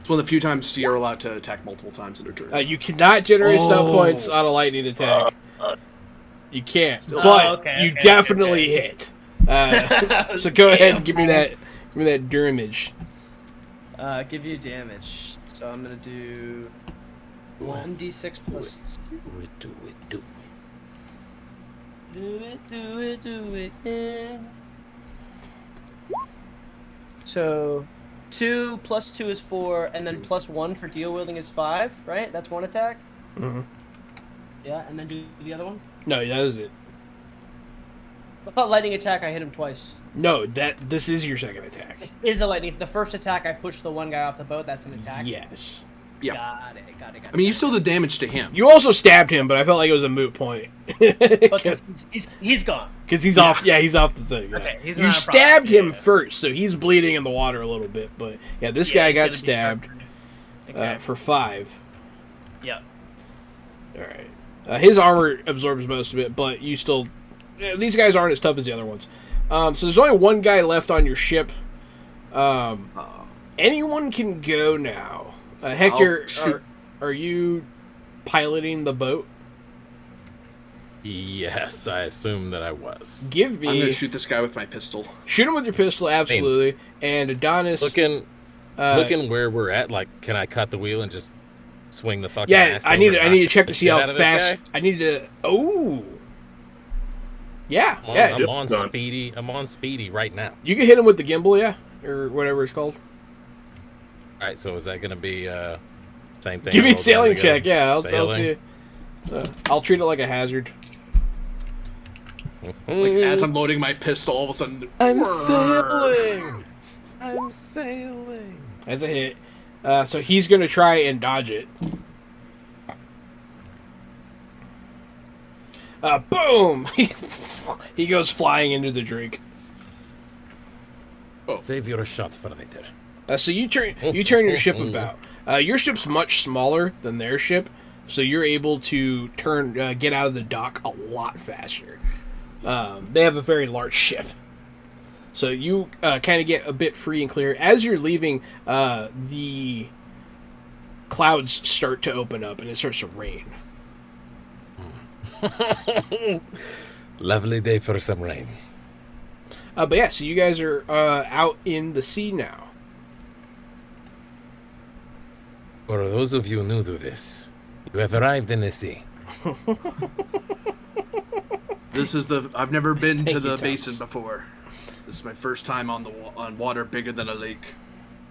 It's one of the few times you're allowed to attack multiple times in a turn. You cannot generate stun Oh. points on a lightning attack. You can't, Oh, but okay, you okay, definitely okay. hit. So go ahead and give me that damage. Give you damage. So I'm gonna do 1d6 plus. Do it, do it, do it. Do it. Yeah. So 2 plus 2 is 4, and then plus 1 for deal wielding is 5, right? That's 1 attack. Mm-hmm. Yeah, and then do the other one. No, that is it. I thought lightning attack. I hit him twice. No, this is your second attack. This is a lightning. The first attack, I pushed the one guy off the boat. That's an attack. Yes. Yeah. Got it. I mean, you still did damage to him. You also stabbed him, but I felt like it was a moot point. Because he's gone. Because he's off. Yeah, he's off the thing. Yeah. Okay, he's you not a stabbed problem. him first, so he's bleeding in the water a little bit. But yeah, this guy he's got gonna be stabbed Okay. for 5. Yeah. All right. His armor absorbs most of it, but you still. These guys aren't as tough as the other ones. So there's only one guy left on your ship. Anyone can go now. Hector, are you piloting the boat? Yes, I assume that I was. Give me. I'm gonna shoot this guy with my pistol. Shoot him with your pistol, absolutely. And Adonis. Looking where we're at, like, can I cut the wheel and just swing the fucking Yeah, ass I over need and to knock check the to see shit how out of this fast. guy? I need to. Oh. Yeah, I'm on, yeah. I'm on done. speedy. I'm on speedy right now. You can hit him with the gimbal, yeah, or whatever it's called. All right, so is that gonna be same thing? Give me a roll down sailing to go check. Yeah, I'll sailing? see. I'll treat it like a hazard. Like as I'm loading my pistol, all of a sudden, I'm sailing. I'm sailing. As a hit. So he's gonna try and dodge it. Boom! He goes flying into the drink. Save your shot for later. So you turn your ship about. Your ship's much smaller than their ship, so you're able to get out of the dock a lot faster. They have a very large ship, so you kind of get a bit free and clear. As you're leaving, the clouds start to open up and it starts to rain. Lovely day for some rain. But yeah, so you guys are out in the sea now. For those of you new to this, you have arrived in the sea. I've never been Thank to you, the Thomas. basin before. This is my first time on water bigger than a lake.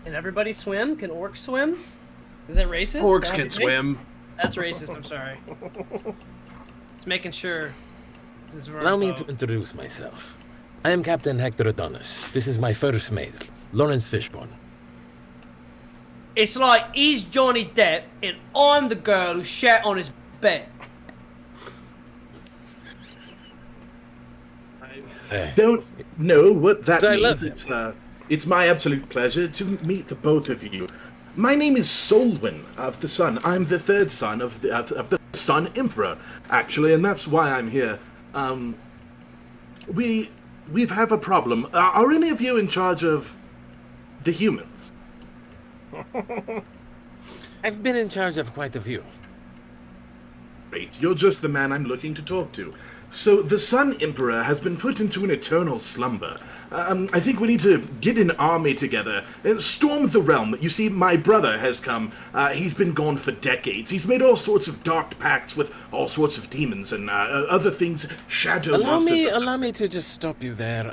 Can everybody swim? Can orcs swim? Is that racist? Orcs Can I can be- swim. That's racist. I'm sorry. Just making sure. This is where Allow I'm me going. to introduce myself. I am Captain Hector Adonis. This is my first mate, Lawrence Fishburne. It's like he's Johnny Depp and I'm the girl who shat on his bed. Don't know what that I love means. It's my absolute pleasure to meet the both of you. My name is Solwyn of the Sun. I'm the third son of the Sun Emperor, actually, and that's why I'm here. We have a problem. Are any of you in charge of the humans? I've been in charge of quite a few. Great, you're just the man I'm looking to talk to. So, the Sun Emperor has been put into an eternal slumber. I think we need to get an army together and storm the realm. You see, my brother has come. He's been gone for decades. He's made all sorts of dark pacts with all sorts of demons and other things, shadow monsters. Allow me to just stop you there.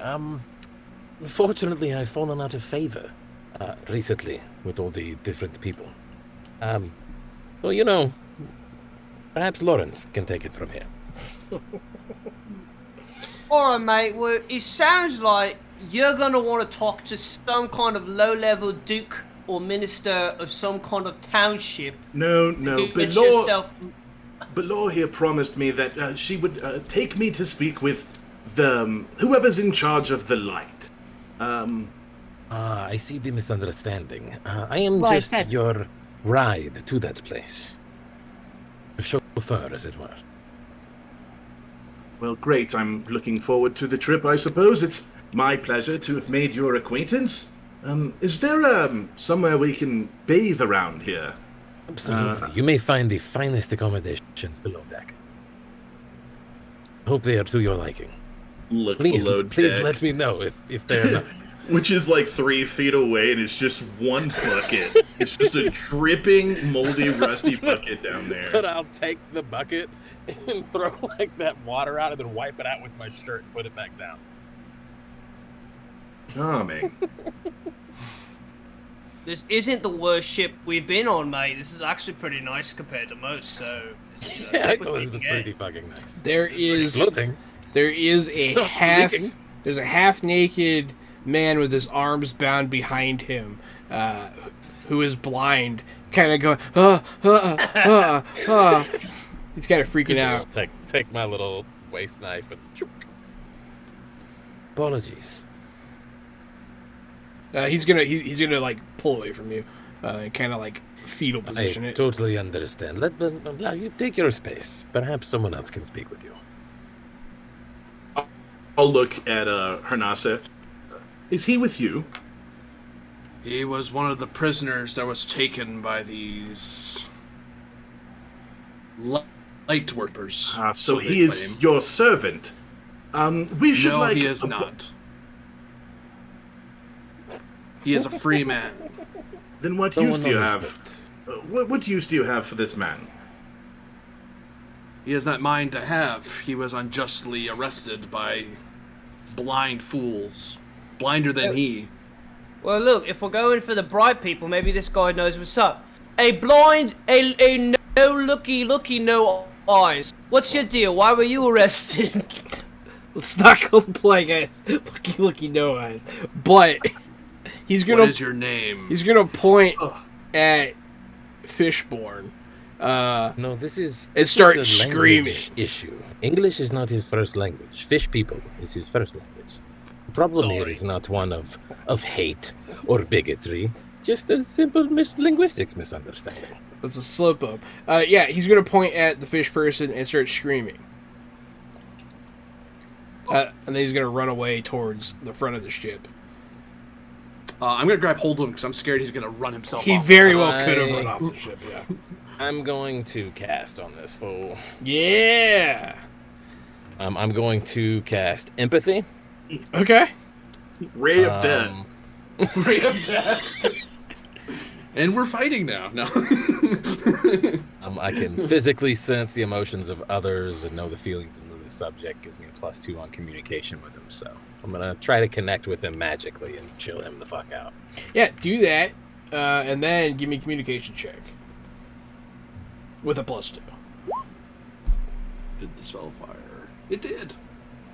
Unfortunately, I've fallen out of favor recently with all the different people. Well, you know, perhaps Lawrence can take it from here. Alright, mate. Well, it sounds like you're gonna want to talk to some kind of low-level duke or minister of some kind of township. No, Get but Law, yourself. but Law here promised me that she would take me to speak with the whoever's in charge of the light. I see the misunderstanding. I am Well, I just said- your ride to that place. A chauffeur, as it were. Well, great. I'm looking forward to the trip, I suppose. It's my pleasure to have made your acquaintance. Is there somewhere we can bathe around here? Absolutely. You may find the finest accommodations below deck. Hope they are to your liking. Look Please below deck, let me know if they're not. which is like 3 feet away, and it's just one bucket. It's just a dripping, moldy, rusty bucket down But there. I'll take the bucket and throw like that water out and then wipe it out with my shirt and put it back down. Calming. This isn't the worst ship we've been on, mate. This is actually pretty nice compared to most. So. Yeah, I take what thought you it was can pretty get. fucking nice. There is Floating. a Stop half leaking. there's a half naked man with his arms bound behind him, who is blind, kind of going, He's kind of freaking out. Take my little waist knife and... Apologies. He's gonna like pull away from you, and kind of like fetal position I it. totally understand. Let you take your space. Perhaps someone else can speak with you. I'll look at Hernase. Is he with you? He was one of the prisoners that was taken by these light workers. So they he is claim. your servant. We should No, like. he is not. He is a free man. Then what Someone use do you on have? this What use do you have for this man? He is not mine to have. He was unjustly arrested by blind fools. Blinder than he. Well, look, if we're going for the bright people, maybe this guy knows what's up. A blind, a no looky, no eyes. What's your deal? Why were you arrested? Let's not call the blind guy looky no eyes. But he's gonna. What is your name? He's gonna point at Fishborn. No, this is start a screaming. language issue. English is not his first language. Fish people is his first language. The problem here is not one of hate or bigotry, just a simple linguistics misunderstanding. That's a slip up. Yeah, he's gonna point at the fish person and start screaming. And then he's gonna run away towards the front of the ship. I'm gonna grab hold of him because I'm scared he's gonna run himself He off. very well could have run off the ship. Yeah. I'm going to cast on this fool. Yeah. I'm going to cast empathy. Okay. Ray of Death. Ray of Death. And we're fighting now. No. I can physically sense the emotions of others and know the feelings and mood of the subject. Gives me a +2 on communication with him. So I'm gonna try to connect with him magically and chill him the fuck out. Yeah, do that, and then give me a communication check with a +2. Did the spell fire? It did.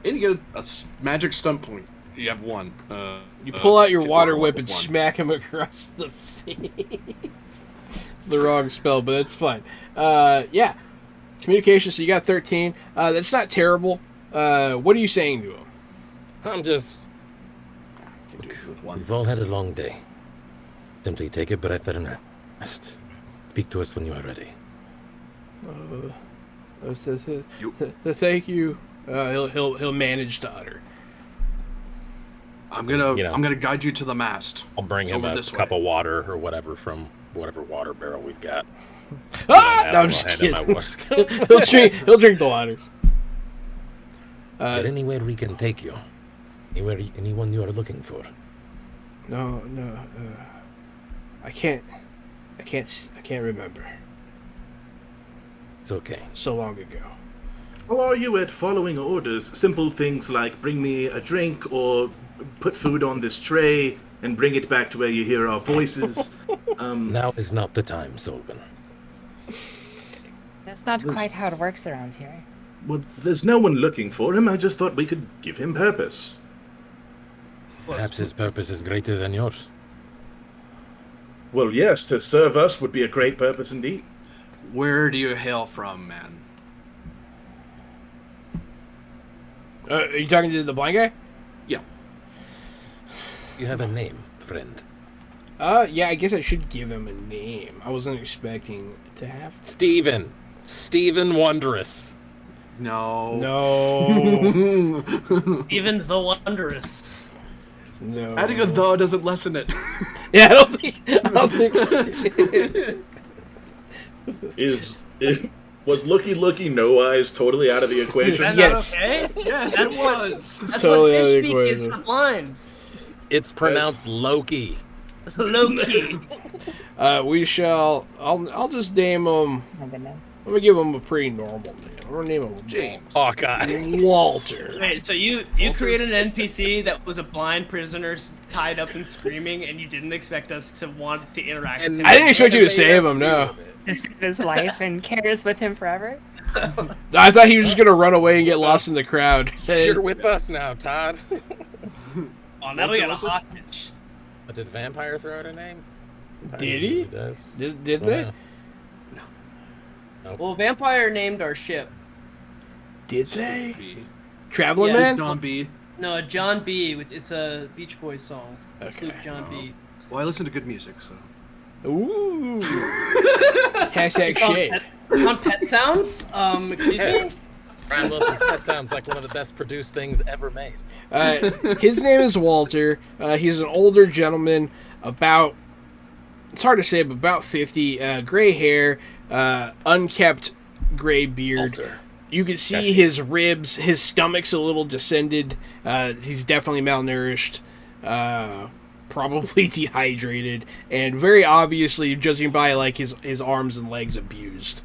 And you get a magic stunt point. You have one. You pull out your get water one whip with and one. smack him across the face. It's the wrong spell, but it's fine. Yeah. Communication, so you got 13. That's not terrible. What are you saying to him? I'm just... Can do it with one. We've all had a long day. Simply take a breath and rest. Speak to us when you are ready. Thank you. He'll manage to utter. I'm gonna guide you to the mast. I'll bring It's him over a this cup way. of water or whatever from whatever water barrel we've got. Ah! No, I'm just kidding. He'll drink the water. Is there anywhere we can take you? Anyone you are looking for? No. I can't remember. It's okay. So long ago. How are you at following orders? Simple things like bring me a drink or put food on this tray and bring it back to where you hear our voices. Now is not the time, Solvin. That's not quite how it works around here. Well, there's no one looking for him. I just thought we could give him purpose. Perhaps his purpose is greater than yours. Well, yes, to serve us would be a great purpose indeed. Where do you hail from, man? Are you talking to the blind guy? Yeah. You have a name, friend. Yeah, I guess I should give him a name. I wasn't expecting to have to. Stephen Wondrous. No. No. Even the wondrous. No. Adding a the doesn't lessen it. Yeah, I don't think. Was looky no eyes totally out of the equation? Is that Yes. not okay? Yes, That's it what- was. That's Totally what out of fish the speak is equation. for blind. It's pronounced Loki. Loki. We shall. I'll just name him. My goodness. I'm gonna give him a pretty normal name. I'm gonna name him James. Hawkeye. Walter. Wait, so you created an NPC that was a blind prisoner tied up and screaming, and you didn't expect us to want to interact with him? I didn't expect you to save him. No. To save his life and carries with him forever. I thought he was just gonna run away and get lost in the crowd. You're with us now, Todd. Oh, now we got a hostage. But did Vampire throw out a name? Did He he? does. Did they? Yeah. Well, Vampire named our ship. Did they? B. Traveling Yeah. Man? John B. No, John B. It's a Beach Boys song. Okay. Luke John B. Well, I listen to good music, so. Ooh. Hashtag It's on shade. It's on Pet Sounds. Excuse me. Brian Wilson, that sounds like one of the best produced things ever made. His name is Walter. He's an older gentleman, it's hard to say, but about 50. Gray hair, unkept gray beard. Walter. You can see his ribs, his stomach's a little descended. He's definitely malnourished, probably dehydrated, and very obviously, judging by like his arms and legs, abused,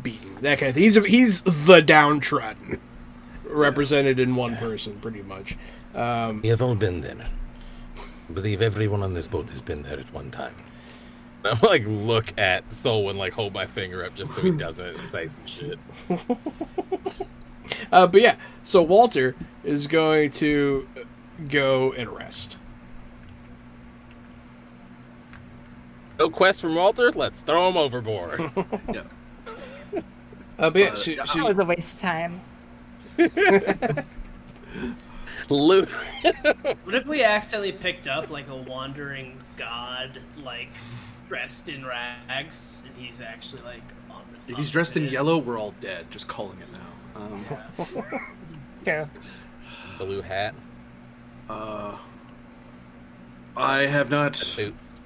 beaten, that kind of thing. He's the downtrodden, represented in one person, pretty much. We have all been there. I believe everyone on this boat has been there at one time. I'm like look at Soul and like hold my finger up just so he doesn't say some shit. But yeah, so Walter is going to go and rest. No quest from Walter? Let's throw him overboard. Yeah. But yeah, That was a waste of time. Loot. What if we accidentally picked up like a wandering god, like dressed in rags, and he's actually like on the. If he's dressed in yellow, we're all dead. Just calling it now. True. Blue hat. I have not. Boots.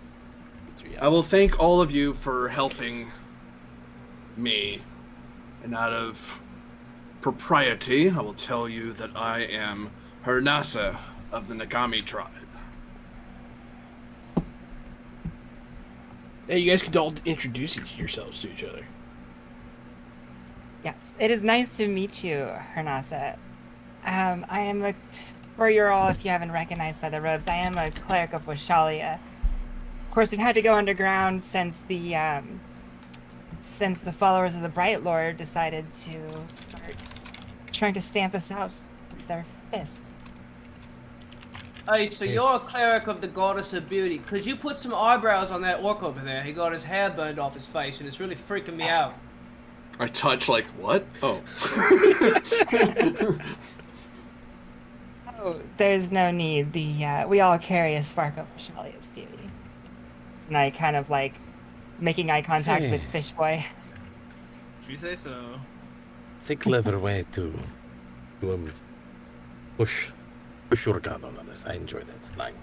Boots are I yellow. will thank all of you for helping me. And out of propriety, I will tell you that I am Hernasa of the Nagami tribe. Yeah, you guys could all introduce yourselves to each other. Yes, it is nice to meet you, Hernasa. I am for your all, if you haven't recognized by the robes, I am a cleric of Washalia. Of course, we've had to go underground since the followers of the Bright Lord decided to start trying to stamp us out with their fist. Hey, so you're a cleric of the goddess of beauty. Could you put some eyebrows on that orc over there? He got his hair burned off his face, and it's really freaking me out. I touch like, what? Oh. Oh, there's no need. We all carry a spark of Washalia's beauty. And I kind of like making eye contact with Fish Boy. Should you say so? It's a clever way to push your god on others. I enjoy that line.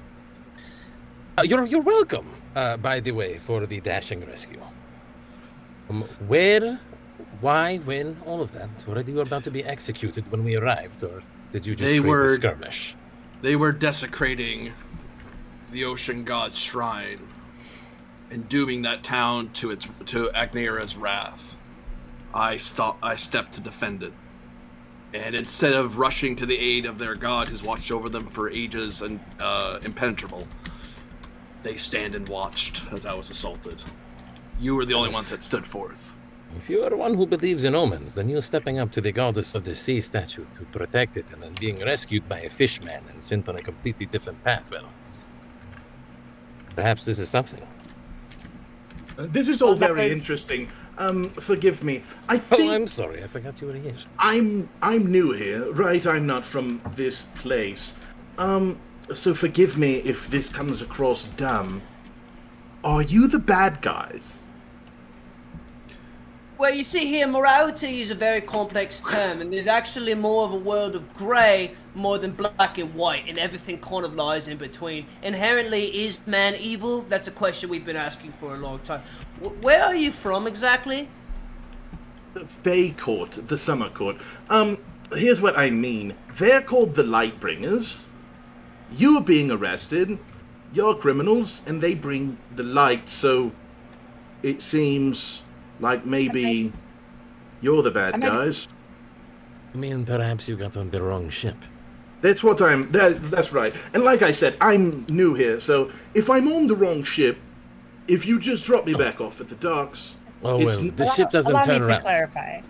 You're welcome, by the way, for the dashing rescue. Where, why, when, all of that. Were you about to be executed when we arrived, or did you just create a skirmish? They were desecrating the ocean god's shrine and dooming that town to Agneira's wrath. I stepped to defend it. And instead of rushing to the aid of their god who's watched over them for ages and impenetrable, they stand and watched as I was assaulted. You were the only ones that stood forth. If you are one who believes in omens, then you're stepping up to the goddess of the sea statue to protect it and then being rescued by a fishman and sent on a completely different path. Well, perhaps this is something. This is all very interesting. Forgive me. I think I'm sorry. I forgot you were here. I'm new here, right? I'm not from this place. So forgive me if this comes across dumb. Are you the bad guys? Well, you see here, morality is a very complex term, and there's actually more of a world of grey more than black and white, and everything kind of lies in between. Inherently, is man evil? That's a question we've been asking for a long time. Where are you from exactly? The Fey Court, the Summer Court. Here's what I mean. They're called the Lightbringers. You're being arrested. You're criminals, and they bring the light, so it seems like maybe you're the bad guys. I mean, perhaps you got on the wrong ship. That's what that's right. And like I said, I'm new here, so if I'm on the wrong ship, if you just drop me back off at the docks... Oh, well, the ship doesn't turn Allow me around. to clarify.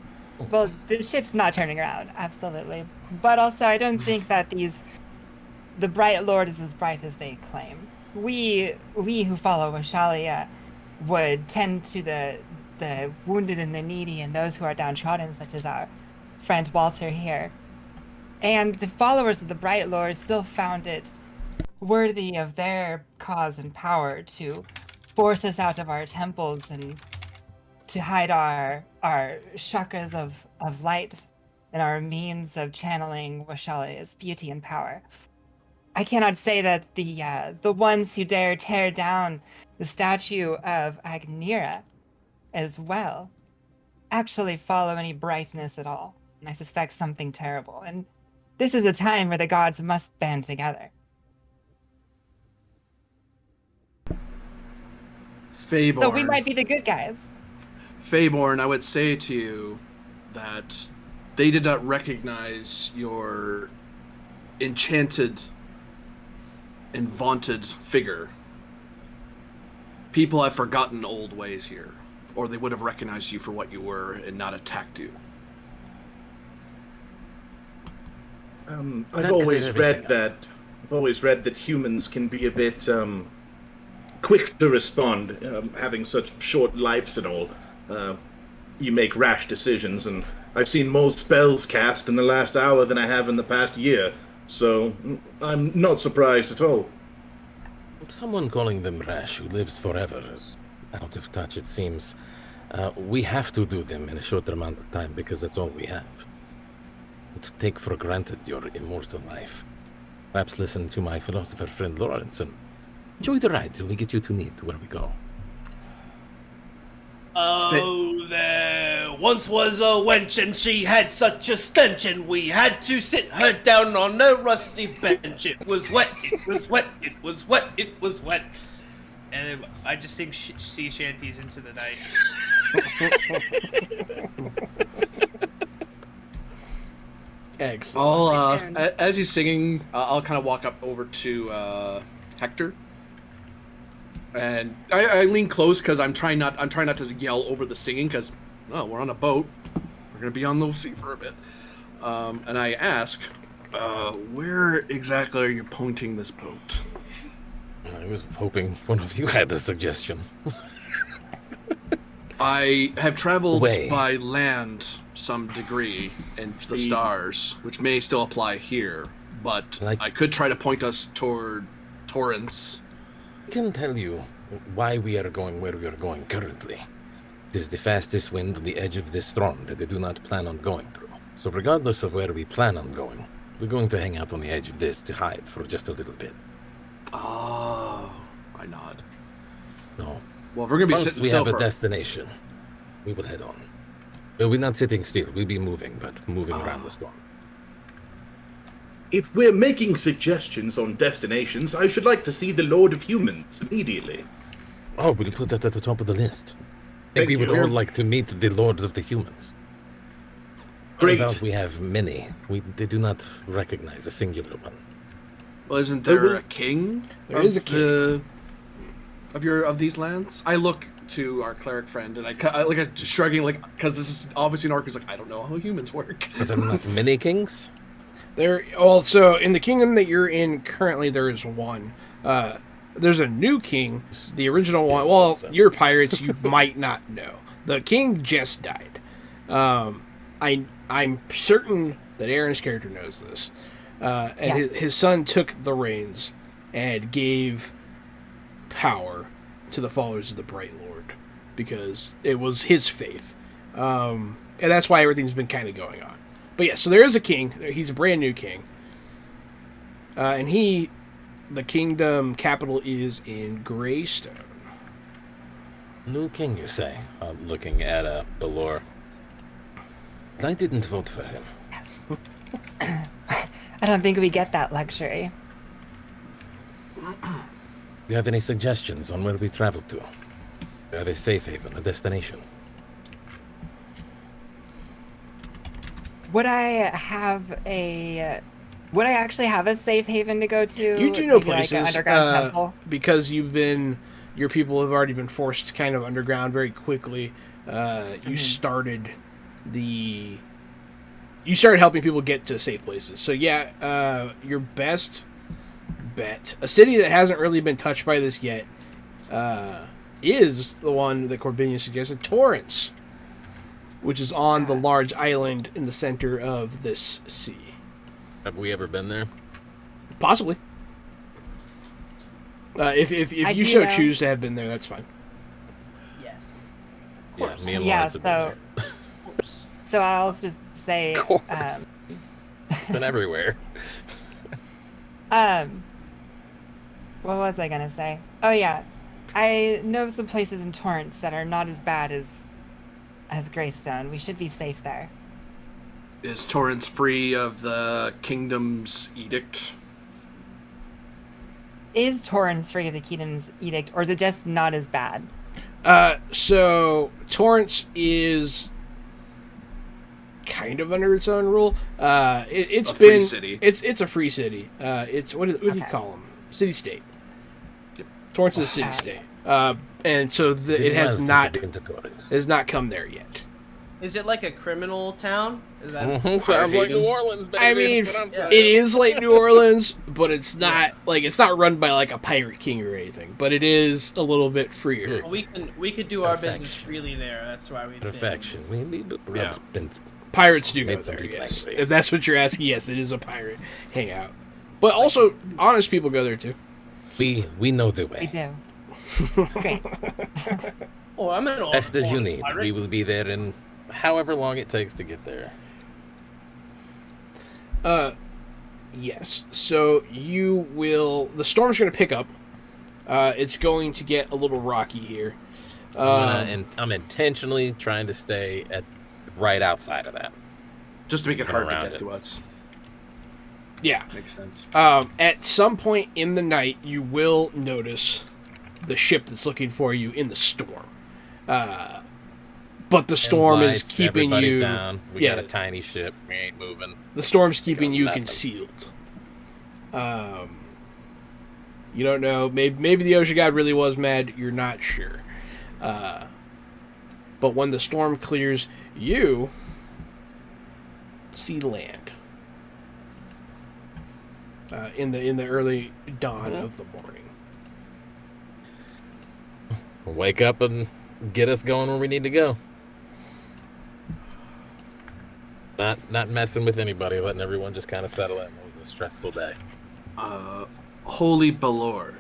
Well, the ship's not turning around, absolutely. But also, I don't think that the Bright Lord is as bright as they claim. we who follow Washalia would tend to the wounded and the needy and those who are downtrodden, such as our friend Walter here. And the followers of the Bright Lord still found it worthy of their cause and power to force us out of our temples and to hide our chakras of light and our means of channeling Washalia's beauty and power. I cannot say that the ones who dare tear down the statue of Agnira as well actually follow any brightness at all. And I suspect something terrible. And this is a time where the gods must band together. Faborn. So we might be the good guys. Faborn, I would say to you that they did not recognize your enchanted and vaunted figure. People have forgotten old ways here, or they would have recognized you for what you were and not attacked you. I've always read that humans can be a bit quick to respond, having such short lives and all. You make rash decisions, and I've seen more spells cast in the last hour than I have in the past year, so I'm not surprised at all. Someone calling them rash who lives forever is out of touch, it seems. We have to do them in a shorter amount of time because that's all we have. Don't take for granted your immortal life. Perhaps listen to my philosopher friend Lawrence and enjoy the ride till we get you to Need, where we go. Oh, there once was a wench, and she had such a stench, and we had to sit her down on a rusty bench. It was wet, it was wet, it was wet, it was wet. And I just sing sea shanties into the night. Excellent. As he's singing, I'll kind of walk up over to Hector. And I lean close because I'm trying not to yell over the singing because we're on a boat. We're gonna be on the sea for a bit. And I ask, where exactly are you pointing this boat? I was hoping one of you had a suggestion. I have traveled by land some degree into the stars, which may still apply here, but I could try to point us toward Torrance. I can tell you why we are going where we are going currently. It is the fastest wind on the edge of this storm that they do not plan on going through. So regardless of where we plan on going, we're going to hang out on the edge of this to hide for just a little bit. Oh, I nod. No. Well, if we're going to be sitting still we have a destination, we will head on. Well, we're not sitting still. We'll be moving, but moving around the storm. If we're making suggestions on destinations, I should like to see the Lord of Humans immediately. Oh, we'll put that at the top of the list. I think we would all like to meet the Lord of the Humans. Great. Turns out we have many. They do not recognize a singular one. Well, isn't there a king? There is a king. Of these lands? I look to our cleric friend, and I like shrugging, like, because this is obviously an orc who's like, I don't know how humans work. Are there not many kings? So in the kingdom that you're in currently, there is one. There's a new king. The original one. Well, you're pirates. You might not know. The king just died. I'm certain that Aaron's character knows this. And Yes. his son took the reins and gave power to the followers of the Bright Lord because it was his faith. And that's why everything's been kind of going on. But yeah, so there is a king. He's a brand new king. And the kingdom capital is in Greystone. New king, you say? Looking at Belor. I didn't vote for him. I don't think we get that luxury. Do you have any suggestions on where we travel to? Do you have a safe haven, a destination? Would I actually have a safe haven to go to? You do know Maybe places, like an underground temple? because your people have already been forced kind of underground very quickly. You started helping people get to safe places. So yeah, your best bet. A city that hasn't really been touched by this yet is the one that Corbinian suggested, Torrance, which is on the large island in the center of this sea. Have we ever been there? Possibly. If you so choose to have been there, that's fine. Yes. Of Yeah, course. me and Yeah, Lawrence have been there. Of course. So I'll just say, Of course. Been everywhere. what was I gonna say? Oh yeah, I know some places in Torrance that are not as bad as Greystone. We should be safe there. Is Torrance free of the kingdom's edict? Is Torrance free of the Kingdom's edict, or is it just not as bad? So Torrance is kind of under its own rule. It's A been free city. It's a free city. It's what do you call them? City state. Yep. Torrance is a city state. And so it has not come there yet. Is it like a criminal town? Is that Sounds like New Orleans, baby. I mean, That's what I'm saying. it is like New Orleans, but it's not it's not run by like a pirate king or anything. But it is a little bit freer. Well, we could do our Perfection. business freely there. That's why we. Perfection. We need to Yeah. been Pirates do go Made some there, people yes. angry. If that's what you're asking, yes, it is a pirate hangout. But also, honest people go there too. We know the way. We do. Great. Oh, I'm an Best as you old need. pirate. We will be there in however long it takes to get there. Yes. So you will. The storm's going to pick up. It's going to get a little rocky here. And I'm intentionally trying to stay right outside of that. Just to make it hard to Around get it. to us. Yeah. Makes sense. At some point in the night, you will notice the ship that's looking for you in the storm. But the storm is Lights, keeping everybody you down. We yeah. got a tiny ship. We ain't moving. The storm's keeping you nothing. concealed. You don't know. Maybe the ocean god really was mad. You're not sure. But when the storm clears, you see land. In the early dawn of the morning. Wake up and get us going where we need to go. Not messing with anybody, letting everyone just kind of settle in. It was a stressful day. Holy Balor.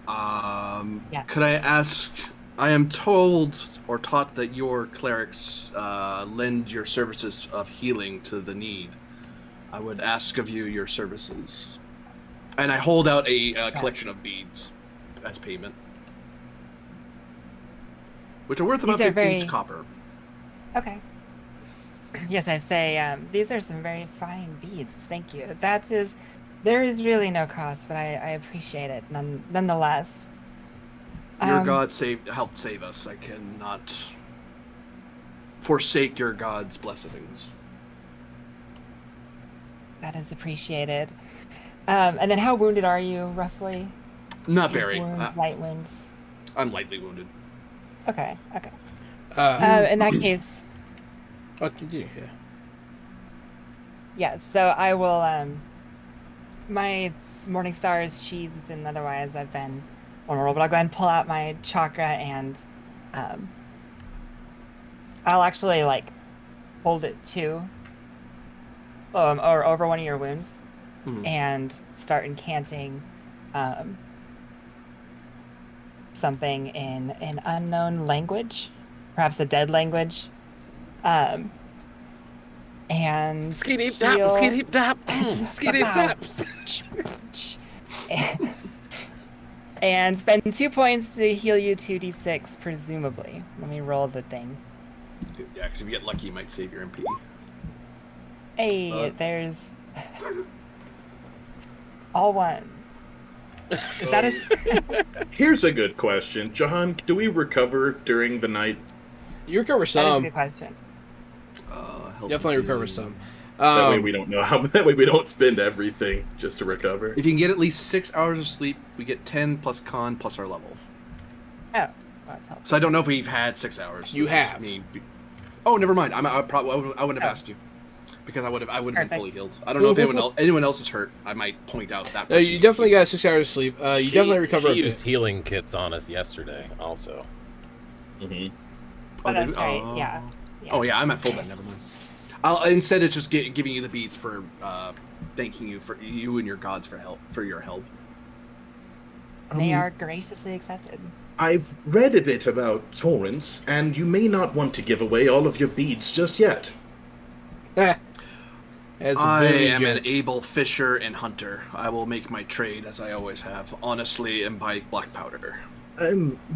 Yes. Could I ask? I am told or taught that your clerics lend your services of healing to the need. I would ask of you your services. And I hold out a collection of beads as payment. Which are worth about These are 15 very- copper. Okay. Yes, I say these are some very fine beads. Thank you. There is really no cost, but I appreciate it nonetheless. Your God helped save us. I cannot forsake your God's blessings. That is appreciated. And then how wounded are you, roughly? Not Deep very. wounds, light wounds? I'm lightly wounded. Okay. In that case, What did you? Yeah. yes. So I will. My morning star is sheathed, and otherwise I've been vulnerable. But I'll go ahead and pull out my chakra, and I'll actually hold it too, or over one of your wounds, and start incanting something in an unknown language, perhaps a dead language, and Skiddy heal- dap, skiddy dap, skiddy dap. and spend 2 points to heal you 2d6, presumably. Let me roll the thing. Yeah, because if you get lucky, you might save your MP. Hey, there's all ones. Is that a? Here's a good question. John, do we recover during the night? You recover That is a some. good question. Health Definitely and recover healing. some. That way we don't know how. That way we don't spend everything just to recover. If you can get at least 6 hours of sleep, we get 10 plus con plus our level. Oh, well, that's helpful. So I don't know if we've had 6 hours. You This is have. me. Oh, never mind. I wouldn't have Oh. asked you. because I would have been fully Perfect. healed. I don't know if anyone else is hurt. I might point out that. No, you definitely got 6 hours of sleep. You definitely recover. She used healing kits on us yesterday, also. Mm-hmm. Oh, that's right. Yeah. Oh yeah, I'm at full then. Never mind. Instead it's just giving you the beads for thanking you for you and your gods for your help. They are graciously accepted. I've read a bit about torrents, and you may not want to give away all of your beads just yet. I am an able fisher and hunter. I will make my trade as I always have, honestly, and buy black powder.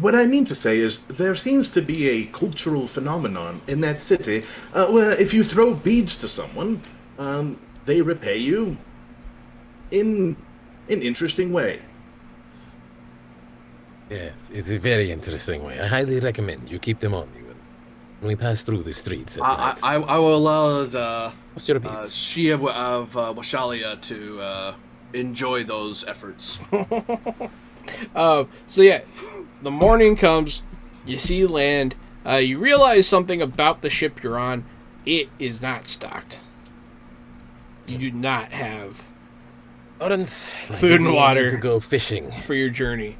What I mean to say is, there seems to be a cultural phenomenon in that city where if you throw beads to someone, they repay you in an interesting way. Yeah, it's a very interesting way. I highly recommend you keep them on you when we pass through the streets at night. I will allow the What's your beats? she of Washalia to enjoy those efforts. So yeah, the morning comes, you see land, you realize something about the ship you're on. It is not stocked. You do not have food and water to go fishing for your journey.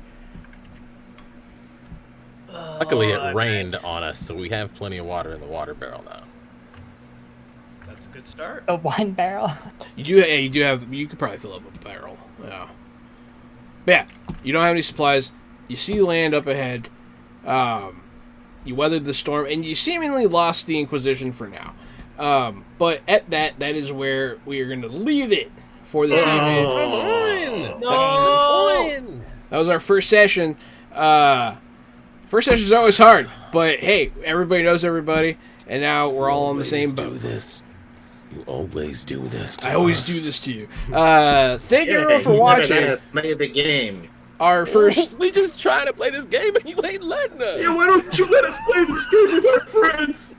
Luckily, it rained on us, so we have plenty of water in the water barrel now. That's a good start. The wine barrel. You do have. You could probably fill up a barrel. Yeah. But yeah, you don't have any supplies. You see land up ahead. You weathered the storm, and you seemingly lost the Inquisition for now. But at that is where we are going to leave it for this evening. No! That was our first session. First session is always hard, but hey, everybody knows everybody, and now we're all on the same boat. Do this. You always do this to I always us. do this to you. Thank you everyone for watching. Let us play the game. Our first. We just trying to play this game and you ain't letting us. Yeah, why don't you let us play this game with our friends?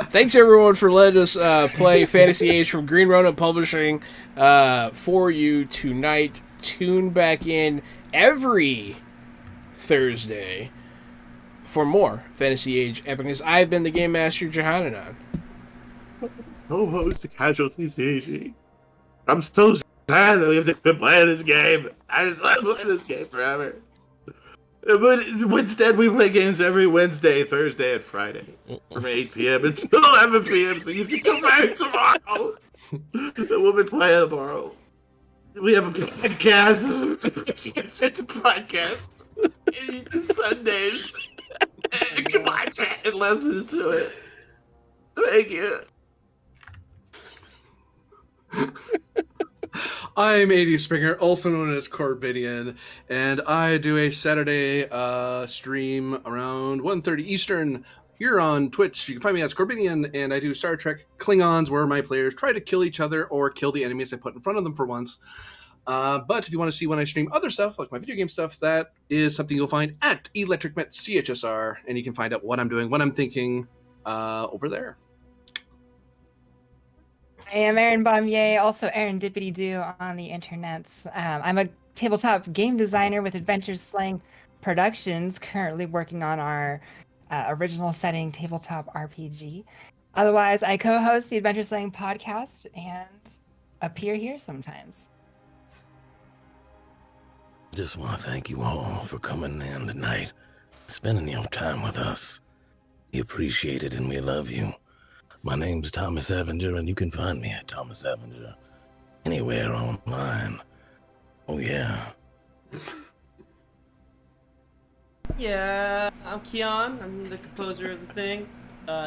Thanks everyone for letting us play Fantasy Age from Green Ronin Publishing for you tonight. Tune back in every Thursday for more Fantasy Age epicness. I've been the Game Master, Johananon. Co-host the Casualties AG. I'm so sad that we have to quit playing this game. I just want to play this game forever. But instead, we play games every Wednesday, Thursday, and Friday from 8 p.m. until 11 p.m. So you can come back tomorrow. We'll be playing tomorrow. We have a podcast. It's a podcast. Sundays. Come on, try and listen to it. Thank you. I'm AD Springer, also known as Corbinian, and I do a Saturday stream around 1:30 Eastern here on Twitch. You can find me as Corbinian, and I do Star Trek Klingons, where my players try to kill each other or kill the enemies I put in front of them for once. But if you want to see when I stream other stuff, like my video game stuff, that is something you'll find at Electric Met CHSR, and you can find out what I'm doing, what I'm thinking over there. I am Erin Bombier, also Erin Dippity Doo on the internets. I'm a tabletop game designer with Adventure Slang Productions, currently working on our original setting tabletop RPG. Otherwise, I co-host the Adventure Slang podcast and appear here sometimes. Just want to thank you all for coming in tonight, spending your time with us. We appreciate it and we love you. My name's Thomas Avenger, and you can find me at Thomas Avenger anywhere online. Oh, yeah. Yeah, I'm Keon. I'm the composer of the thing.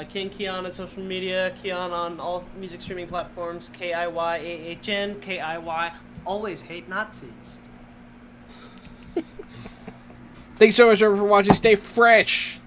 King Keon on social media. Keon on all music streaming platforms. KIYAHN. KIY. Always hate Nazis. Thanks so much everyone for watching. Stay fresh.